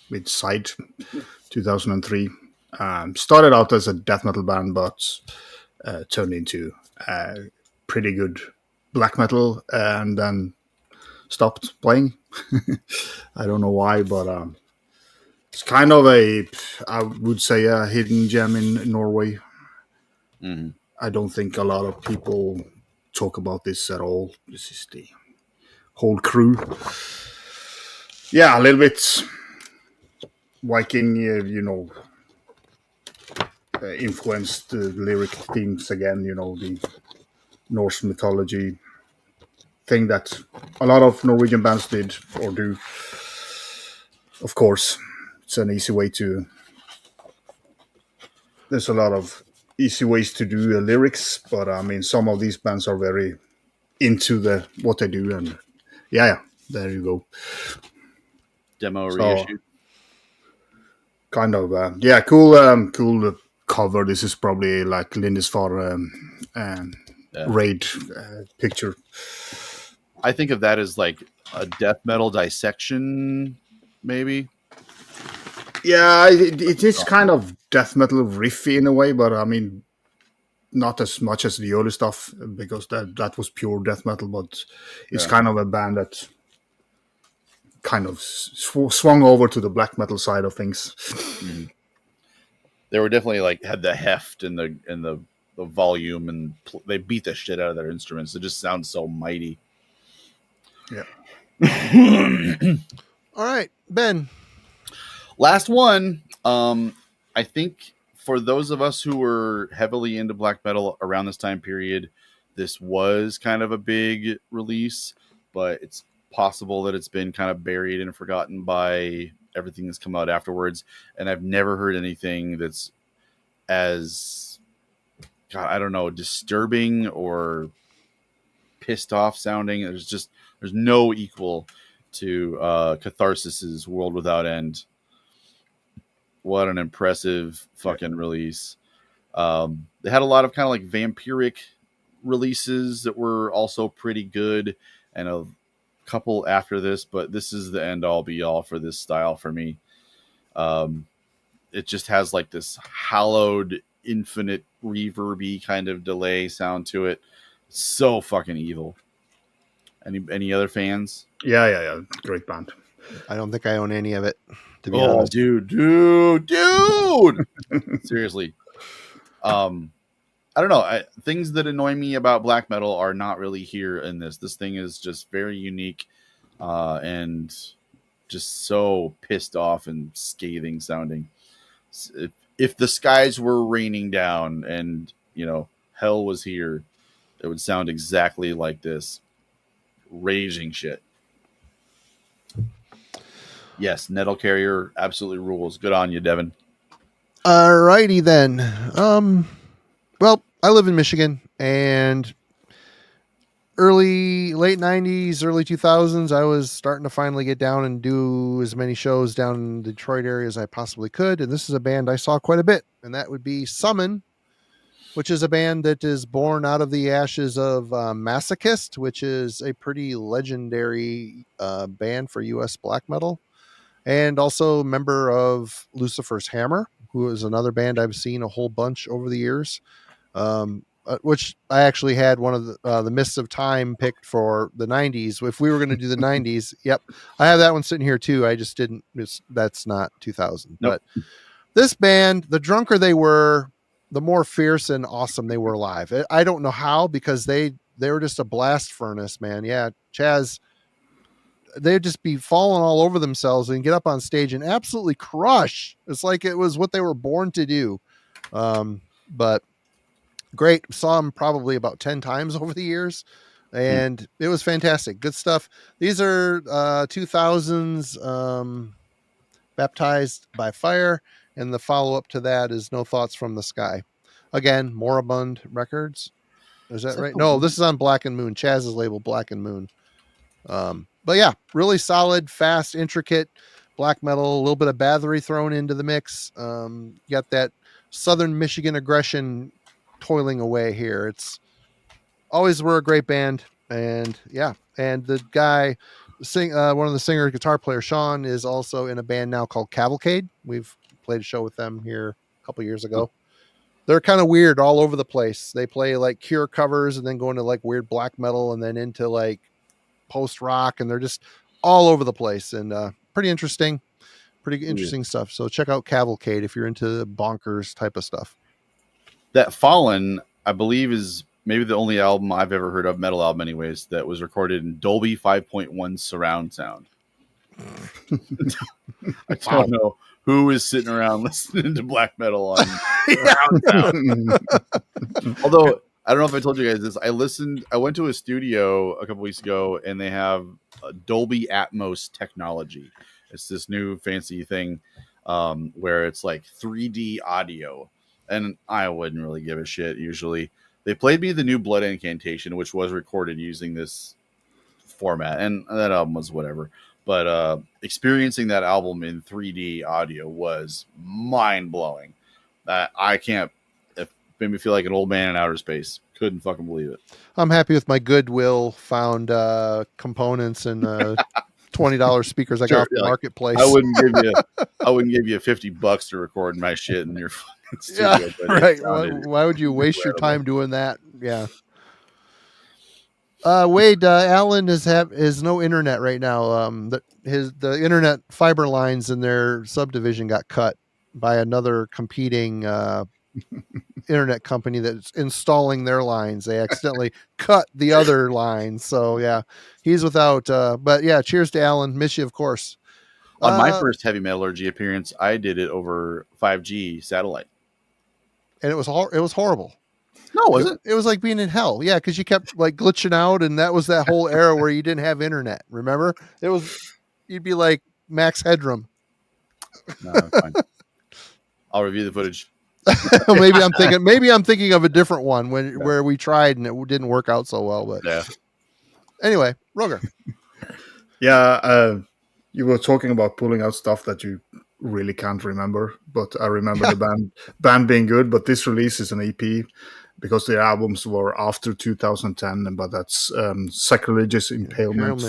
with Side 2003. Started out as a death metal band, but turned into pretty good black metal and then stopped playing. I don't know why, but it's kind of I would say a hidden gem in Norway. Mm-hmm. I don't think a lot of people talk about this at all. This is the whole crew. Yeah, a little bit Viking, influenced lyric themes again, the Norse mythology thing that a lot of Norwegian bands did or do. Of course, it's an easy way to... There's a lot of easy ways to do lyrics, but I mean, some of these bands are very into what they do, and yeah, there you go. Demo reissue. Kind of, cool cover. This is probably like Lindisfar raid picture. I think of that as like a death metal dissection, maybe. Yeah, it is kind of death metal riffy in a way, but I mean, not as much as the early stuff because that was pure death metal. But it's kind of a band that kind of swung over to the black metal side of things. Mm-hmm. They were definitely had the heft and the volume, and they beat the shit out of their instruments. It just sounds so mighty. Yeah. All right, Ben. Last one. I think for those of us who were heavily into black metal around this time period, this was kind of a big release, but it's possible that it's been kind of buried and forgotten by everything that's come out afterwards. And I've never heard anything that's as, God, I don't know, disturbing or pissed off sounding. There's no equal to Catharsis's World Without End. What an impressive fucking release. They had a lot of kind of like vampiric releases that were also pretty good, and a couple after this, but this is the end all be all for this style for me. It just has like this hallowed, infinite, reverby kind of delay sound to it. So fucking evil. Any other fans? Yeah. Great band. I don't think I own any of it, to be Oh, honest. dude. Seriously. I don't know. Things that annoy me about black metal are not really here in this. This thing is just very unique and just so pissed off and scathing sounding. If the skies were raining down and, hell was here, it would sound exactly like this. Raging shit. Yes, Nettle Carrier absolutely rules. Good on you, Devin. All righty then. Well, I live in Michigan, and late 90s, early 2000s, I was starting to finally get down and do as many shows down in the Detroit area as I possibly could. And this is a band I saw quite a bit, and that would be Summon, which is a band that is born out of the ashes of Masochist, which is a pretty legendary band for US black metal, and also member of Lucifer's Hammer, who is another band I've seen a whole bunch over the years. Which I actually had one of the Mists of Time picked for the 90s. If we were going to do the 90s, yep, I have that one sitting here too. I just didn't. That's not 2000. Nope. But this band, the drunker they were, the more fierce and awesome they were live. I don't know how, because they were just a blast furnace, man. Yeah, Chaz, they'd just be falling all over themselves and get up on stage and absolutely crush. It's like it was what they were born to do. But great. Saw them probably about 10 times over the years, and it was fantastic. Good stuff. These are 2000s Baptized by Fire, and the follow-up to that is No Thoughts from the Sky. Again, Moribund Records. Is that right? No, this is on Black and Moon. Chaz's label, Black and Moon. But yeah, really solid, fast, intricate black metal, a little bit of Bathory thrown into the mix. You got that Southern Michigan aggression toiling away here. It's always were a great band, and yeah, and the guy one of the singer guitar player, Sean, is also in a band now called Cavalcade. We've played a show with them here a couple years ago. They're kind of weird all over the place. They play like Cure covers and then go into like weird black metal and then into like post rock, and they're just all over the place, and pretty interesting stuff. So check out Cavalcade if you're into bonkers type of stuff. That Fallen, I believe, is maybe the only album I've ever heard of, metal album anyways, that was recorded in Dolby 5.1 surround sound. I don't know who is sitting around listening to black metal on surround sound. Although, I don't know if I told you guys this. I went to a studio a couple weeks ago, and they have Dolby Atmos technology. It's this new fancy thing where it's like 3D audio. And I wouldn't really give a shit usually. They played me the new Blood Incantation, which was recorded using this format, and that album was whatever. But experiencing that album in 3D audio was mind-blowing. I can't. It made me feel like an old man in outer space. Couldn't fucking believe it. I'm happy with my Goodwill found components and $20 speakers I got off the marketplace. I wouldn't give you $50 to record my shit in your fucking studio. Yeah, right. Why would you waste your time doing that? Yeah. Wade, Alan is no internet right now. The internet fiber lines in their subdivision got cut by another competing internet company that's installing their lines. They accidentally cut the other lines. So yeah, he's without, but yeah, cheers to Alan. Miss you, of course. On my first Heavy Metallurgy appearance, I did it over 5G satellite. And it was horrible. No, was it? It was like being in hell. Yeah. Cause you kept like glitching out, and that was that whole era where you didn't have internet. Remember? You'd be like Max Headroom. No, fine. I'll review the footage. maybe I'm thinking of a different one where we tried and it didn't work out so well. But yeah. Anyway, Roger. Yeah, you were talking about pulling out stuff that you really can't remember, but I remember the band being good. But this release is an EP because the albums were after 2010, but that's Sacrilegious Impalement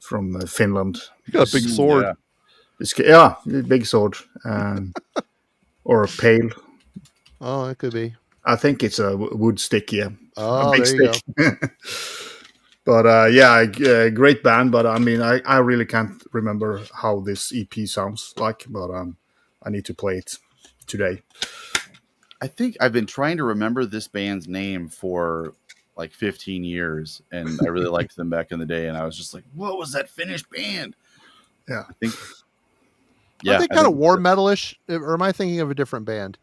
from Finland. You got a big sword. Yeah, big sword. Or a pail. Oh, it could be. I think it's a wood stick, yeah. Oh, a big stick. But great band. But I mean, I really can't remember how this EP sounds like. But I need to play it today. I think I've been trying to remember this band's name for like 15 years, and I really liked them back in the day. And I was just like, "What was that Finnish band?" Yeah, I think. Yeah, are they kind of war metalish, or am I thinking of a different band?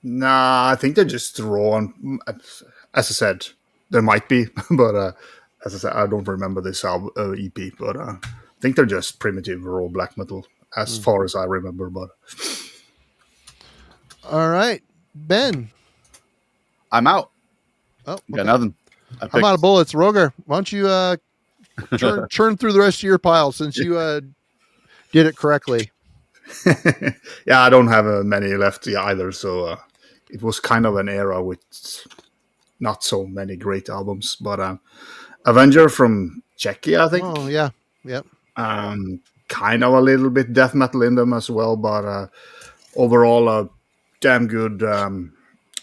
Nah, I think they're just raw. And as I said, there might be, but as I said, I don't remember this album, EP. But I think they're just primitive raw black metal, as far as I remember. But all right, Ben, I'm out. Oh, got nothing. I'm out of bullets. Roger, why don't you churn through the rest of your pile since you did it correctly. Yeah, I don't have many left either, so it was kind of an era with not so many great albums. But Avenger from Czechia, I think. Oh yeah, yep. Kind of a little bit death metal in them as well, but overall a damn good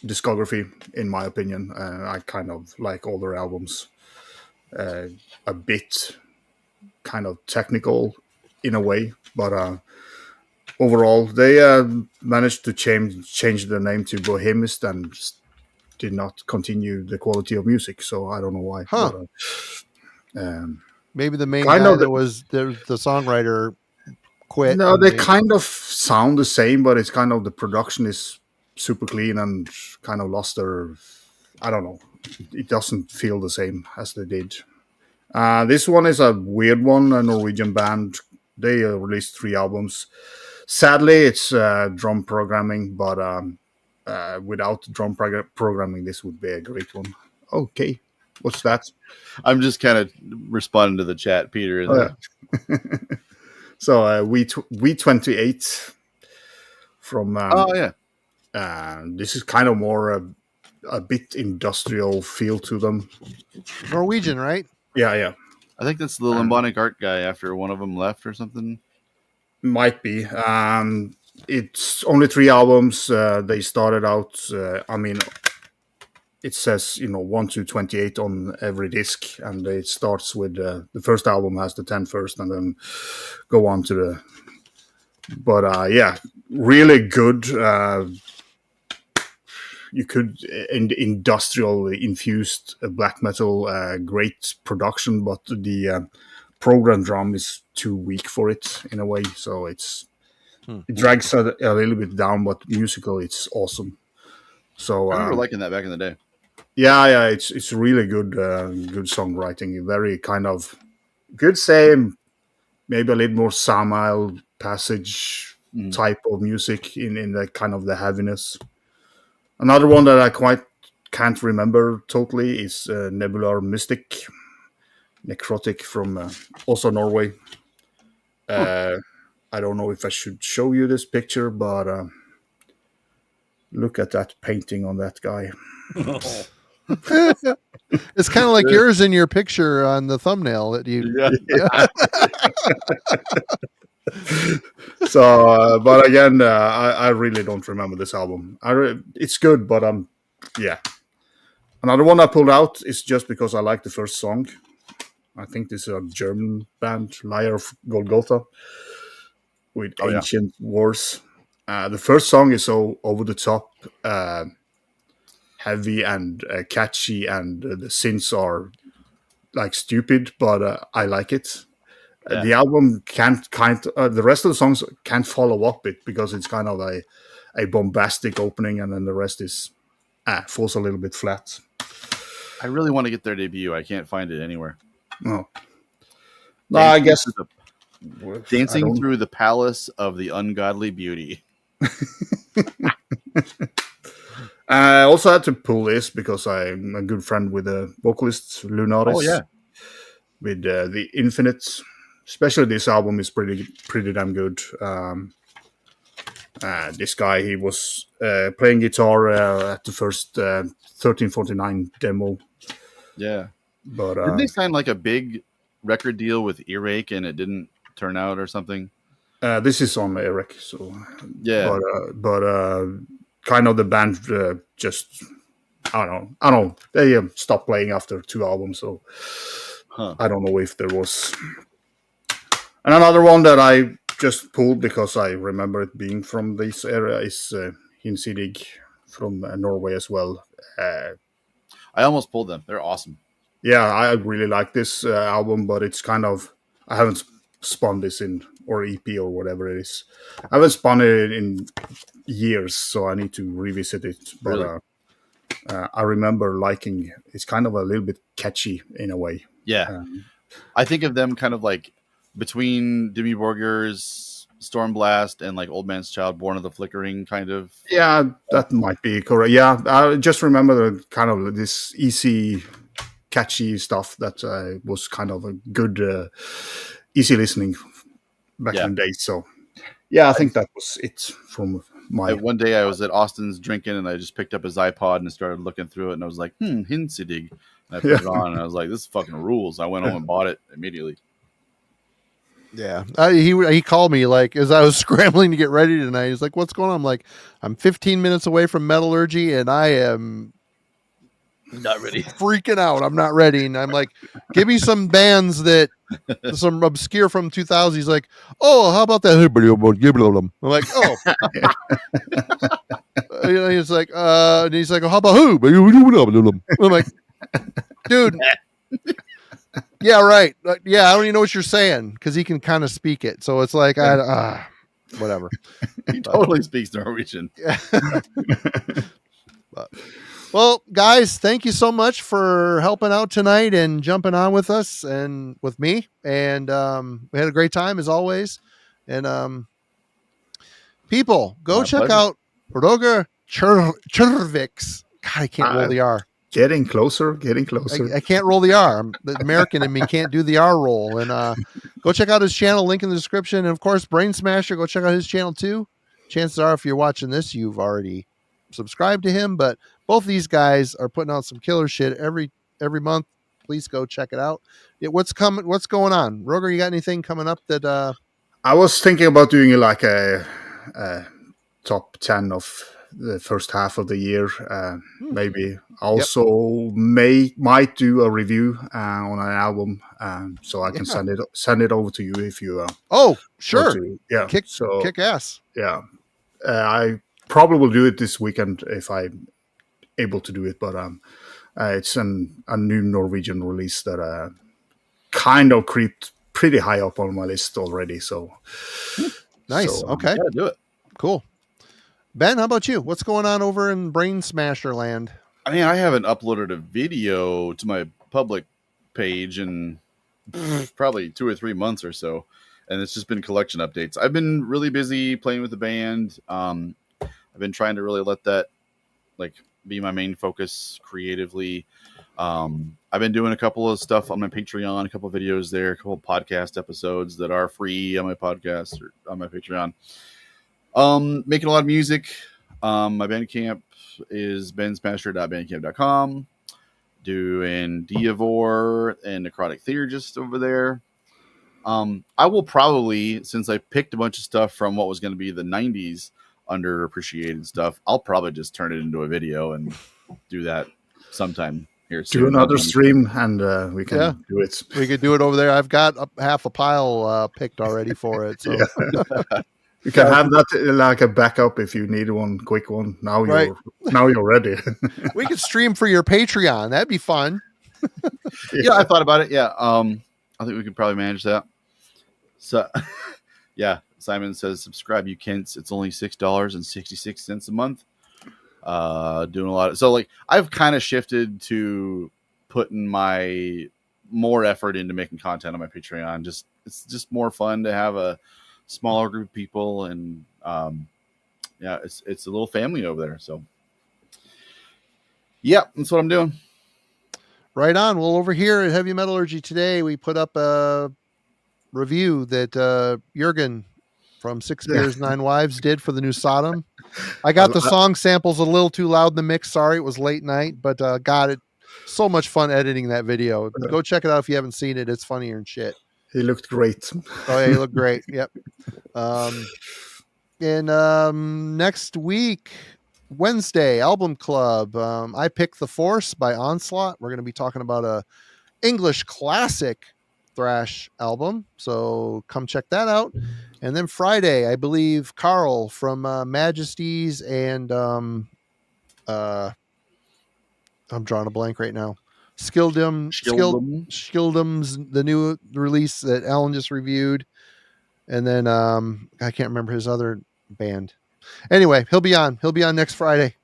discography in my opinion. I kind of like all their albums. A bit kind of technical in a way, but overall they managed to change the name to Bohemist and did not continue the quality of music. So I don't know why. Huh. But, maybe the main guy that was the songwriter quit. No, they kind of sound the same, but it's kind of the production is super clean and kind of lost their. I don't know. It doesn't feel the same as they did. This one is a weird one, a Norwegian band. They released 3 albums. Sadly, it's drum programming, but without drum programming, this would be a great one. Okay, what's that? I'm just kind of responding to the chat, Peter. Yeah. So We28 from. This is kind of more a bit industrial feel to them. Norwegian, right? Yeah. I think that's the Lambonic art guy after one of them left or something. Might be. It's only 3 albums. They started out. It says 1 to 28 on every disc, and it starts with the first album has the 10 first, and then go on to the. But yeah, really good. You could industrial infused black metal, great production, but the program drum is too weak for it in a way. So it drags a little bit down, but musical, it's awesome. So I remember liking that back in the day. Yeah, it's really good, good songwriting. Very kind of good, same, maybe a little more Samael passage type of music in the kind of the heaviness. Another one that I quite can't remember totally is Nebular Mystic, Necrotic from also Norway. I don't know if I should show you this picture, but look at that painting on that guy. It's kind of like yours in your picture on the thumbnail that you. Yeah. So, but again, I really don't remember this album. It's good, but yeah. Another one I pulled out is just because I like the first song. I think this is a German band, Liar of Golgotha, with Ancient Wars. The first song is so over the top, heavy and catchy, and the synths are like stupid, but I like it. Yeah. The album the rest of the songs can't follow up it because it's kind of a bombastic opening, and then the rest is falls a little bit flat. I really want to get their debut. I can't find it anywhere. No, I guess Dancing Through the Palace of the Ungodly Beauty. I also had to pull this because I'm a good friend with the vocalist Lunaris. Oh yeah, with the Infinite. Especially this album is pretty damn good. This guy, he was playing guitar at the first 1349 demo. Yeah, but didn't they sign like a big record deal with Earache and it didn't turn out or something? This is on Earache, so yeah. But kind of the band just I don't know. They stopped playing after 2 albums, so I don't know if there was. And another one that I just pulled because I remember it being from this area is Hinsidig from Norway as well. I almost pulled them. They're awesome. Yeah, I really like this album, but it's kind of... I haven't spun this in, or EP or whatever it is. I haven't spun it in years, so I need to revisit it. But really? I remember liking... It's kind of a little bit catchy in a way. Yeah. I think of them kind of like between Dimmy Borgers, Stormblast, and like Old Man's Child, Born of the Flickering kind of. Yeah, that might be correct. Yeah, I just remember kind of this easy catchy stuff that was kind of a good, easy listening back in the day. So, yeah, I think that was it from my. One day I was at Austin's drinking, and I just picked up his iPod and started looking through it, and I was like, Hinsidig. And I put it on, and I was like, this fucking rules. I went home and bought it immediately. Yeah, he called me like as I was scrambling to get ready tonight. He's like, "What's going on?" I'm like, "I'm 15 minutes away from Metallurgy, and I am not ready, freaking out. I'm not ready." And I'm like, "Give me some bands that some obscure from 2000." He's like, "Oh, how about that?" I'm like, "Oh." He's like, and he's like, "Oh, how about who?" I'm like, "Dude." Yeah, right. Yeah, I don't even know what you're saying because he can kind of speak it. So it's like, whatever. He totally speaks Norwegian. Well, guys, thank you so much for helping out tonight and jumping on with us and with me. And we had a great time as always. And people, go check out Roger Kjorvik's. God, I can't roll the R. Getting closer. I can't roll the R. The American in me can't do the R roll. And go check out his channel, link in the description. And of course, Brainsmasher, go check out his channel too. Chances are, if you're watching this, you've already subscribed to him. But both these guys are putting out some killer shit every month. Please go check it out. What's going on? Roger, you got anything coming up that I was thinking about doing like a top 10 of the first half of the year. Maybe also might do a review on an album, so I can send it over to you if you. Sure. Kick ass. Yeah, I probably will do it this weekend if I'm able to do it. But it's a new Norwegian release that kind of creeped pretty high up on my list already. So nice. Okay, gotta do it. Cool. Ben, how about you? What's going on over in Brainsmasher land? I mean, I haven't uploaded a video to my public page in probably 2 or 3 months or so, and it's just been collection updates. I've been really busy playing with the band. I've been trying to really let that be my main focus creatively. I've been doing a couple of stuff on my Patreon, a couple of videos there, a couple of podcast episodes that are free on my podcast or on my Patreon. Making a lot of music. My Bandcamp is bensmasher.bandcamp.com. Doing Diavor and Necrotic Theurgist over there. I will probably, since I picked a bunch of stuff from what was going to be the 90s underappreciated stuff, I'll probably just turn it into a video and do that sometime here soon. Do another stream and we can do it. We could do it over there. I've got half a pile picked already for it. So. You can have that like a backup if you need one, quick one. Now you're ready. We could stream for your Patreon. That'd be fun. Yeah, I thought about it. Yeah, I think we could probably manage that. So, yeah, Simon says subscribe. You can. It's only $6.66 a month. Doing a lot of I've kind of shifted to putting my more effort into making content on my Patreon. It's just more fun to have a smaller group of people, and it's a little family over there. So yeah, that's what I'm doing. Right on. Well, over here at Heavy Metallurgy today, we put up a review that Jürgen from 6 Beers, 9 Wives did for the new Sodom. I got the song samples a little too loud in the mix. Sorry, it was late night, but got it. So much fun editing that video. Go check it out if you haven't seen it. It's funnier than shit. He looked great. Oh, yeah, he looked great. Yep. Next week, Wednesday, Album Club. I picked The Force by Onslaught. We're going to be talking about a English classic thrash album. So come check that out. And then Friday, I believe Carl from Majesties and I'm drawing a blank right now. Skilldum's the new release that Alan just reviewed, and then I can't remember his other band. Anyway, he'll be on next Friday,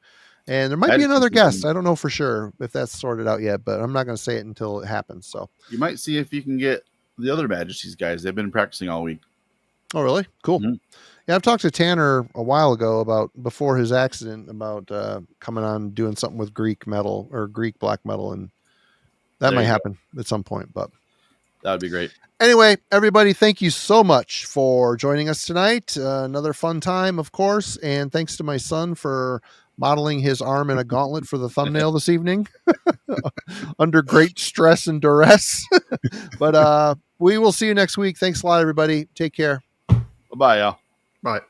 and there might be another guest. I don't know for sure if that's sorted out yet, but I'm not going to say it until it happens. So you might see if you can get the other Majesties guys. They've been practicing all week. Oh, really? Cool. Mm-hmm. Yeah, I've talked to Tanner a while ago before his accident about coming on doing something with Greek metal or Greek black metal, and That There might you go. happen at some point, but That would be great. anyway, everybody, thank you so much for joining us tonight. Another fun time, of course. And thanks to my son for modeling his arm in a gauntlet for the thumbnail this evening under great stress and duress. But we will see you next week. Thanks a lot, everybody. Take care. Bye-bye, y'all. Right.